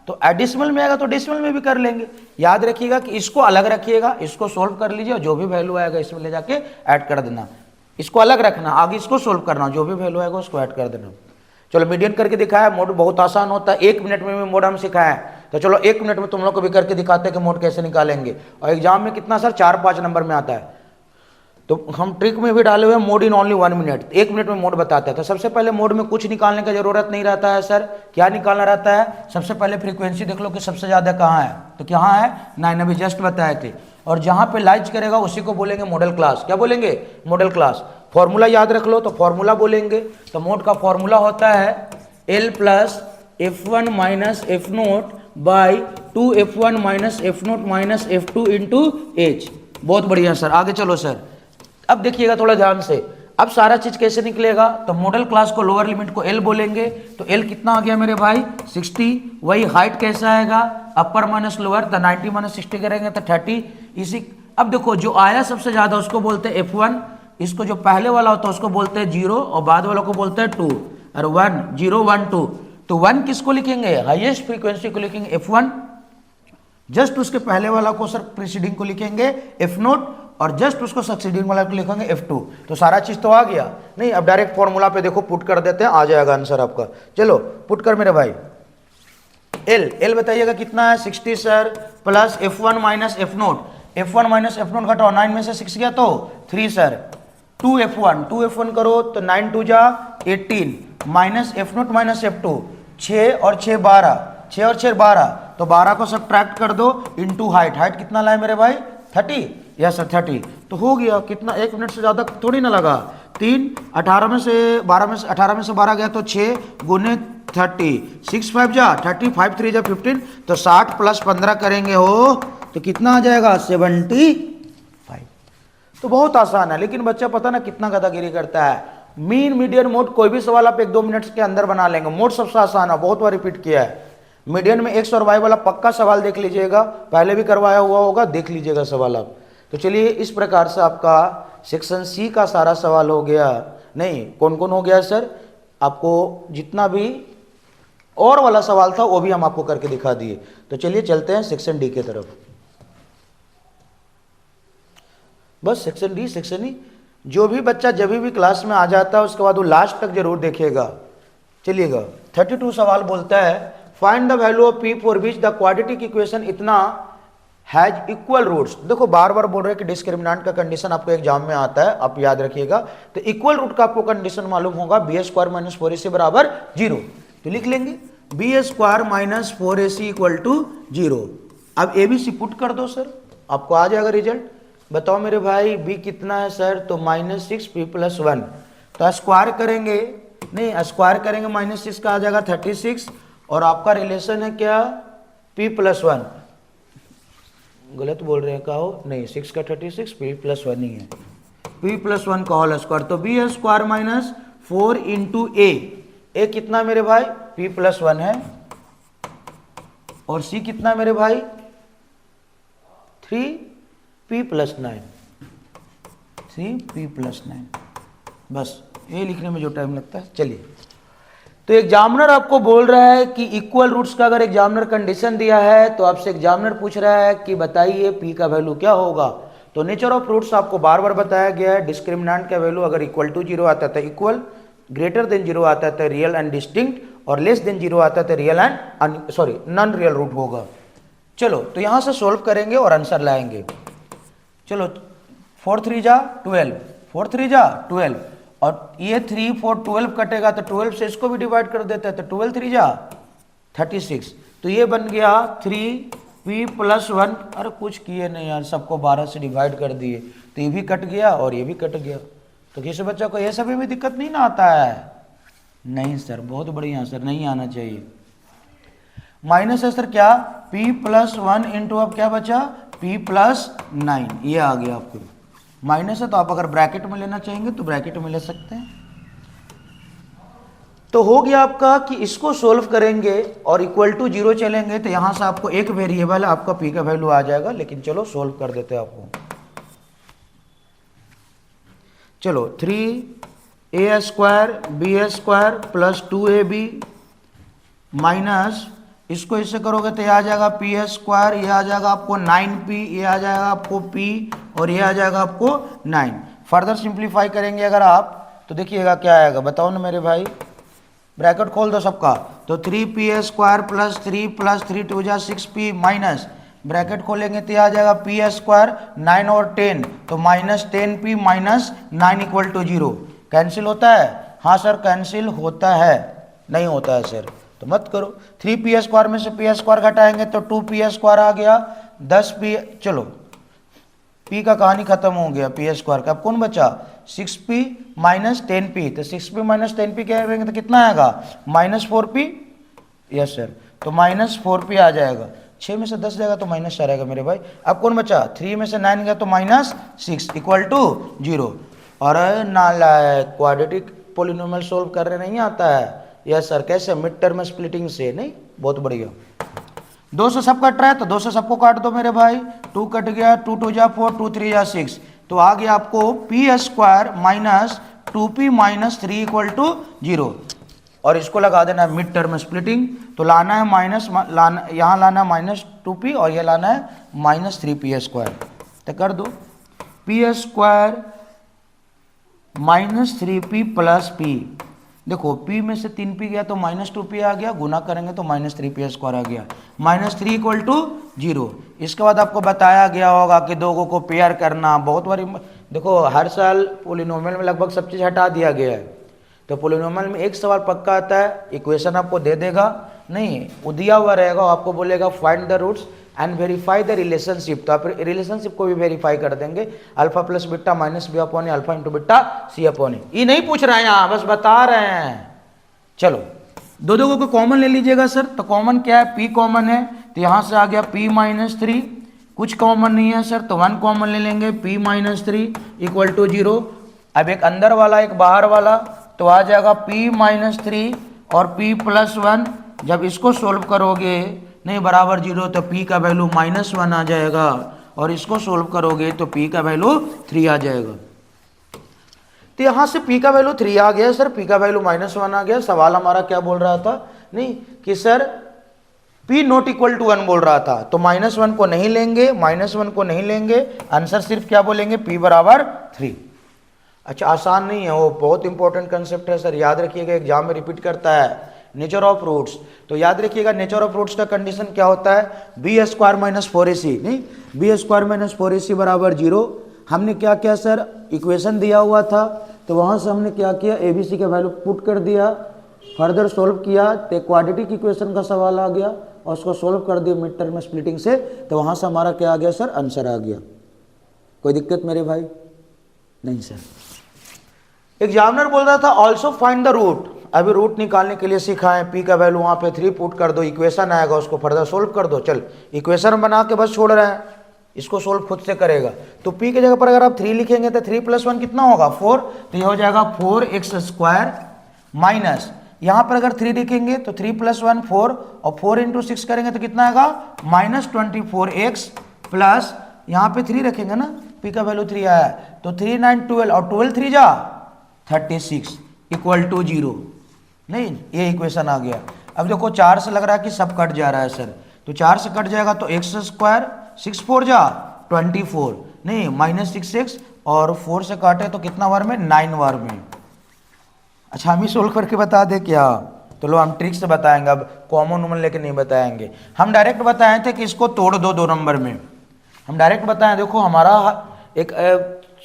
तो डेसिमल में आएगा तो डेसिमल में भी कर लेंगे। याद रखिएगा कि इसको अलग रखिएगा, इसको सोल्व कर लीजिए और जो भी वैल्यू आएगा इसमें ले जाके ऐड कर देना। इसको अलग रखना, आगे इसको सोल्व करना, जो भी वैल्यू आएगा उसको ऐड कर देना। चलो मीडियन करके दिखाया। मोड बहुत आसान होता है, 1 मिनट में भी मोड हम सिखाया है। तो चलो 1 मिनट में तुम लोग को भी करके दिखाते हैं कि मोड कैसे निकालेंगे। और एग्जाम में कितना सर? 4-5 नंबर में आता है। तो हम ट्रिक में भी डाले हुए हैं mode in only 1 minute. 1 minute में मोड बताते हैं। तो सबसे पहले मोड में कुछ निकालने का जरूरत नहीं रहता है सर। क्या निकालना रहता है? सबसे पहले फ्रीक्वेंसी देख लो कि सबसे ज़्यादा कहाँ है। तो कहाँ है? 9, अभी जस्ट बताए थे। और जहाँ पे लाइज करेगा उसी को बोलेंगे मॉडल क्लास। क्या बोलेंगे? Model class. फॉर्मूला याद रख लो, तो फॉर्मूला बोलेंगे। तो मोड का फॉर्मूला होता है L plus F1 minus F0 by 2F1 minus F0 minus F2 into H। बहुत बढ़िया सर, आगे चलो सर। अब देखिएगा थोड़ा ध्यान से, अब सारा चीज कैसे निकलेगा। तो मॉडल क्लास को लोअर लिमिट को L बोलेंगे। तो L कितना आ गया मेरे भाई? 60। वही हाइट कैसा आएगा? अपर माइनस लोअर। तो 90 माइनस 60 करेंगे तो 30। इसी अब देखो जो आया सबसे ज्यादा उसको बोलते हैं F1। इसको जो पहले वाला होता है उसको बोलते हैं 0 और बाद वाला को बोलते हैं 2 और 1। 0 1 2। तो 1 किसको लिखेंगे? हाईएस्ट फ्रीक्वेंसी को लिखेंगे F1। जस्ट उसके पहले वाला को सर प्रीसीडिंग को लिखेंगे F0 और जस्ट उसको सक्सीडिंग वाला को लिखेंगे F2। तो सारा चीज तो आ गया। नहीं, अब डायरेक्ट फॉर्मूला पे देखो पुट कर देते हैं, आ जाएगा आंसर आपका। चलो पुट कर मेरे भाई। L बताइएगा कितना है? 60 sir plus F1 minus F0। F1 minus F0 घटाओ, 9 में से 6 गया तो 3 सर। 2F1 करो तो 9 2 जा 18 माइनस F0 माइनस F2। 6 और 6 12, 6 और 6 12। तो 12 को सब्ट्रैक्ट कर दो इंटू हाइट। हाइट कितना लाए मेरे भाई? 30। Yes sir 30। तो हो गया कितना, 1 मिनट से ज़्यादा थोड़ी ना लगा। 3 18 में से 12 में से 18 में से 12 गया तो 6 गुने 30, 6 5 जा 30, 5 3 जा 15, तो 60 प्लस 15 करेंगे हो तो कितना आ जाएगा 75। तो बहुत आसान है, लेकिन बच्चा पता ना कितना गदागिरी करता है। मीन मीडियन मोड कोई भी सवाल आप 1-2 मिनट के अंदर बना लेंगे। मोड सबसे आसान है, बहुत बार रिपीट किया है। मीडियन में एक्स और वाई वाला पक्का सवाल देख लीजिएगा, पहले भी करवाया हुआ होगा, देख लीजिएगा सवाल आप। तो चलिए इस प्रकार से आपका सेक्शन सी का सारा सवाल हो गया। नहीं, कौन कौन हो गया सर, आपको जितना भी और वाला सवाल था वो भी हम आपको करके दिखा दिए। तो चलिए चलते हैं सेक्शन डी के तरफ। बस सेक्शन डी, सेक्शन ई जो भी बच्चा जब भी क्लास में आ जाता है उसके बाद वो लास्ट तक जरूर देखेगा। चलिएगा 32 सवाल बोलता है find the value of P for which the quadratic equation इतना हैज इक्वल रूट्स। देखो बार बार बोल रहे हैं कि डिस्क्रिमिनेंट का कंडीशन आपको एग्जाम में आता है, आप याद रखिएगा। तो इक्वल रूट का आपको कंडीशन मालूम होगा, बी स्क्वायर माइनस 4ac बराबर 0। तो लिख लेंगे b square minus 4ac equal to 0। अब ABC पुट कर दो सर, आपको आ जाएगा रिजल्ट। बताओ मेरे भाई b कितना है सर, तो -6p + 1। तो स्क्वायर करेंगे, नहीं स्क्वायर करेंगे -6 का आ जाएगा 36, और आपका रिलेशन है क्या p + 1। गलत बोल रहे हैं का हो, नहीं 6 का 36, p + 1 ही है, p + 1 का होल स्क्वायर। तो b square minus 4 into a कितना मेरे भाई p + 1 है, और c कितना मेरे भाई 3p + 9, 3p + 9। बस ये लिखने में जो टाइम लगता है। चलिए, तो एग्जामिनर आपको बोल रहा है कि इक्वल रूट्स का अगर एग्जामिनर कंडीशन दिया है तो आपसे एग्जामिनर पूछ रहा है कि बताइए p का वैल्यू क्या होगा। तो नेचर ऑफ रूट्स आपको बार बार बताया गया है। डिस्क्रिमिनेंट का वैल्यू अगर इक्वल टू 0 आता है तो इक्वल, ग्रेटर देन 0 आता है तो रियल एंड डिस्टिंक्ट, और लेस देन 0 आता है तो real and sorry non real root होगा। चलो तो यहां से सोल्व करेंगे और आंसर लाएंगे। चलो 4 3 जा 12, 4 3 जा 12, और ये 3 4 12 कटेगा तो 12 से इसको भी डिवाइड कर देते हैं, तो 12 3 जा 36। तो ये बन गया 3p + 1। अरे कुछ किए नहीं यार, सबको 12 से डिवाइड कर दिए, तो ये भी कट गया और ये भी कट गया। तो किसी बच्चा को ये सभी में दिक्कत नहीं ना आता है? नहीं सर, बहुत बढ़िया सर, नहीं आना चाहिए। माइनस है सर क्या, p + 1 इंटू अब क्या बचा p + 9, ये आ गया आपको। माइनस है तो आप अगर ब्रैकेट में लेना चाहेंगे तो ब्रैकेट में ले सकते हैं। तो हो गया आपका कि इसको सोल्व करेंगे और इक्वल टू 0 चलेंगे तो यहां से आपको एक वेरिएबल आपका p का वैल्यू आ जाएगा। लेकिन चलो सोल्व कर देते हैं आपको। चलो 3a² b² + 2ab माइनस, इसको इससे करोगे तो ये आ जाएगा p², ये आ जाएगा आपको 9p, ये आ जाएगा आपको p, और ये आ जाएगा आपको 9। फर्दर सिंप्लीफाई करेंगे अगर आप तो देखिएगा क्या आएगा, बताओ ना मेरे भाई। ब्रैकेट खोल दो सबका, तो 3p² + 3 + 3 2 जा 6p माइनस, ब्रैकेट खोलेंगे तो ये आ जाएगा p² 9 और 10, तो -10p - 9 = 0। कैंसिल होता है? हाँ सर कैंसिल होता है। नहीं होता है सर तो मत करो। 3p² में से p² घटाएंगे तो 2p² आ गया, 10p। चलो p का कहानी खत्म हो गया, p² का अब कौन बचा 6p - 10p। तो 6p - 10p क्या करेंगे तो कितना आएगा -4p। यस सर, तो -4p आ जाएगा। 6 में से 10 जाएगा तो -4 आएगा मेरे भाई। अब कौन बचा, 3 में से 9 गया तो -6 = 0। और नालायक, क्वाड्रेटिक पॉलिनोमियल सोल्व करने नहीं आता है? यस सर, कैसे, मिड टर्म स्प्लिटिंग से। नहीं, बहुत बढ़िया। 2 से सब कट रहा है तो 2 से सबको काट दो मेरे भाई। 2 कट गया, 2 2 जा 4, 2 3 जा 6, तो आ गया आपको p² - 2p - 3 = 0। और इसको लगा देना है मिड टर्म स्प्लिटिंग, तो लाना है माइनस, यहाँ लाना है -2p और ये लाना है -3p²। तो कर दो p² - 3p + p। देखो p में से 3p गया तो -2p आ गया, गुना करेंगे तो -3p² आ गया, -3 = 0। इसके बाद आपको बताया गया होगा कि दोगों को पेयर करना। बहुत बारी देखो हर साल पॉलिनोमियल में लगभग सब चीज़ हटा दिया गया है। तो पॉलिनोमियल में एक सवाल पक्का आता है, इक्वेशन आपको दे देगा, नहीं वो दिया हुआ रहेगा, आपको बोलेगा find the roots, and verify the relationship, तो आप रिलेशनशिप को भी वेरीफाई कर देंगे, alpha plus beta minus B upon a alpha into beta c upon a. ये नहीं पूछ रहा है यहाँ, बस बता रहे हैं। चलो दो दो को कॉमन ले लीजिएगा सर, तो कॉमन क्या है, p कॉमन है, तो यहाँ से आ गया p माइनस 3, कुछ कॉमन नहीं है सर तो 1 कॉमन ले लेंगे, p माइनस 3 इक्वल टू 0। अब एक अंदर वाला एक बाहर वाला, तो आ जाएगा p माइनस 3 और p प्लस 1, जब इसको सोल्व करोगे नहीं बराबर 0 तो p का वैल्यू -1 आ जाएगा, और इसको सोल्व करोगे तो p का वैल्यू 3 आ जाएगा। तो यहाँ से p का वैल्यू 3 आ गया सर, p का वैल्यू -1 आ गया। सवाल हमारा क्या बोल रहा था, नहीं कि sir p not equal to 1 बोल रहा था, तो -1 को नहीं लेंगे, -1 को नहीं लेंगे, आंसर सिर्फ क्या बोलेंगे, p बराबर 3। अच्छा आसान नहीं है वो, बहुत इंपॉर्टेंट कंसेप्ट है सर, याद रखिएगा, एग्जाम में रिपीट करता है। नेचर ऑफ रूट्स, तो याद रखिएगा नेचर ऑफ रूट्स का कंडीशन क्या होता है, बी स्क्वायर माइनस 4ac, नहीं बी स्क्वायर माइनस 4ac बराबर 0। हमने क्या किया सर, इक्वेशन दिया हुआ था तो वहाँ से हमने क्या किया, ABC के वैल्यू पुट कर दिया, फर्दर सोल्व किया तो क्वाड्रेटिक इक्वेशन का सवाल आ गया और उसको सोल्व कर दिया मिड टर्म स्प्लिटिंग से, तो वहाँ से हमारा क्या आ गया सर, आंसर आ गया। कोई दिक्कत मेरे भाई? नहीं सर। एग्जामिनर बोल रहा था ऑल्सो फाइंड द रूट, अभी रूट निकालने के लिए सिखाएं, p का वैल्यू वहाँ पे 3 पुट कर दो, इक्वेशन आएगा उसको फर्दर सोल्व कर दो। चल इक्वेशन बना के बस छोड़ रहे हैं, इसको सोल्व खुद से करेगा। तो p की जगह पर अगर आप 3 लिखेंगे तो 3 + 1 कितना होगा, 4, तो ये हो जाएगा 4x² माइनस, यहाँ पर अगर 3 लिखेंगे तो 3 + 1 4, और 4 × 6 करेंगे तो कितना आएगा, -24x प्लस यहाँ पे 3 रखेंगे ना, p का वैल्यू 3 आया, तो 3 9 12 और 12 3 जा 36 इक्वल टू 0, नहीं ये इक्वेशन आ गया। अब देखो 4 से लग रहा है कि सब कट जा रहा है सर, तो 4 से कट जाएगा तो x², 6 4 जा 24, नहीं -6x और 4 से काटे तो कितना बार में, 9 बार में। अच्छा हम ही सोल्व करके बता दे क्या, तो लो हम ट्रिक से बताएंगे, अब कॉमन नंबर लेके नहीं बताएंगे, हम डायरेक्ट बताए थे कि इसको तोड़ दो 2 नंबर में, हम डायरेक्ट बताएं। देखो हमारा एक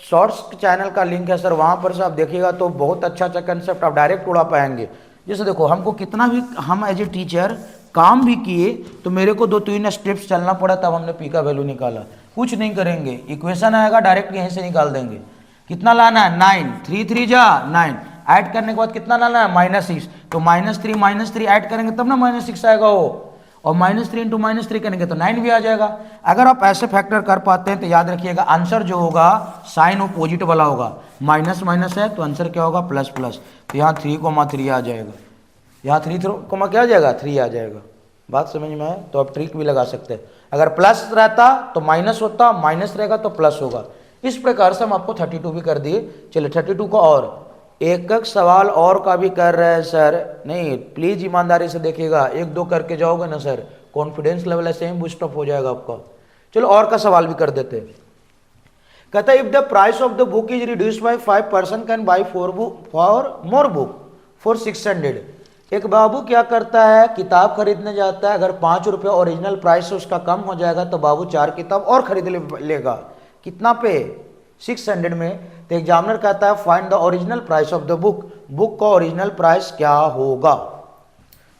शॉर्ट्स चैनल का लिंक है सर, वहाँ पर से आप देखिएगा तो बहुत अच्छा कंसेप्ट आप डायरेक्ट उड़ा पाएंगे। जैसे देखो हमको कितना भी हम एज ए टीचर काम भी किए तो मेरे को 2-3 स्टेप्स चलना पड़ा, तब हमने p का वैल्यू निकाला। कुछ नहीं करेंगे, इक्वेशन आएगा डायरेक्ट यहीं से निकाल देंगे। कितना लाना है, 9, 3 3 जा 9, ऐड करने के बाद कितना लाना है, -6, तो -3 ऐड करेंगे तब ना -6 आएगा वो, और -3 × -3 करेंगे तो 9 भी आ जाएगा। अगर आप ऐसे फैक्टर कर पाते हैं तो याद रखिएगा आंसर जो होगा साइन अपोजिट वाला होगा, माइनस माइनस है तो आंसर क्या होगा, प्लस प्लस, तो यहाँ 3,3 आ जाएगा, यहाँ 3, क्या आ जाएगा, 3 आ जाएगा। बात समझ में आए तो आप ट्रिक भी लगा सकते हैं, अगर प्लस रहता तो माइनस होता, माइनस रहेगा तो प्लस होगा। इस प्रकार से हम आपको 32 भी कर दिए। चलिए 32 को और एक सवाल और का भी कर रहे हैं सर, नहीं प्लीज ईमानदारी से देखिएगा, 1-2 करके जाओगे ना सर, कॉन्फिडेंस लेवल ऐसे ही बूस्टअप हो जाएगा आपका। चलो और का सवाल भी कर देते हैं। कहता है if the price of the book is reduced by 5% can buy for more book for 600। एक बाबू क्या करता है, किताब खरीदने जाता है, अगर 5 रुपये ओरिजिनल प्राइस से उसका कम हो जाएगा तो बाबू 4 किताब और खरीद लेगा। कितना पे, 600 में। तो एग्जामिनर कहता है find the original price of the book, book का ओरिजिनल प्राइस क्या होगा।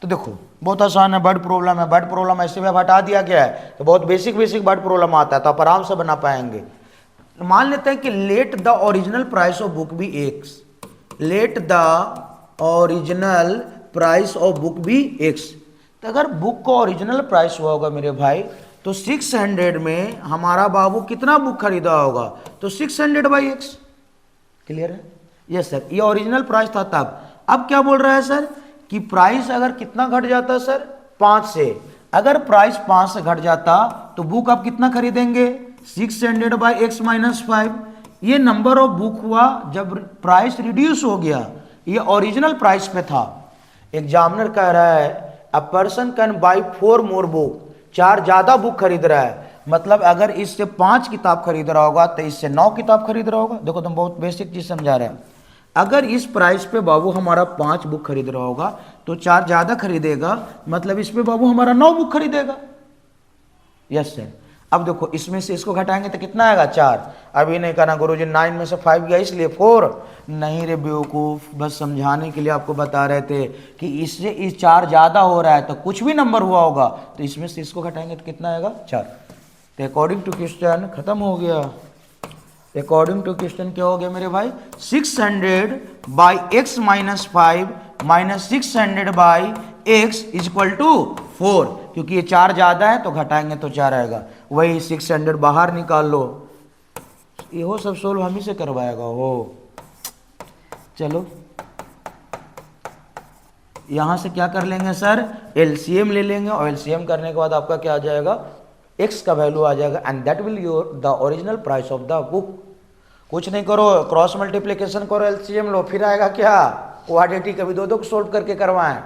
तो देखो बहुत आसान है, वर्ड प्रॉब्लम है, वर्ड प्रॉब्लम ऐसे में हटा दिया गया है तो बहुत बेसिक वर्ड प्रॉब्लम आता है तो आप आराम से बना पाएंगे। मान लेते हैं कि let the original price of book be x, let the original price of book be x। तो अगर बुक का ओरिजिनल प्राइस हुआ होगा मेरे भाई तो 600 में हमारा बाबू कितना बुक खरीदा होगा, तो 600/x। क्लियर है? यस सर, ये ओरिजिनल प्राइस था तब। अब क्या बोल रहा है सर कि प्राइस अगर कितना घट जाता सर, 5 से, अगर प्राइस 5 से घट जाता तो बुक आप कितना खरीदेंगे, 600/x - 5। ये नंबर ऑफ बुक हुआ जब प्राइस रिड्यूस हो गया, ये ओरिजिनल प्राइस पे था। एग्जामिनर कह रहा है a person can buy 4 more book, 4 ज्यादा बुक खरीद रहा है, मतलब अगर इससे 5 किताब खरीद रहा होगा तो इससे 9 किताब खरीद रहा होगा। देखो तुम बहुत बेसिक चीज समझा रहे हैं, अगर इस प्राइस पे बाबू हमारा 5 बुक खरीद रहा होगा तो 4 ज्यादा खरीदेगा, मतलब इस पे बाबू हमारा 9 बुक खरीदेगा। Yes sir. अब देखो इसमें से इसको घटाएंगे तो कितना आएगा 4। अभी नहीं कहना गुरुजी 9 में से 5 गया इसलिए 4, नहीं रे बेवकूफ़, बस समझाने के लिए आपको बता रहे थे कि इससे इस 4 ज़्यादा हो रहा है तो कुछ भी नंबर हुआ होगा तो इसमें से इसको घटाएंगे तो कितना आएगा 4। तो अकॉर्डिंग टू क्वेश्चन खत्म हो गया। अकॉर्डिंग टू क्वेश्चन क्या हो गया मेरे भाई, 600 by x minus 5 minus 600 by x equal to 4, क्योंकि ये 4 ज़्यादा है तो घटाएंगे तो 4 आएगा। वही 600 बाहर निकाल लो, ये हो सब सोल्व हम ही से करवाएगा हो। चलो यहाँ से क्या कर लेंगे सर, एलसीएम ले लेंगे और एलसीएम करने के बाद आपका क्या आ जाएगा, एक्स का वैल्यू आ जाएगा and that will your the original price of the book. कुछ नहीं करो, क्रॉस मल्टीप्लिकेशन करो, एलसीएम लो, फिर आएगा क्या क्वाड्रेटिक, कभी 2 सोल्व करके करवाएं,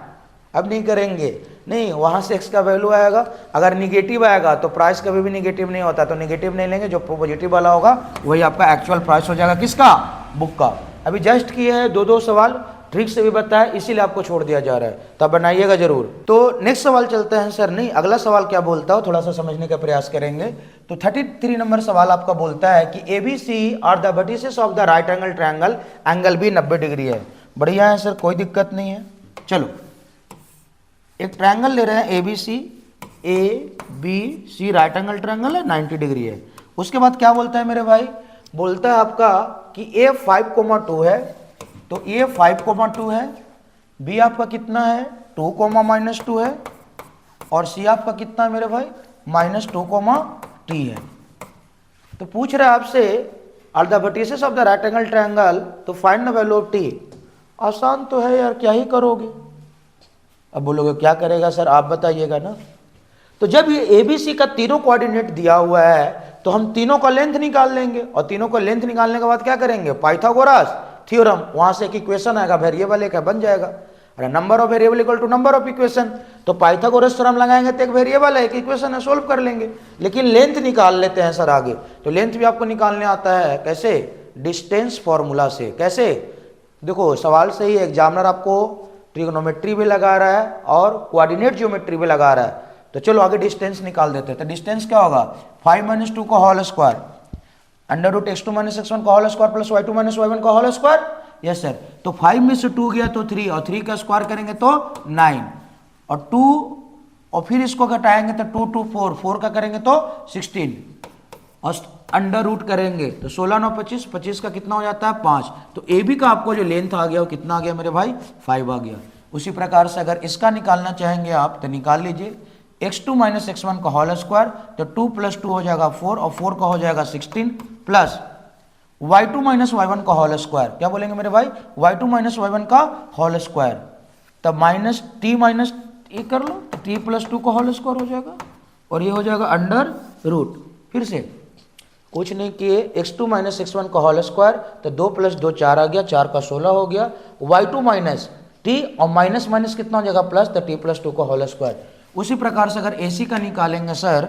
अब नहीं करेंगे। नहीं, वहाँ से एक्स का वैल्यू आएगा, अगर निगेटिव आएगा तो प्राइस कभी भी निगेटिव नहीं होता, तो निगेटिव नहीं लेंगे, जो पॉजिटिव वाला होगा वही आपका एक्चुअल प्राइस हो जाएगा किसका, बुक का। अभी जस्ट किए हैं 2 सवाल, ट्रिक से भी बताया, इसीलिए आपको छोड़ दिया जा रहा है, तब बनाइएगा जरूर। तो नेक्स्ट सवाल चलते हैं सर। नहीं, अगला सवाल क्या बोलता हो, थोड़ा सा समझने का प्रयास करेंगे। तो 33 नंबर सवाल आपका बोलता है कि ABC are the vertices of the right angle triangle, angle भी 90 डिग्री है। बढ़िया है सर, कोई दिक्कत नहीं है। चलो एक ट्रायंगल ले रहे हैं ABC राइट एंगल ट्रायंगल है, 90 डिग्री है। उसके बाद क्या बोलता है मेरे भाई, बोलता है आपका कि A 5,2 है, तो A 5,2 है, B आपका कितना है 2, -2 है, और C आपका कितना है मेरे भाई -2, T है। तो पूछ रहा है आपसे are the vertices of the right angle triangle, तो find the value of T। आसान तो है यार, क्या ही करोगे। अब बोलोगे क्या करेगा सर, आप बताइएगा ना। तो जब ये ABC का तीनों कोऑर्डिनेट दिया हुआ है तो हम तीनों का लेंथ निकाल लेंगे, और तीनों का लेंथ निकालने के बाद क्या करेंगे, पाइथागोरस थ्योरम, वहां से एक इक्वेशन आएगा, वेरिएबल एक है, बन जाएगा। अरे number of variable equal to number of equation, तो पाइथागोरस थ्योरम लगाएंगे तो एक वेरिएबल है, एक इक्वेशन है, सोल्व कर लेंगे। लेकिन लेंथ निकाल लेते हैं सर आगे, तो लेंथ भी आपको निकालने आता है, कैसे, डिस्टेंस फॉर्मूला से। कैसे, देखो सवाल सही है, एग्जामिनर आपको ट्रिग्नोमेट्री भी लगा रहा है और कोऑर्डिनेट ज्योमेट्री भी लगा रहा है। तो चलो आगे डिस्टेंस निकाल देते हैं। तो डिस्टेंस क्या होगा, 5 - 2 का होल स्क्वायर, √x2 - x1 का whole square plus y2 - y1 का होल स्क्वायर। यस सर, तो 5 में से 2 गया तो 3, और 3 का स्क्वायर करेंगे तो 9, और 2, और फिर इसको घटाएंगे तो 2 2 4, 4 का करेंगे तो 16, और अंडर रूट करेंगे तो 16 9 25, 25 का कितना हो जाता है 5। तो AB का आपको जो लेंथ आ गया वो कितना आ गया मेरे भाई, 5 आ गया। उसी प्रकार से अगर इसका निकालना चाहेंगे आप तो निकाल लीजिए, x2 - x1 का होल स्क्वायर, तो 2 + 2 हो जाएगा 4, और 4 का हो जाएगा 16, प्लस y2 - y1 का होल स्क्वायर, क्या बोलेंगे मेरे भाई, y2 - y1 का होल स्क्वायर, तब माइनस t माइनस ये कर लो, t + 2 का होल स्क्वायर हो जाएगा, और ये हो जाएगा अंडर रूट। फिर से कुछ नहीं किए, x2 - x1 का होल स्क्वायर, तो 2 + 2 4 आ गया, 4 का 16 हो गया, y2 माइनस t, और माइनस माइनस कितना हो जाएगा प्लस, तो t + 2 का होल स्क्वायर। उसी प्रकार से अगर AC का निकालेंगे सर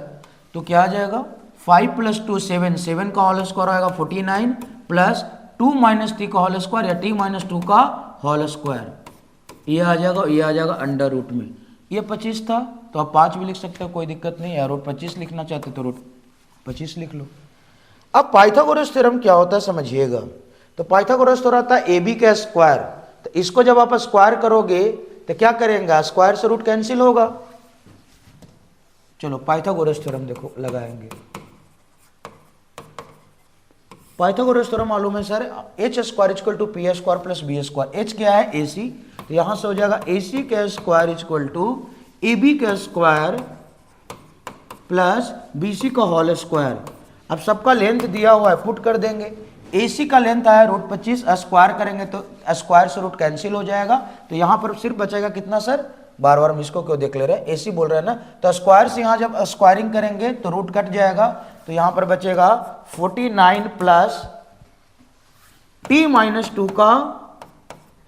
तो क्या आ जाएगा, 5 + 2 7, 7 का होल स्क्वायर आएगा 49, प्लस 2 - t का होल स्क्वायर या t - 2 का होल स्क्वायर, ये आ जाएगा, ये आ जाएगा अंडर रूट में। ये 25 था तो आप 5 भी लिख सकते हो, कोई दिक्कत नहीं है। रूट 25 लिखना चाहते तो रूट 25 लिख लो। अब पाइथागोरस थ्योरम क्या होता है समझिएगा। तो पाइथागोरस थ्योरम होता है AB का स्क्वायर, तो इसको जब आप स्क्वायर करोगे तो क्या करेंगे, स्क्वायर से रूट कैंसिल होगा। चलो पाइथागोरस थ्योरम देखो लगाएंगे। पाइथागोरस थ्योरम मालूम है sir, h² = p² + b²। h क्या है, AC, तो यहां से हो जाएगा AC का स्क्वायर = AB का स्क्वायर प्लस BC का होल स्क्वायर। अब सबका लेंथ दिया हुआ है, पुट कर देंगे। AC का लेंथ आया √25, स्क्वायर करेंगे तो स्क्वायर से रूट कैंसिल हो जाएगा, तो यहाँ पर सिर्फ बचेगा कितना सर, बार बार हम इसको क्यों देख ले रहे हैं, AC बोल रहे हैं ना, तो स्क्वायर से यहाँ जब स्क्वायरिंग करेंगे तो रूट कट जाएगा, तो यहाँ पर बचेगा 49 प्लस t - 2 का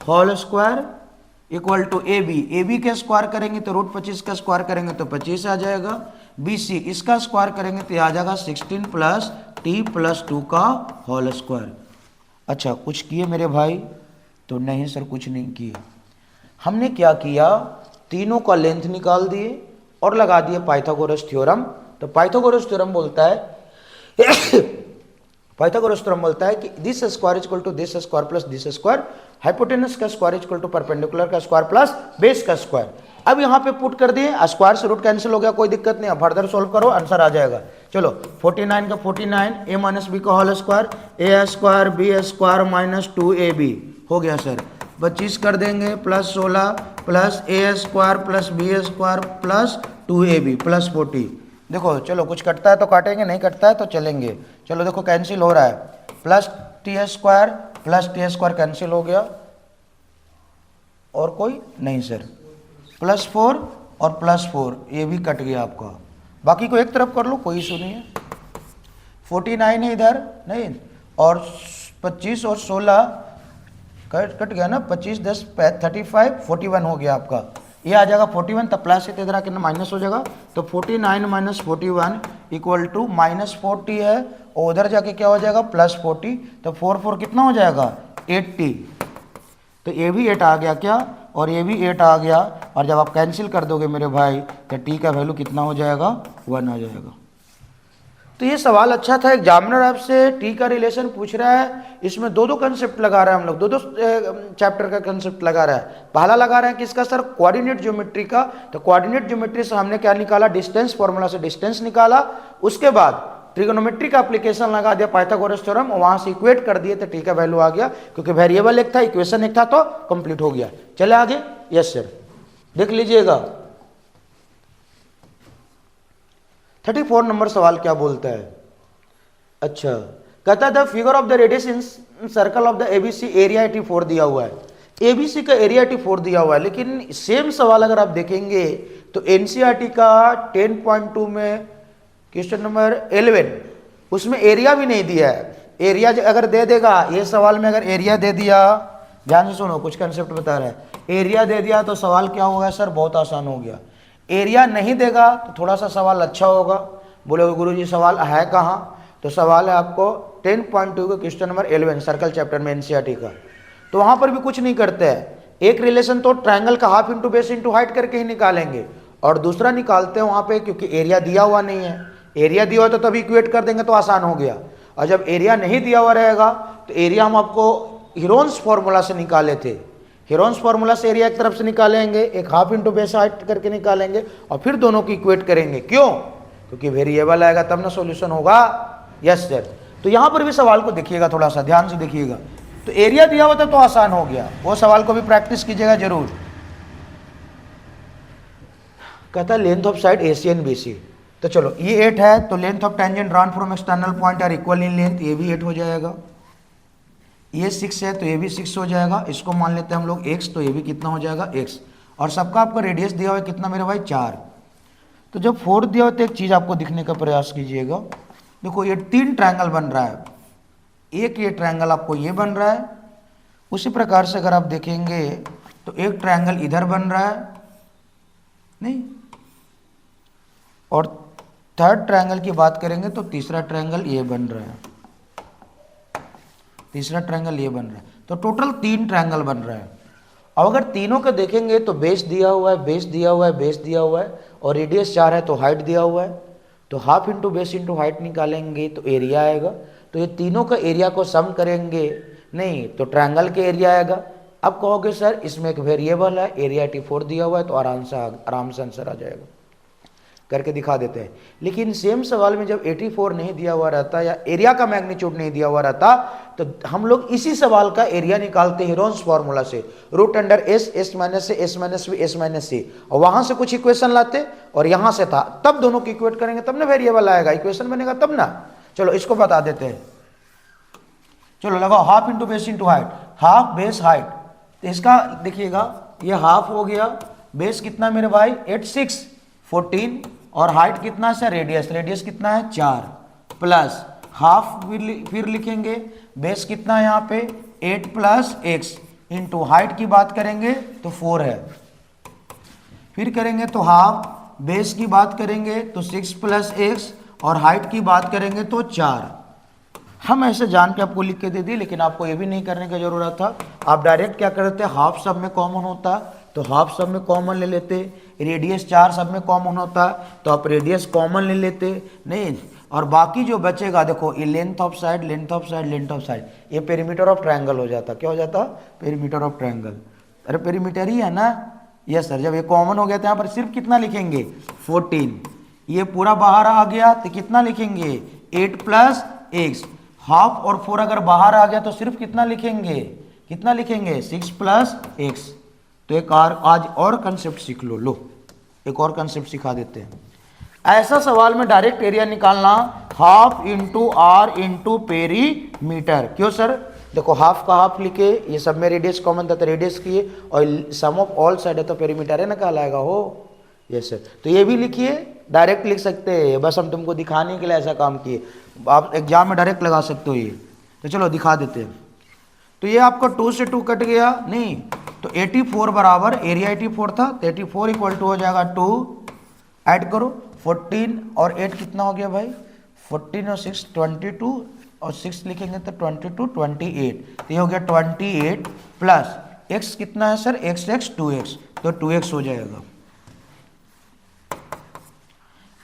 whole square equal to AB के स्क्वायर करेंगे तो √25 का स्क्वायर करेंगे तो 25 आ जाएगा, BC इसका स्क्वायर करेंगे तो आ जाएगा 16 प्लस t + 2 का होल स्क्वायर। अच्छा कुछ किए मेरे भाई, तो नहीं सर कुछ नहीं किए। हमने क्या किया, तीनों का लेंथ निकाल दिए और लगा दिए पाइथागोरस थ्योरम, तो तो पाइथागोरस थ्योरम बोलता है पाइथागोरस थ्योरम बोलता है कि this square equal to this square plus this square, hypotenuse का स्क्वायर इक्वल टू परपेंडिकुलर का स्क्वायर प्लस बेस का स्क्वायर। अब यहाँ पे पुट कर दिए, स्क्वायर से रूट कैंसिल हो गया, कोई दिक्कत नहीं है, फर्दर सोल्व करो आंसर आ जाएगा। चलो 49 का 49 a माइनस बी का whole square, a square b square minus 2ab हो गया सर। 25 कर देंगे plus 16 plus a square plus B square plus 2ab plus 40। देखो चलो कुछ कटता है तो काटेंगे, नहीं कटता है तो चलेंगे। चलो देखो कैंसिल हो रहा है, प्लस टी स्क्वायर कैंसिल हो गया, और कोई नहीं सर, प्लस 4 और प्लस 4 ये भी कट गया आपका। बाकी को एक तरफ कर लो, कोई इशू नहीं है। 49 है इधर नहीं, और 25 और 16 कट गया ना, 25 10 35 41 हो गया आपका। ये आ जाएगा 41, तब प्लस है इधर आके माइनस हो जाएगा, तो 49 माइनस 41 इक्वल टू माइनस 40 है, और उधर जाके क्या हो जाएगा प्लस 40, तो 4 4 कितना हो जाएगा 80। तो ये भी 8 आ गया क्या, और ये भी 8 आ गया, और जब आप कैंसिल कर दोगे मेरे भाई तो टी का वैल्यू कितना हो जाएगा 1 आ जाएगा। तो ये सवाल अच्छा था, एग्जामिनर आपसे टी का रिलेशन पूछ रहा है, इसमें दो दो कंसेप्ट लगा रहे हैं हम लोग, दो चैप्टर का कंसेप्ट लगा रहा है। पहला लगा रहे हैं किसका सर, कोऑर्डिनेट ज्योमेट्री का। तो कोऑर्डिनेट ज्योमेट्री से हमने क्या निकाला, डिस्टेंस, फॉर्मूला से डिस्टेंस निकाला, उसके बाद ट्रिगोनोमेट्री का एप्लीकेशन लगा दिया पाइथागोरस थ्योरम, और वहां से इक्वेट कर दिए तो टी का वैल्यू आ गया, क्योंकि वेरिएबल एक था, इक्वेशन एक था, तो कंप्लीट हो गया। चले आगे, यस सर देख लीजिएगा 34 नंबर सवाल क्या बोलता है। अच्छा, कहता है the figure of the radius in circle of the ABC area 84 दिया हुआ है। एबीसी का एरिया 84 दिया हुआ है, लेकिन सेम सवाल अगर आप देखेंगे तो एनसीईआरटी का 10.2 में क्वेश्चन नंबर 11 उसमें एरिया भी नहीं दिया है। एरिया अगर दे देगा, ये सवाल में अगर एरिया दे दिया, ध्यान से सुनो कुछ कंसेप्ट बता रहा है, एरिया दे दिया तो सवाल क्या होगा सर, बहुत आसान हो गया। एरिया नहीं देगा तो थोड़ा सा सवाल अच्छा होगा, बोलोगे गुरुजी सवाल है कहाँ, तो सवाल है आपको 10.2 का क्वेश्चन नंबर 11 सर्कल चैप्टर में एनसीईआरटी का। तो वहाँ पर भी कुछ नहीं करते हैं, एक रिलेशन तो ट्रायंगल का half into base into height करके ही निकालेंगे, और दूसरा निकालते हैं वहाँ पे क्योंकि एरिया दिया हुआ नहीं है। एरिया दिया हुआ तो तभी इक्वेट कर देंगे तो आसान हो गया, और जब एरिया नहीं दिया हुआ रहेगा तो एरिया हम आपको हीरोन्स फॉर्मूला से निकाले थे। हीरोन्स फॉर्मूला से एरिया एक तरफ से निकालेंगे, एक हाफ इंटू बेस हाइट करके निकालेंगे, और फिर दोनों की इक्वेट करेंगे। क्यों, क्योंकि वेरिएबल आएगा तब ना सॉल्यूशन होगा। यस सर, तो यहाँ पर भी सवाल को देखिएगा, थोड़ा सा ध्यान से देखिएगा। तो एरिया दिया हुआ था तो आसान हो गया, वो सवाल को भी प्रैक्टिस कीजिएगा जरूर। कहता है length of side AC and BC, तो चलो ये 8 है, तो length of tangent drawn from external point are equal in length, ये भी 8 हो जाएगा। ये 6 है तो ये भी 6 हो जाएगा, इसको मान लेते हैं हम लोग x, तो ये भी कितना हो जाएगा x, और सबका आपका रेडियस दिया हुआ है कितना मेरे भाई 4। तो जब 4 दिया हुआ तो एक चीज़ आपको दिखने का प्रयास कीजिएगा, देखो ये 3 ट्रायंगल बन रहा है, एक ये ट्रायंगल आपको ये बन रहा है, उसी प्रकार से अगर आप देखेंगे तो एक ट्रायंगल इधर बन रहा है नहीं, और थर्ड ट्रायंगल की बात करेंगे तो तीसरा ट्रायंगल ये बन रहा है, तीसरा ट्रायंगल ये बन रहा है, तो टोटल 3 ट्रायंगल बन रहा है। अब अगर तीनों को देखेंगे तो बेस दिया हुआ है, बेस दिया हुआ है, बेस दिया हुआ है, और रेडियस 4 है तो हाइट दिया हुआ है, तो half into base into height निकालेंगे तो एरिया आएगा। तो ये तीनों का एरिया को सम करेंगे नहीं तो ट्रायंगल के एरिया आएगा। अब कहोगे सर इसमें एक वेरिएबल है, एरिया 84 दिया हुआ है, तो आराम से आंसर आ जाएगा, करके दिखा देते हैं। लेकिन सेम सवाल में जब 84 नहीं दिया हुआ रहता या एरिया का मैग्नीट्यूड नहीं दिया हुआ रहता, तो हम लोग इसी सवाल का एरिया निकालते हैं हीरोन्स फॉर्मूला से, root under s, s minus से, s minus b, s minus c, और वहां से कुछ इक्वेशन लाते और यहां से था, तब दोनों की इक्वेट करेंगे तब ना वेरिएबल आएगा, इक्वेशन बनेगा तब ना। चलो इसको बता देते हैं, चलो लगाओ half into base into height, half base height, तो इसका देखिएगा ये हाफ हो गया, बेस कितना मेरे भाई 8 6 14, और हाइट कितना है रेडियस, रेडियस कितना है 4, प्लस हाफ फिर लिखेंगे, बेस कितना है यहाँ पे 8 प्लस x, इंटू हाइट की बात करेंगे तो 4 है, फिर करेंगे तो हाफ, बेस की बात करेंगे तो 6 प्लस x, और हाइट की बात करेंगे तो 4। हम ऐसे जान के आपको लिख के दे दिए, लेकिन आपको ये भी नहीं करने की जरूरत था। आप डायरेक्ट क्या करते, हाफ सब में कॉमन होता तो हाफ सब में कॉमन ले लेते, रेडियस 4 सब में कॉमन होता तो आप रेडियस कॉमन ले लेते, नहीं, और बाकी जो बचेगा देखो ये length of side, length of side, length of side, ये पेरीमीटर ऑफ ट्रायंगल हो जाता। क्या हो जाता? Perimeter of triangle. अरे पेरीमीटर ही है ना, यस सर। जब ये कॉमन हो गया तो यहाँ पर सिर्फ कितना लिखेंगे 14, ये पूरा बाहर आ गया तो कितना लिखेंगे 8 + x, हाफ और 4 अगर बाहर आ गया तो सिर्फ कितना लिखेंगे, कितना लिखेंगे 6 + x। तो एक आज और कंसेप्ट सीख लो। लो एक और कंसेप्ट सिखा देते हैं। ऐसा सवाल में डायरेक्ट एरिया निकालना, half into r into perimeter. क्यों सर? देखो हाफ का हाफ लिखे, ये सब में रेडियस कॉमन था तो रेडियस किए, और सम ऑफ ऑल साइड है तो पेरीमीटर है ना कहलाएगा हो। Yes sir. तो ये भी लिखिए, डायरेक्ट लिख सकते हैं, बस हम तुमको दिखाने के लिए ऐसा काम किए। आप एग्जाम में डायरेक्ट लगा सकते हो ये। तो चलो दिखा देते हैं। तो ये आपका 2 से 2 कट गया, नहीं तो 84 बराबर, एरिया 84 था तो 84 इक्वल टू हो जाएगा 2, ऐड करो 14 और 8 कितना हो गया भाई 14 और 6 22, और 6 लिखेंगे तो 22 28, तो ये हो गया 28 प्लस x कितना है सर, x 2x, तो 2x हो जाएगा।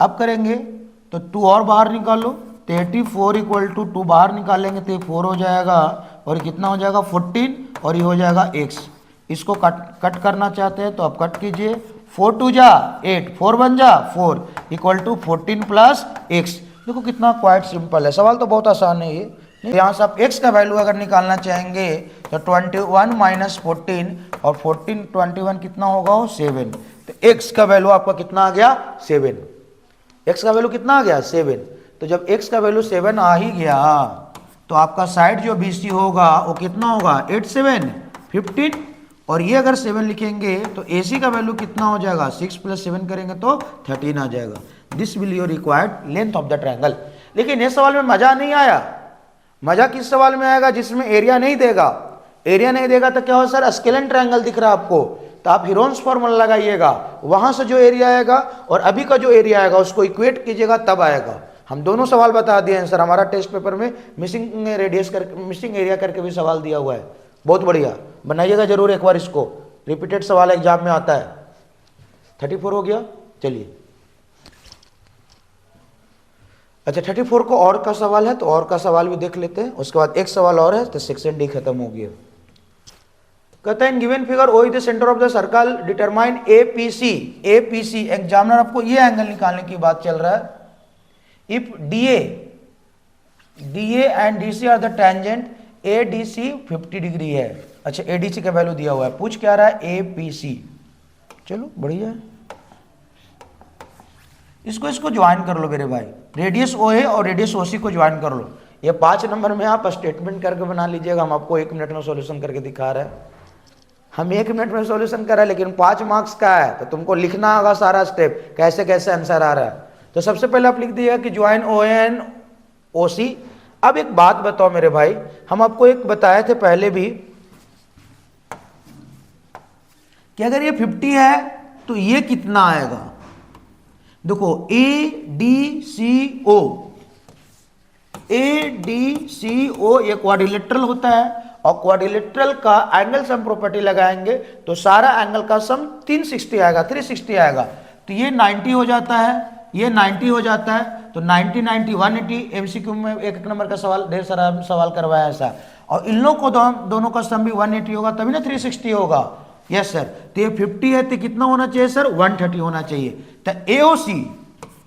अब करेंगे तो 2 और बाहर निकालो, तो 84 इक्वल टू 2 बाहर निकालेंगे तो 4 हो जाएगा, और कितना हो जाएगा 14, और ये हो जाएगा x। इसको कट करना चाहते हैं तो आप कट कीजिए, 4 2 जा 8, 4 1 जा 4 इक्वल टू 14 प्लस x। देखो कितना क्वाइट सिंपल है, सवाल तो बहुत आसान है ये। यहाँ से आप x का वैल्यू अगर निकालना चाहेंगे तो 21 माइनस 14, और 14 21 कितना होगा 7, तो x का वैल्यू आपका कितना आ गया 7। x का वैल्यू कितना आ गया 7। तो जब x का वैल्यू 7 आ ही गया तो आपका साइड जो BC होगा वो कितना होगा 8 7 15, और ये अगर 7 लिखेंगे तो AC का वैल्यू कितना हो जाएगा 6 + 7 करेंगे तो 13 आ जाएगा। This will your required length of the triangle. लेकिन ये सवाल में मजा नहीं आया। मजा किस सवाल में आएगा जिसमें एरिया नहीं देगा। एरिया नहीं देगा तो क्या हो सर, स्केलेन ट्रायंगल दिख रहा है आपको, तो आप हीरोन्स फॉर्मूला लगाइएगा, वहां से जो एरिया आएगा और अभी का जो एरिया आएगा उसको इक्वेट कीजिएगा तब आएगा। हम दोनों सवाल बता दिए हैं सर, हमारा टेस्ट पेपर में मिसिंग रेडियस करके, मिसिंग एरिया करके भी सवाल दिया हुआ है। बहुत बढ़िया, बनाइएगा जरूर एक बार इसको, रिपीटेड सवाल एग्जाम में आता है। 34 हो गया, चलिए अच्छा 34 को और का सवाल है तो और का सवाल भी देख लेते हैं, उसके बाद एक सवाल और है तो सेक्शन डी खत्म हो गया। कहते हैं given figure O is the center of the circle, determine APC। APC examiner आपको ये एंगल निकालने की बात चल रहा है। If DA and DC are the tangent, ADC 50 degree है। अच्छा ADC का वैल्यू दिया हुआ है, पूछ क्या रहा है APC। चलो बढ़िया है, इसको ज्वाइन कर लो मेरे भाई, रेडियस OA और रेडियस OC को ज्वाइन कर लो। ये 5 नंबर में आप स्टेटमेंट करके बना लीजिएगा, हम आपको 1 मिनट में सॉल्यूशन करके दिखा रहे हैं। हम 1 मिनट में सॉल्यूशन कर रहे हैं लेकिन 5 मार्क्स का है तो तुमको लिखना होगा सारा स्टेप, कैसे कैसे आंसर आ रहा है। तो सबसे पहले आप लिख दिएगा कि ज्वाइन OA एंड OC। अब एक बात बताओ मेरे भाई, हम आपको एक बताए थे पहले भी कि अगर ये 50 है तो ये कितना आएगा। देखो ADCO ये क्वाड्रिलेटरल होता है, और क्वाड्रिलेटरल का एंगल सम प्रॉपर्टी लगाएंगे तो सारा एंगल का सम 360 आएगा, 360 आएगा। तो ये 90 हो जाता है, ये 90 हो जाता है, तो 90 90 180। MCQ में 1 नंबर का सवाल ढेर सारा सवाल करवाया ऐसा, और इन लोगों को दोनों का सम भी 180 होगा तभी ना 360 होगा। Yes sir. तो ये 50 है तो कितना होना चाहिए सर 130 होना चाहिए। तो AOC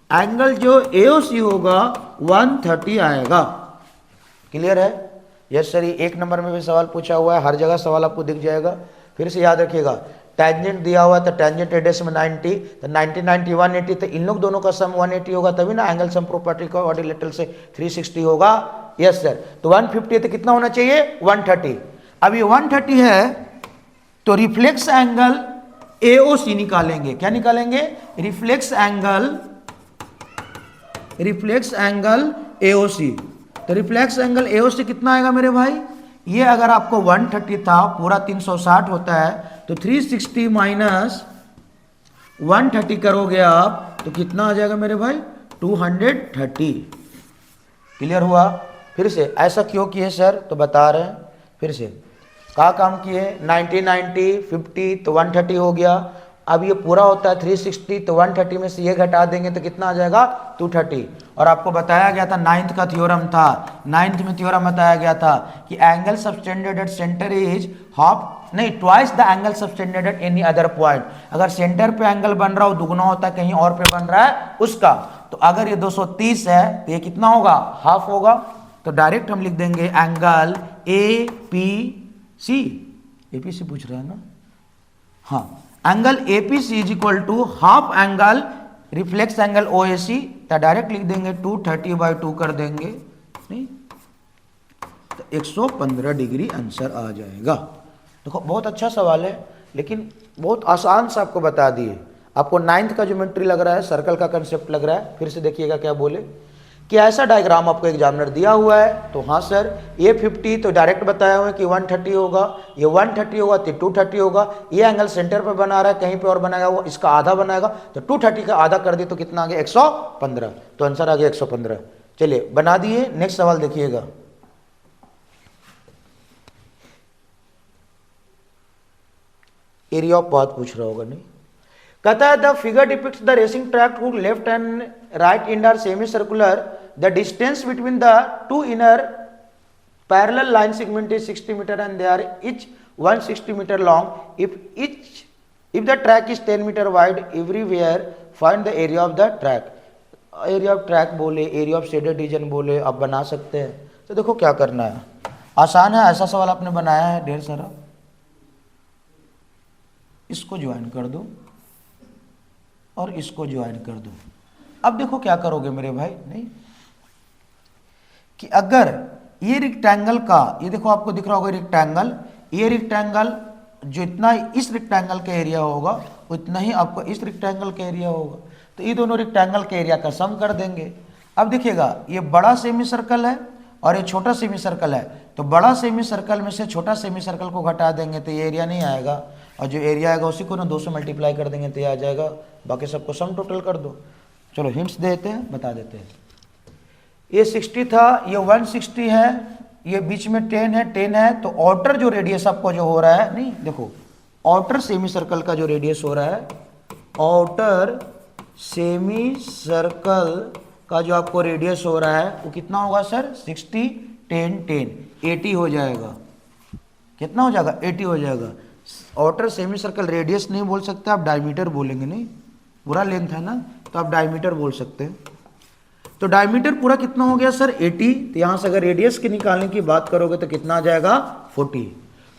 एंगल जो AOC होगा 130 आएगा। क्लियर है? Yes sir. ये 1 नंबर में भी सवाल पूछा हुआ है, हर जगह सवाल आपको दिख जाएगा। फिर से याद रखिएगा, टेंजेंट दिया हुआ है तो टेंजेंट रेडियस में 90, तो 90 90 180, तो इन लोग दोनों का सम 180 होगा तभी ना एंगल सम प्रॉपर्टी का क्वाड्रिलेटरल से 360 होगा। Yes sir. तो 150 तो कितना होना चाहिए 130। अब ये 130 है तो रिफ्लेक्स एंगल AOC निकालेंगे। क्या निकालेंगे? Reflex angle AOC। तो रिफ्लेक्स एंगल AOC कितना आएगा मेरे भाई, ये अगर आपको 130 था, पूरा 360 होता है, तो 360 माइनस 130 करोगे आप तो कितना आ जाएगा मेरे भाई 230। क्लियर हुआ? फिर से ऐसा क्यों किए सर, तो बता रहे हैं फिर से। कहाँ काम किए, 90 90 50 तो 130 हो गया। अब ये पूरा होता है 360, तो 130 में से ये घटा देंगे तो कितना आ जाएगा 230। और आपको बताया गया था, नाइन्थ का थ्योरम था, नाइन्थ में थ्योरम बताया गया था कि angle subtended at centre is half, नहीं twice the angle subtended at any other point. अगर सेंटर पे एंगल बन रहा हो दुगुना होता है कहीं और पे बन रहा है उसका। तो अगर ये 230 है तो ये कितना होगा, हाफ होगा। तो डायरेक्ट हम लिख देंगे angle A P C, APC पूछ रहा है ना, हाँ, angle APC is equal to half angle reflex angle OAC. तो डायरेक्ट लिख देंगे 230/2 कर देंगे, नहीं तो 115 डिग्री आंसर आ जाएगा। देखो बहुत अच्छा सवाल है, लेकिन बहुत आसान से आपको बता दिए। आपको 9th का ज्योमेट्री लग रहा है, सर्कल का कंसेप्ट लग रहा है, फिर से देखिएगा क्या बोले कि ऐसा डायग्राम आपको एग्जामिनर दिया हुआ है। तो हाँ सर, ये 50 तो डायरेक्ट बताया हुआ है कि 130 होगा, ये 130 होगा तो 230 होगा। ये एंगल सेंटर पे बना रहा है, कहीं पे और बनाएगा वो इसका आधा बनाएगा, तो 230 का आधा कर दिए तो कितना आ गया 115। तो आंसर आ गया 115। चलिए बना दिए, नेक्स्ट सवाल देखिएगा। एरिया ऑफ पाथ पूछ रहा होगा, नहीं कहता है the figure depicts the racing track whose left end right end are semi circular, the distance between the two inner parallel line segment is 60 metre and they are each 160 metre long. if the track is 10 metre wide everywhere find the area of the track। Area of track बोले, area of shaded region बोले, आप बना सकते हैं। तो देखो क्या करना है, आसान है, ऐसा सवाल आपने बनाया है ढेर सारा। इसको ज्वाइन कर दो और इसको ज्वाइन कर दो। अब देखो क्या करोगे मेरे भाई, नहीं कि अगर ये रेक्टेंगल का, ये देखो आपको दिख रहा होगा रेक्टेंगल, ये रेक्टेंगल जो इतना इस रेक्टेंगल का एरिया होगा उतना ही आपको इस रेक्टेंगल का एरिया होगा। तो ये दोनों रेक्टेंगल के एरिया का सम कर देंगे। अब देखिएगा ये बड़ा सेमी सर्कल है और ये छोटा सेमी सर्कल है, तो बड़ा सेमी सर्कल में से छोटा सेमी सर्कल को घटा देंगे तो ये एरिया नहीं आएगा, और जो एरिया आएगा उसी को ना 2 से मल्टीप्लाई कर देंगे तो ये आ जाएगा। बाकी सबको सम टोटल कर दो। चलो हिंट्स देते हैं, बता देते हैं। ये 60 था, ये 160 है, ये बीच में 10 है, 10 है, तो आउटर जो रेडियस आपको जो हो रहा है, नहीं देखो आउटर सेमी सर्कल का जो रेडियस हो रहा है, आउटर सेमी सर्कल का जो आपको रेडियस हो रहा है वो कितना होगा सर, 60 10 10 80 हो जाएगा। कितना हो जाएगा, 80 हो जाएगा। आउटर सेमी सर्कल रेडियस नहीं बोल सकते आप, डायमीटर बोलेंगे, नहीं पूरा लेंथ है ना, तो आप डायमीटर बोल सकते हैं। तो डायमीटर पूरा कितना हो गया सर 80। तो यहां से अगर रेडियस की निकालने की बात करोगे तो कितना आ जाएगा 40।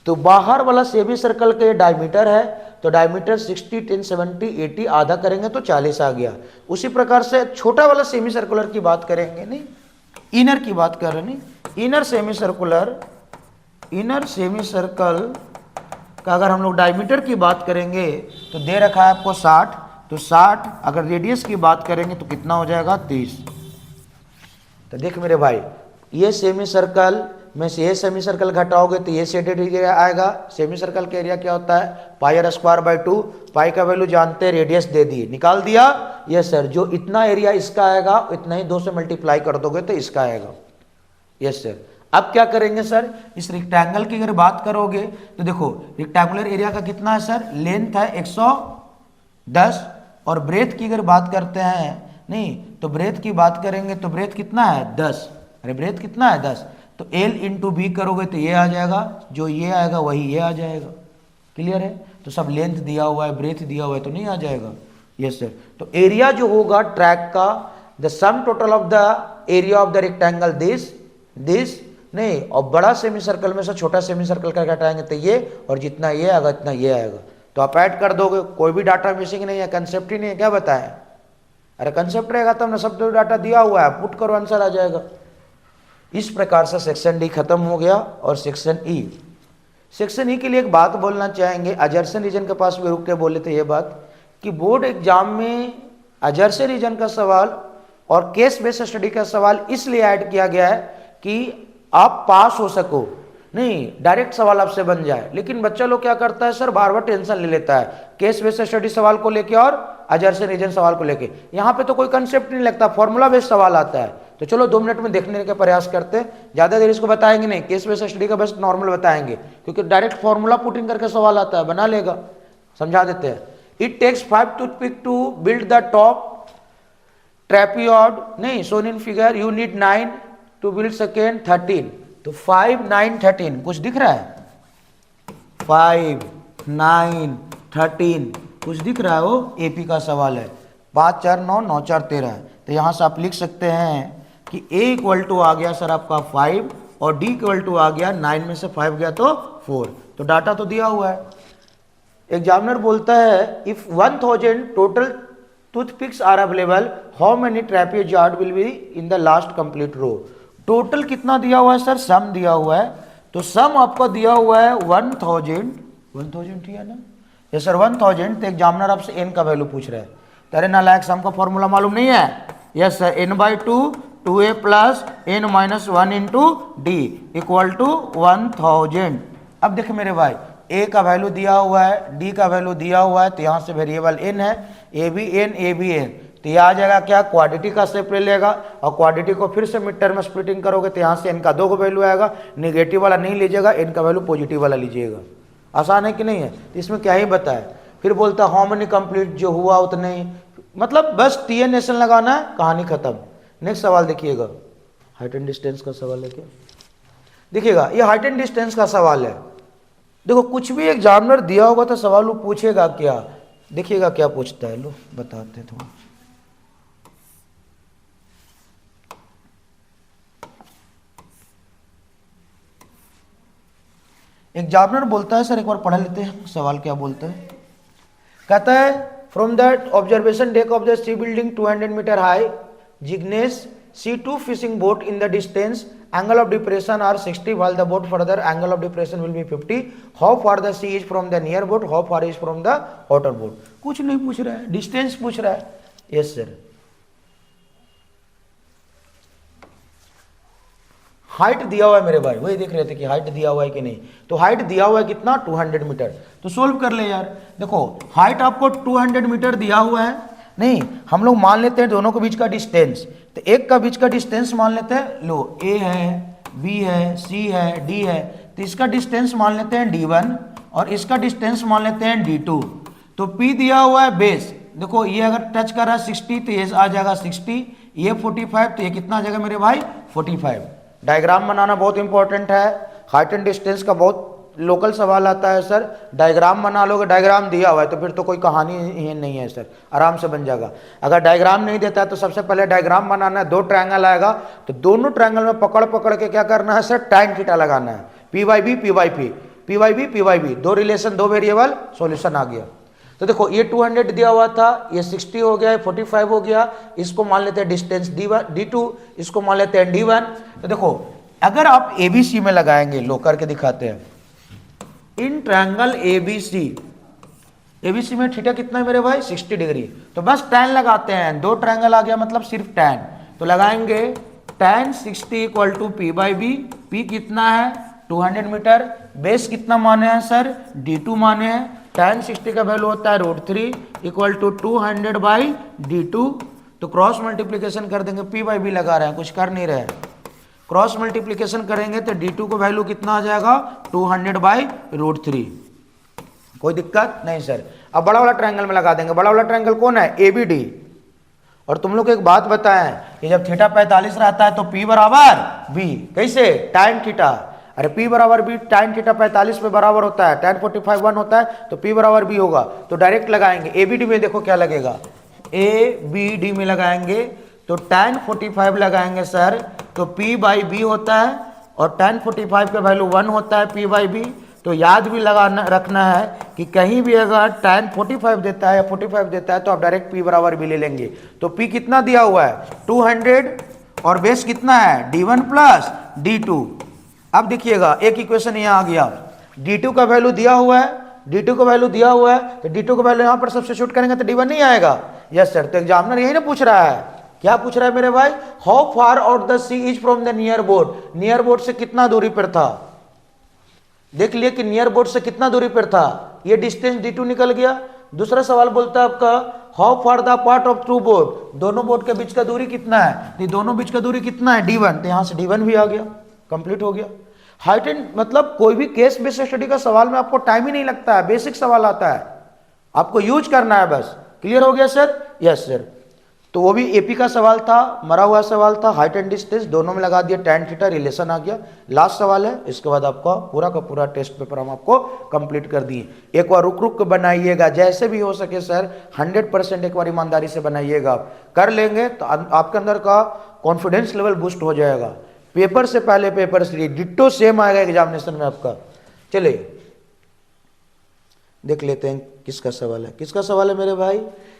तो बाहर वाला सेमी सर्कल का डायमीटर है, तो डायमीटर 60 10 70 80 आधा करेंगे तो 40 आ गया। उसी प्रकार से छोटा वाला सेमी सर्कुलर की बात करेंगे, नहीं इनर की बात कर रहे हैं, नहीं inner semi circular, inner semi circle का अगर हम लोग डायमीटर की बात करेंगे तो दे रखा है आपको 60, तो 60 अगर रेडियस की बात करेंगे तो कितना हो जाएगा 30। तो देख मेरे भाई, ये सेमी सर्कल में से ये सेमी सर्कल घटाओगे तो ये शेडेड एरिया आएगा। सेमी सर्कल का एरिया क्या होता है, πr²/2। पाई का वैल्यू जानते हैं, रेडियस दे दी, निकाल दिया। यस सर, जो इतना एरिया इसका आएगा उतना ही 2 से मल्टीप्लाई कर दोगे तो इसका आएगा। Yes sir. अब क्या करेंगे सर, इस रेक्टेंगल की अगर बात करोगे तो देखो रेक्टेंगुलर एरिया का कितना है सर, लेंथ है 110, और ब्रेथ की अगर बात करते हैं, नहीं तो ब्रेथ की बात करेंगे तो ब्रेथ कितना है 10। अरे ब्रेथ कितना है 10, तो L इंटू बी करोगे तो ये आ जाएगा, जो ये आएगा वही ये आ जाएगा। क्लियर है। तो सब लेंथ दिया हुआ है, ब्रेथ दिया हुआ है तो नहीं आ जाएगा। Yes sir. तो एरिया जो होगा ट्रैक का, the sum total of the area of the rectangle this नहीं, और बड़ा सेमी सर्कल में से छोटा सेमी सर्कल का घटाएंगे तो ये, और जितना ये आएगा इतना ये आएगा। तो आप ऐड कर दोगे, कोई भी डाटा मिसिंग नहीं है, कंसेप्ट ही नहीं है, क्या बताएं। अरे कंसेप्ट रहेगा तब ना, सब तो डाटा दिया हुआ है, पुट करो आंसर आ जाएगा। इस प्रकार से सेक्शन डी खत्म हो गया। और सेक्शन ई, सेक्शन ई के लिए एक बात बोलना चाहेंगे, अजर्सन रीजन के पास भी रुक के बोले थे ये बात कि बोर्ड एग्जाम में अजर्सन रीजन का सवाल और केस बेस्ड स्टडी का सवाल इसलिए ऐड किया गया है कि आप पास हो सको, नहीं डायरेक्ट सवाल आपसे बन जाए। लेकिन बच्चा लोग क्या करता है सर, बार बार टेंशन ले लेता है केस बेस्ड स्टडी सवाल को लेके और अजर्सन रीजन सवाल को लेके। यहाँ पे तो कोई कंसेप्ट नहीं लगता, फॉर्मूला बेस्ड सवाल आता है। तो चलो 2 मिनट में देखने का प्रयास करते हैं, ज़्यादा देर इसको बताएंगे नहीं, केस बेस्ड स्टडी का बस नॉर्मल बताएंगे, क्योंकि डायरेक्ट फॉर्मूला पुटिंग करके सवाल आता है, बना लेगा, समझा देते हैं। It takes 5 toothpick to build the top trapezoid, नहीं shown in figure, you need 9 to build second 13, तो 5 9 13 कुछ दिख रहा है, 5 9 13 कुछ दिख रहा है, वो एपी का सवाल है, 5 4 9 9 4 13, तो यहाँ से आप लिख सकते हैं कि a इक्वल टू आ गया सर आपका 5 और d इक्वल टू आ गया 9 में से 5 गया तो 4, तो डाटा तो दिया हुआ है। एग्जामिनर बोलता है if 1000 total toothpicks are available, how many trapezoid will be in the last complete row. Total कितना दिया हुआ है सर, सम दिया हुआ है, तो सम आपका दिया हुआ है 1000 ठीक है ना, ये सर 1000, तो एग्जामिनर आपसे n का वैल्यू पूछ रहा है, तेरे नालायक सम का फॉर्मूला मालूम नहीं है, yes sir n/2 2a plus n minus 1 into d equal to 1000। अब देखे मेरे भाई, a का वैल्यू दिया हुआ है, d का वैल्यू दिया हुआ है, तो यहाँ से वेरिएबल n है, a भी n, तो ये आ जाएगा क्या, क्वाड्रेटिक का स्टेप ले लेगा, और क्वाड्रेटिक को फिर से मिड टर्म में स्प्लिटिंग करोगे तो यहाँ से n का 2 का वैल्यू आएगा, निगेटिव वाला नहीं लीजिएगा, n का वैल्यू पॉजिटिव वाला लीजिएगा। आसान है कि नहीं है, तो इसमें क्या ही बताए, फिर बोलता हाउ मेनी कंप्लीट, जो हुआ उतने ही, मतलब बस TN लगाना है, कहानी खत्म। नेक्स्ट सवाल देखिएगा, हाइट एंड डिस्टेंस का सवाल है क्या, देखिएगा ये हाइट एंड डिस्टेंस का सवाल है। देखो कुछ भी एग्जामिनर दिया होगा तो सवाल वो पूछेगा क्या, देखिएगा क्या पूछता है, लो बताते हैं थोड़ा। एग्जामिनर बोलता है, सर एक बार पढ़ लेते हैं सवाल क्या बोलता है। कहता है from that observation deck of the sea building 200 metre high, Jignesh sees 2 fishing boat in the distance, angle of depression are 60 while the boat further angle of depression will be 50, how far the sea is from the near boat, how far is from the outer boat। कुछ नहीं पूछ रहा है, distance पूछ रहा है, yes sir. Height दिया हुआ है मेरे भाई, वही देख रहे थे कि हाइट दिया हुआ है कि नहीं, तो हाइट दिया हुआ है कितना 200 मीटर, तो सोल्व कर ले यार। देखो हाइट आपको 200 मीटर दिया हुआ है, नहीं हम लोग मान लेते हैं दोनों के बीच का डिस्टेंस, तो एक का बीच का डिस्टेंस मान लेते हैं, लो a है, b है, c है, d है, तो इसका डिस्टेंस मान लेते हैं d1 और इसका डिस्टेंस मान लेते हैं d2। तो p दिया हुआ है बेस, देखो ये अगर टच कर रहा है 60 तो ये आ जाएगा 60, ये 45, तो ये कितना आ जाएगा मेरे भाई 45। डायग्राम बनाना बहुत इंपॉर्टेंट है, हाइट एंड डिस्टेंस का बहुत लोकल सवाल आता है सर, डायग्राम बना लोगे, डायग्राम दिया हुआ है तो फिर तो कोई कहानी ही नहीं है सर, आराम से बन जाएगा। अगर डायग्राम नहीं देता है तो सबसे पहले डायग्राम बनाना है, 2 ट्रायंगल आएगा तो दोनों ट्रायंगल में पकड़ पकड़ के क्या करना है सर, tan थीटा लगाना है, p/b p/p p/b p/b, 2 relation 2 variable, solution आ गया। तो देखो ये 200 दिया हुआ था, ये 60 हो गया, 45 हो गया, इसको मान लेते हैं डिस्टेंस d2, इसको मान लेते हैं d1। तो देखो अगर आप ABC में लगाएंगे, लो करके दिखाते हैं, इन ट्रायंगल ABC में थीटा कितना है मेरे भाई 60 डिग्री, तो बस tan लगाते हैं, 2 ट्रायंगल आ गया मतलब सिर्फ tan, तो लगाएंगे tan 60 equal to p/b, p कितना है 200 मीटर, बेस कितना माने हैं सर d2 माने हैं, tan 60 का वैल्यू होता है √3 इक्वल टू 200/d2, तो क्रॉस मल्टीप्लीकेशन कर देंगे, p/b लगा रहे हैं, कुछ कर नहीं रहे हैं, क्रॉस मल्टीप्लीकेशन करेंगे तो d2 को वैल्यू कितना आ जाएगा 200/√3। कोई दिक्कत नहीं सर। अब बड़ा वाला ट्रायंगल में लगा देंगे, बड़ा वाला ट्रायंगल कौन है ABD, और तुम लोग को एक बात बताएं कि जब थीटा 45 रहता है तो P बराबर B, कैसे tan थीटा, अरे P बराबर B, tan थीटा 45 पे बराबर होता है, tan 45 1 होता है तो P बराबर B होगा, तो डायरेक्ट लगाएंगे। ABD में देखो क्या लगेगा, ABD में लगाएंगे तो tan 45 लगाएंगे सर, तो p/b होता है और tan 45 का वैल्यू 1 होता है p/b, तो याद भी लगाना रखना है कि कहीं भी अगर tan 45 देता है या 45 देता है तो आप डायरेक्ट p बराबर b ले लेंगे। तो p कितना दिया हुआ है 200 और बेस कितना है d1 प्लस d2। अब देखिएगा एक इक्वेशन यहाँ आ गया, d2 का वैल्यू दिया हुआ है, d2 का वैल्यू दिया हुआ है, तो d2 का वैल्यू यहाँ पर सब्स्टिट्यूट करेंगे तो d1 नहीं आएगा, यस सर। तो एग्जामिनर यही ना पूछ रहा है, क्या पूछ रहा है मेरे भाई, how far out the sea is from the near boat, near boat से कितना दूरी पर था, देख लिए कि नियर बोट से कितना दूरी पर था, ये डिस्टेंस d2 निकल गया, दूसरा सवाल बोलता है आपका how far the part of two board, दोनों बोर्ड के बीच का दूरी कितना है, तो दोनों बीच का दूरी कितना है d1, तो यहां से d1 भी आ गया, कंप्लीट हो गया। हाइट एंड मतलब कोई भी केस बेस्ड स्टडी का सवाल में आपको टाइम ही नहीं लगता है, बेसिक सवाल आता है, आपको यूज करना है बस। क्लियर हो गया सर? Yes sir. तो वो भी एपी का सवाल था, मरा हुआ सवाल था, हाइट एंड डिस्टेंस दोनों में लगा दिया, tan थीटा रिलेशन आ गया। लास्ट सवाल है, इसके बाद आपका पूरा का पूरा टेस्ट पेपर हम आपको कंप्लीट कर दिए। एक बार रुक रुक के बनाइएगा, जैसे भी हो सके सर 100% एक बार ईमानदारी से बनाइएगा, कर लेंगे तो आपके अंदर का कॉन्फिडेंस लेवल बूस्ट हो जाएगा। पेपर से पहले पेपर से डिट्टो सेम आएगा एग्जामिनेशन में आपका। चलिए देख लेते हैं किसका सवाल है। किसका सवाल है मेरे भाई?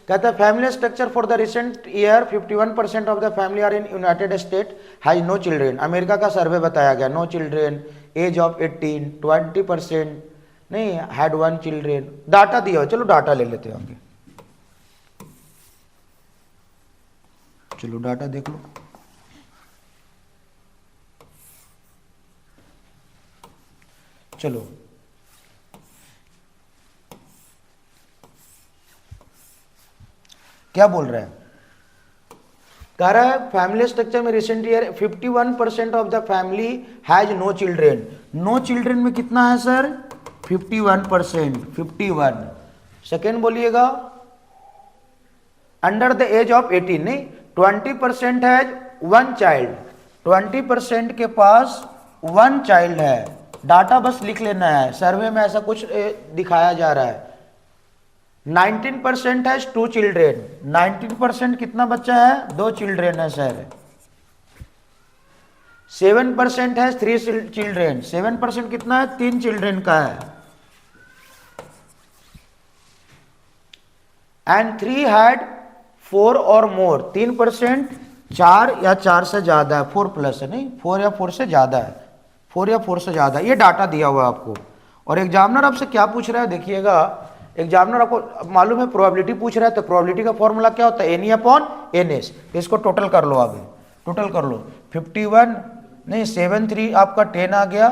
कहता है family structure for the recent year 51% of the family are in United State has no children. America का सर्वे बताया गया, नो चिल्ड्रेन, एज ऑफ 18, 20% नहीं हैड 1 चिल्ड्रेन। डाटा दिया हो, चलो डाटा ले लेते हैं आगे, चलो डाटा देख लो। चलो क्या बोल रहा है? कह रहा है फैमिली स्ट्रक्चर में recent year 51% of the family has no children. No children में कितना है सर? 51%, 51। सेकेंड बोलिएगा अंडर द एज ऑफ 18, नहीं 20% हैज 1 चाइल्ड, 20% के पास 1 चाइल्ड है। डाटा बस लिख लेना है, सर्वे में ऐसा कुछ दिखाया जा रहा है। 19% है 2 चिल्ड्रेन, 19% कितना बच्चा है? 2 चिल्ड्रेन है सर। 7% है 3 चिल्ड्रेन, 7% कितना है? 3 चिल्ड्रेन का है। एंड 3 हैड 4 और मोर, 3% 4 या 4 से ज्यादा है, 4 प्लस है, नहीं 4 या 4 से ज्यादा है, 4 या 4 से ज्यादा। ये डाटा दिया हुआ है आपको। और एग्जामिनर आपसे क्या पूछ रहा है देखिएगा, एग्जामिनर आपको मालूम है प्रोबेबिलिटी पूछ रहा है, तो प्रोबेबिलिटी का फॉर्मूला क्या होता है? N upon n S. तो इसको टोटल कर लो, आगे टोटल कर लो। 51 नहीं 7 3 आपका 10 आ गया,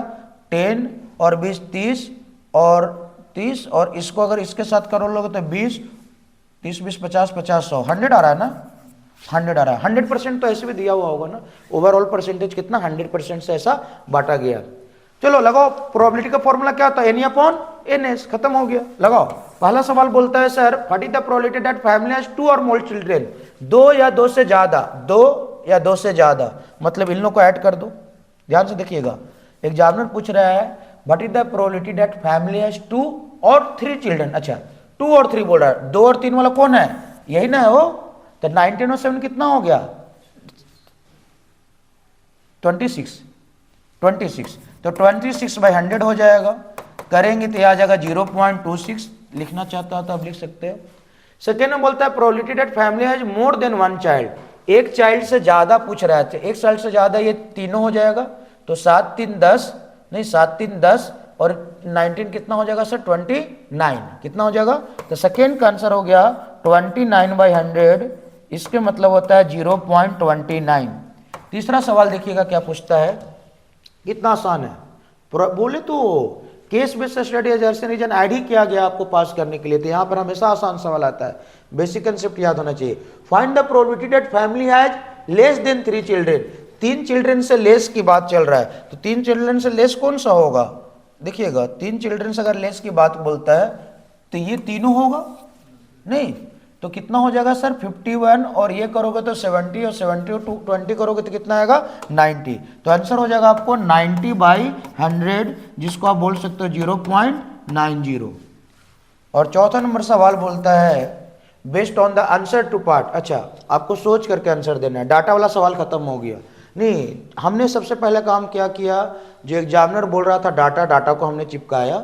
10 और 20 30 और 30, और इसको अगर इसके साथ करो लोगे तो 20 30 20 50 50 100, 100 आ रहा है ना, 100 आ रहा है। 100% तो ऐसे भी दिया हुआ होगा ना, ओवरऑल परसेंटेज कितना 100% से ऐसा बांटा गया। चलो लगाओ, प्रोबेबिलिटी का फॉर्मूला क्या होता है? एन अपॉन एन एस, खत्म हो गया। लगाओ। पहला सवाल बोलता है sir what is the probability that family has 2 और मोर चिल्ड्रेन, 2 या 2 से ज्यादा, 2 या 2 से ज्यादा, मतलब इन लोगों को ऐड कर दो। ध्यान से देखिएगा, एग्जामिनर पूछ रहा है what is the probability that family has 2 और 3 चिल्ड्रेन। अच्छा 2 और 3 बोल रहा है, 2 और 3 वाला कौन है? यही ना है वो। तो 19 और 7 कितना हो गया? 26, 26। तो 26/100 हो जाएगा, करेंगे तो आ जाएगा 0.26। लिखना चाहता हो तो आप लिख सकते हो। सेकेंड में बोलता है probability that family has more than 1 child, एक चाइल्ड से ज्यादा पूछ रहा है, एक चाइल्ड से ज्यादा, ये तीनों हो जाएगा। तो 7 3 10 नहीं 7 3 10 और 19 कितना हो जाएगा सर? 29 कितना हो जाएगा? तो सेकेंड का आंसर हो गया 29/100, इसके मतलब होता है 0.29। तीसरा सवाल देखिएगा क्या पूछता है, कितना आसान है। बोले तो case based study as reason add ही किया गया आपको पास करने के लिए, तो यहाँ पर हमेशा आसान सवाल आता है। बेसिक कंसेप्ट याद होना चाहिए। Find the probability that family has less than 3 children, 3 children से लेस की बात चल रहा है, तो 3 चिल्ड्रेन से लेस कौन सा होगा? देखिएगा 3 चिल्ड्रेन से अगर लेस की बात बोलता है तो ये तीनों होगा, नहीं तो कितना हो जाएगा सर? 51 और ये करोगे तो 70 और 70 और 20 करोगे तो कितना आएगा? 90। तो आंसर हो जाएगा आपको 90/100, जिसको आप बोल सकते हो 0.90। और चौथा नंबर सवाल बोलता है based on the answer to part. अच्छा आपको सोच करके आंसर देना है, डाटा वाला सवाल खत्म हो गया। नहीं, हमने सबसे पहले काम क्या किया, जो एग्जामिनर बोल रहा था डाटा को हमने चिपकाया।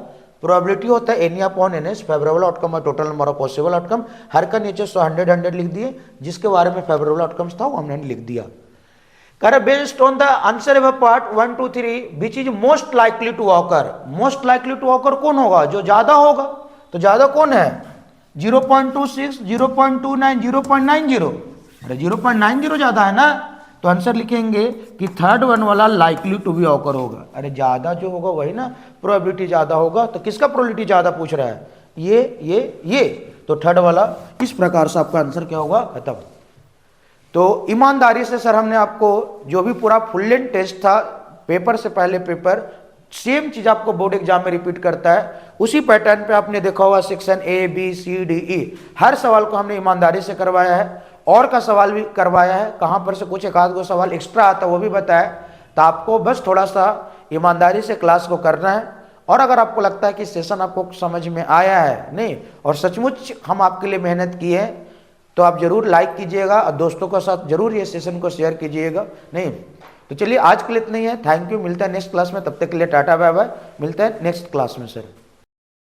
प्रोबेबिलिटी होता है n upon n s, favourable outcome और total number of possible outcome. हर का नीचे 100 लिख दिए, जिसके बारे में फेवरेबल आउटकम्स था वो हमने लिख दिया। करे based on the answer of part 1 2 3 which is most likely to occur. Most likely to occur कौन होगा? जो ज्यादा होगा। तो ज्यादा कौन है? 0.26, 0.29, 0.90। अरे 0.90 ज्यादा है ना, तो आंसर लिखेंगे कि थर्ड वन वाला लाइकली टू बी ऑकर होगा। अरे ज्यादा जो होगा वही ना प्रोबेबिलिटी ज्यादा होगा। तो किसका प्रोबेबिलिटी ज्यादा पूछ रहा है? ये। तो थर्ड वाला इस प्रकार से आपका आंसर क्या होगा, खत्म। तो ईमानदारी से सर हमने आपको जो भी पूरा फुल लेंथ टेस्ट था, पेपर से पहले पेपर, सेम चीज आपको बोर्ड एग्जाम में रिपीट करता है। उसी पैटर्न पे आपने देखा होगा section A B C D E, हर सवाल को हमने ईमानदारी से करवाया है, और का सवाल भी करवाया है, कहां पर से कुछ एक आध गो सवाल एक्स्ट्रा आता है वो भी बताया। तो आपको बस थोड़ा सा ईमानदारी से क्लास को करना है। और अगर आपको लगता है कि सेशन आपको समझ में आया है नहीं और सचमुच हम आपके लिए मेहनत की है, तो आप जरूर लाइक कीजिएगा और दोस्तों के साथ जरूर ये सेशन को शेयर कीजिएगा। नहीं तो चलिए आज के लिए इतना ही है। थैंक यू, मिलता है नेक्स्ट क्लास में, तब तक के लिए टाटा बाय बाय, मिलते हैं नेक्स्ट क्लास में सर।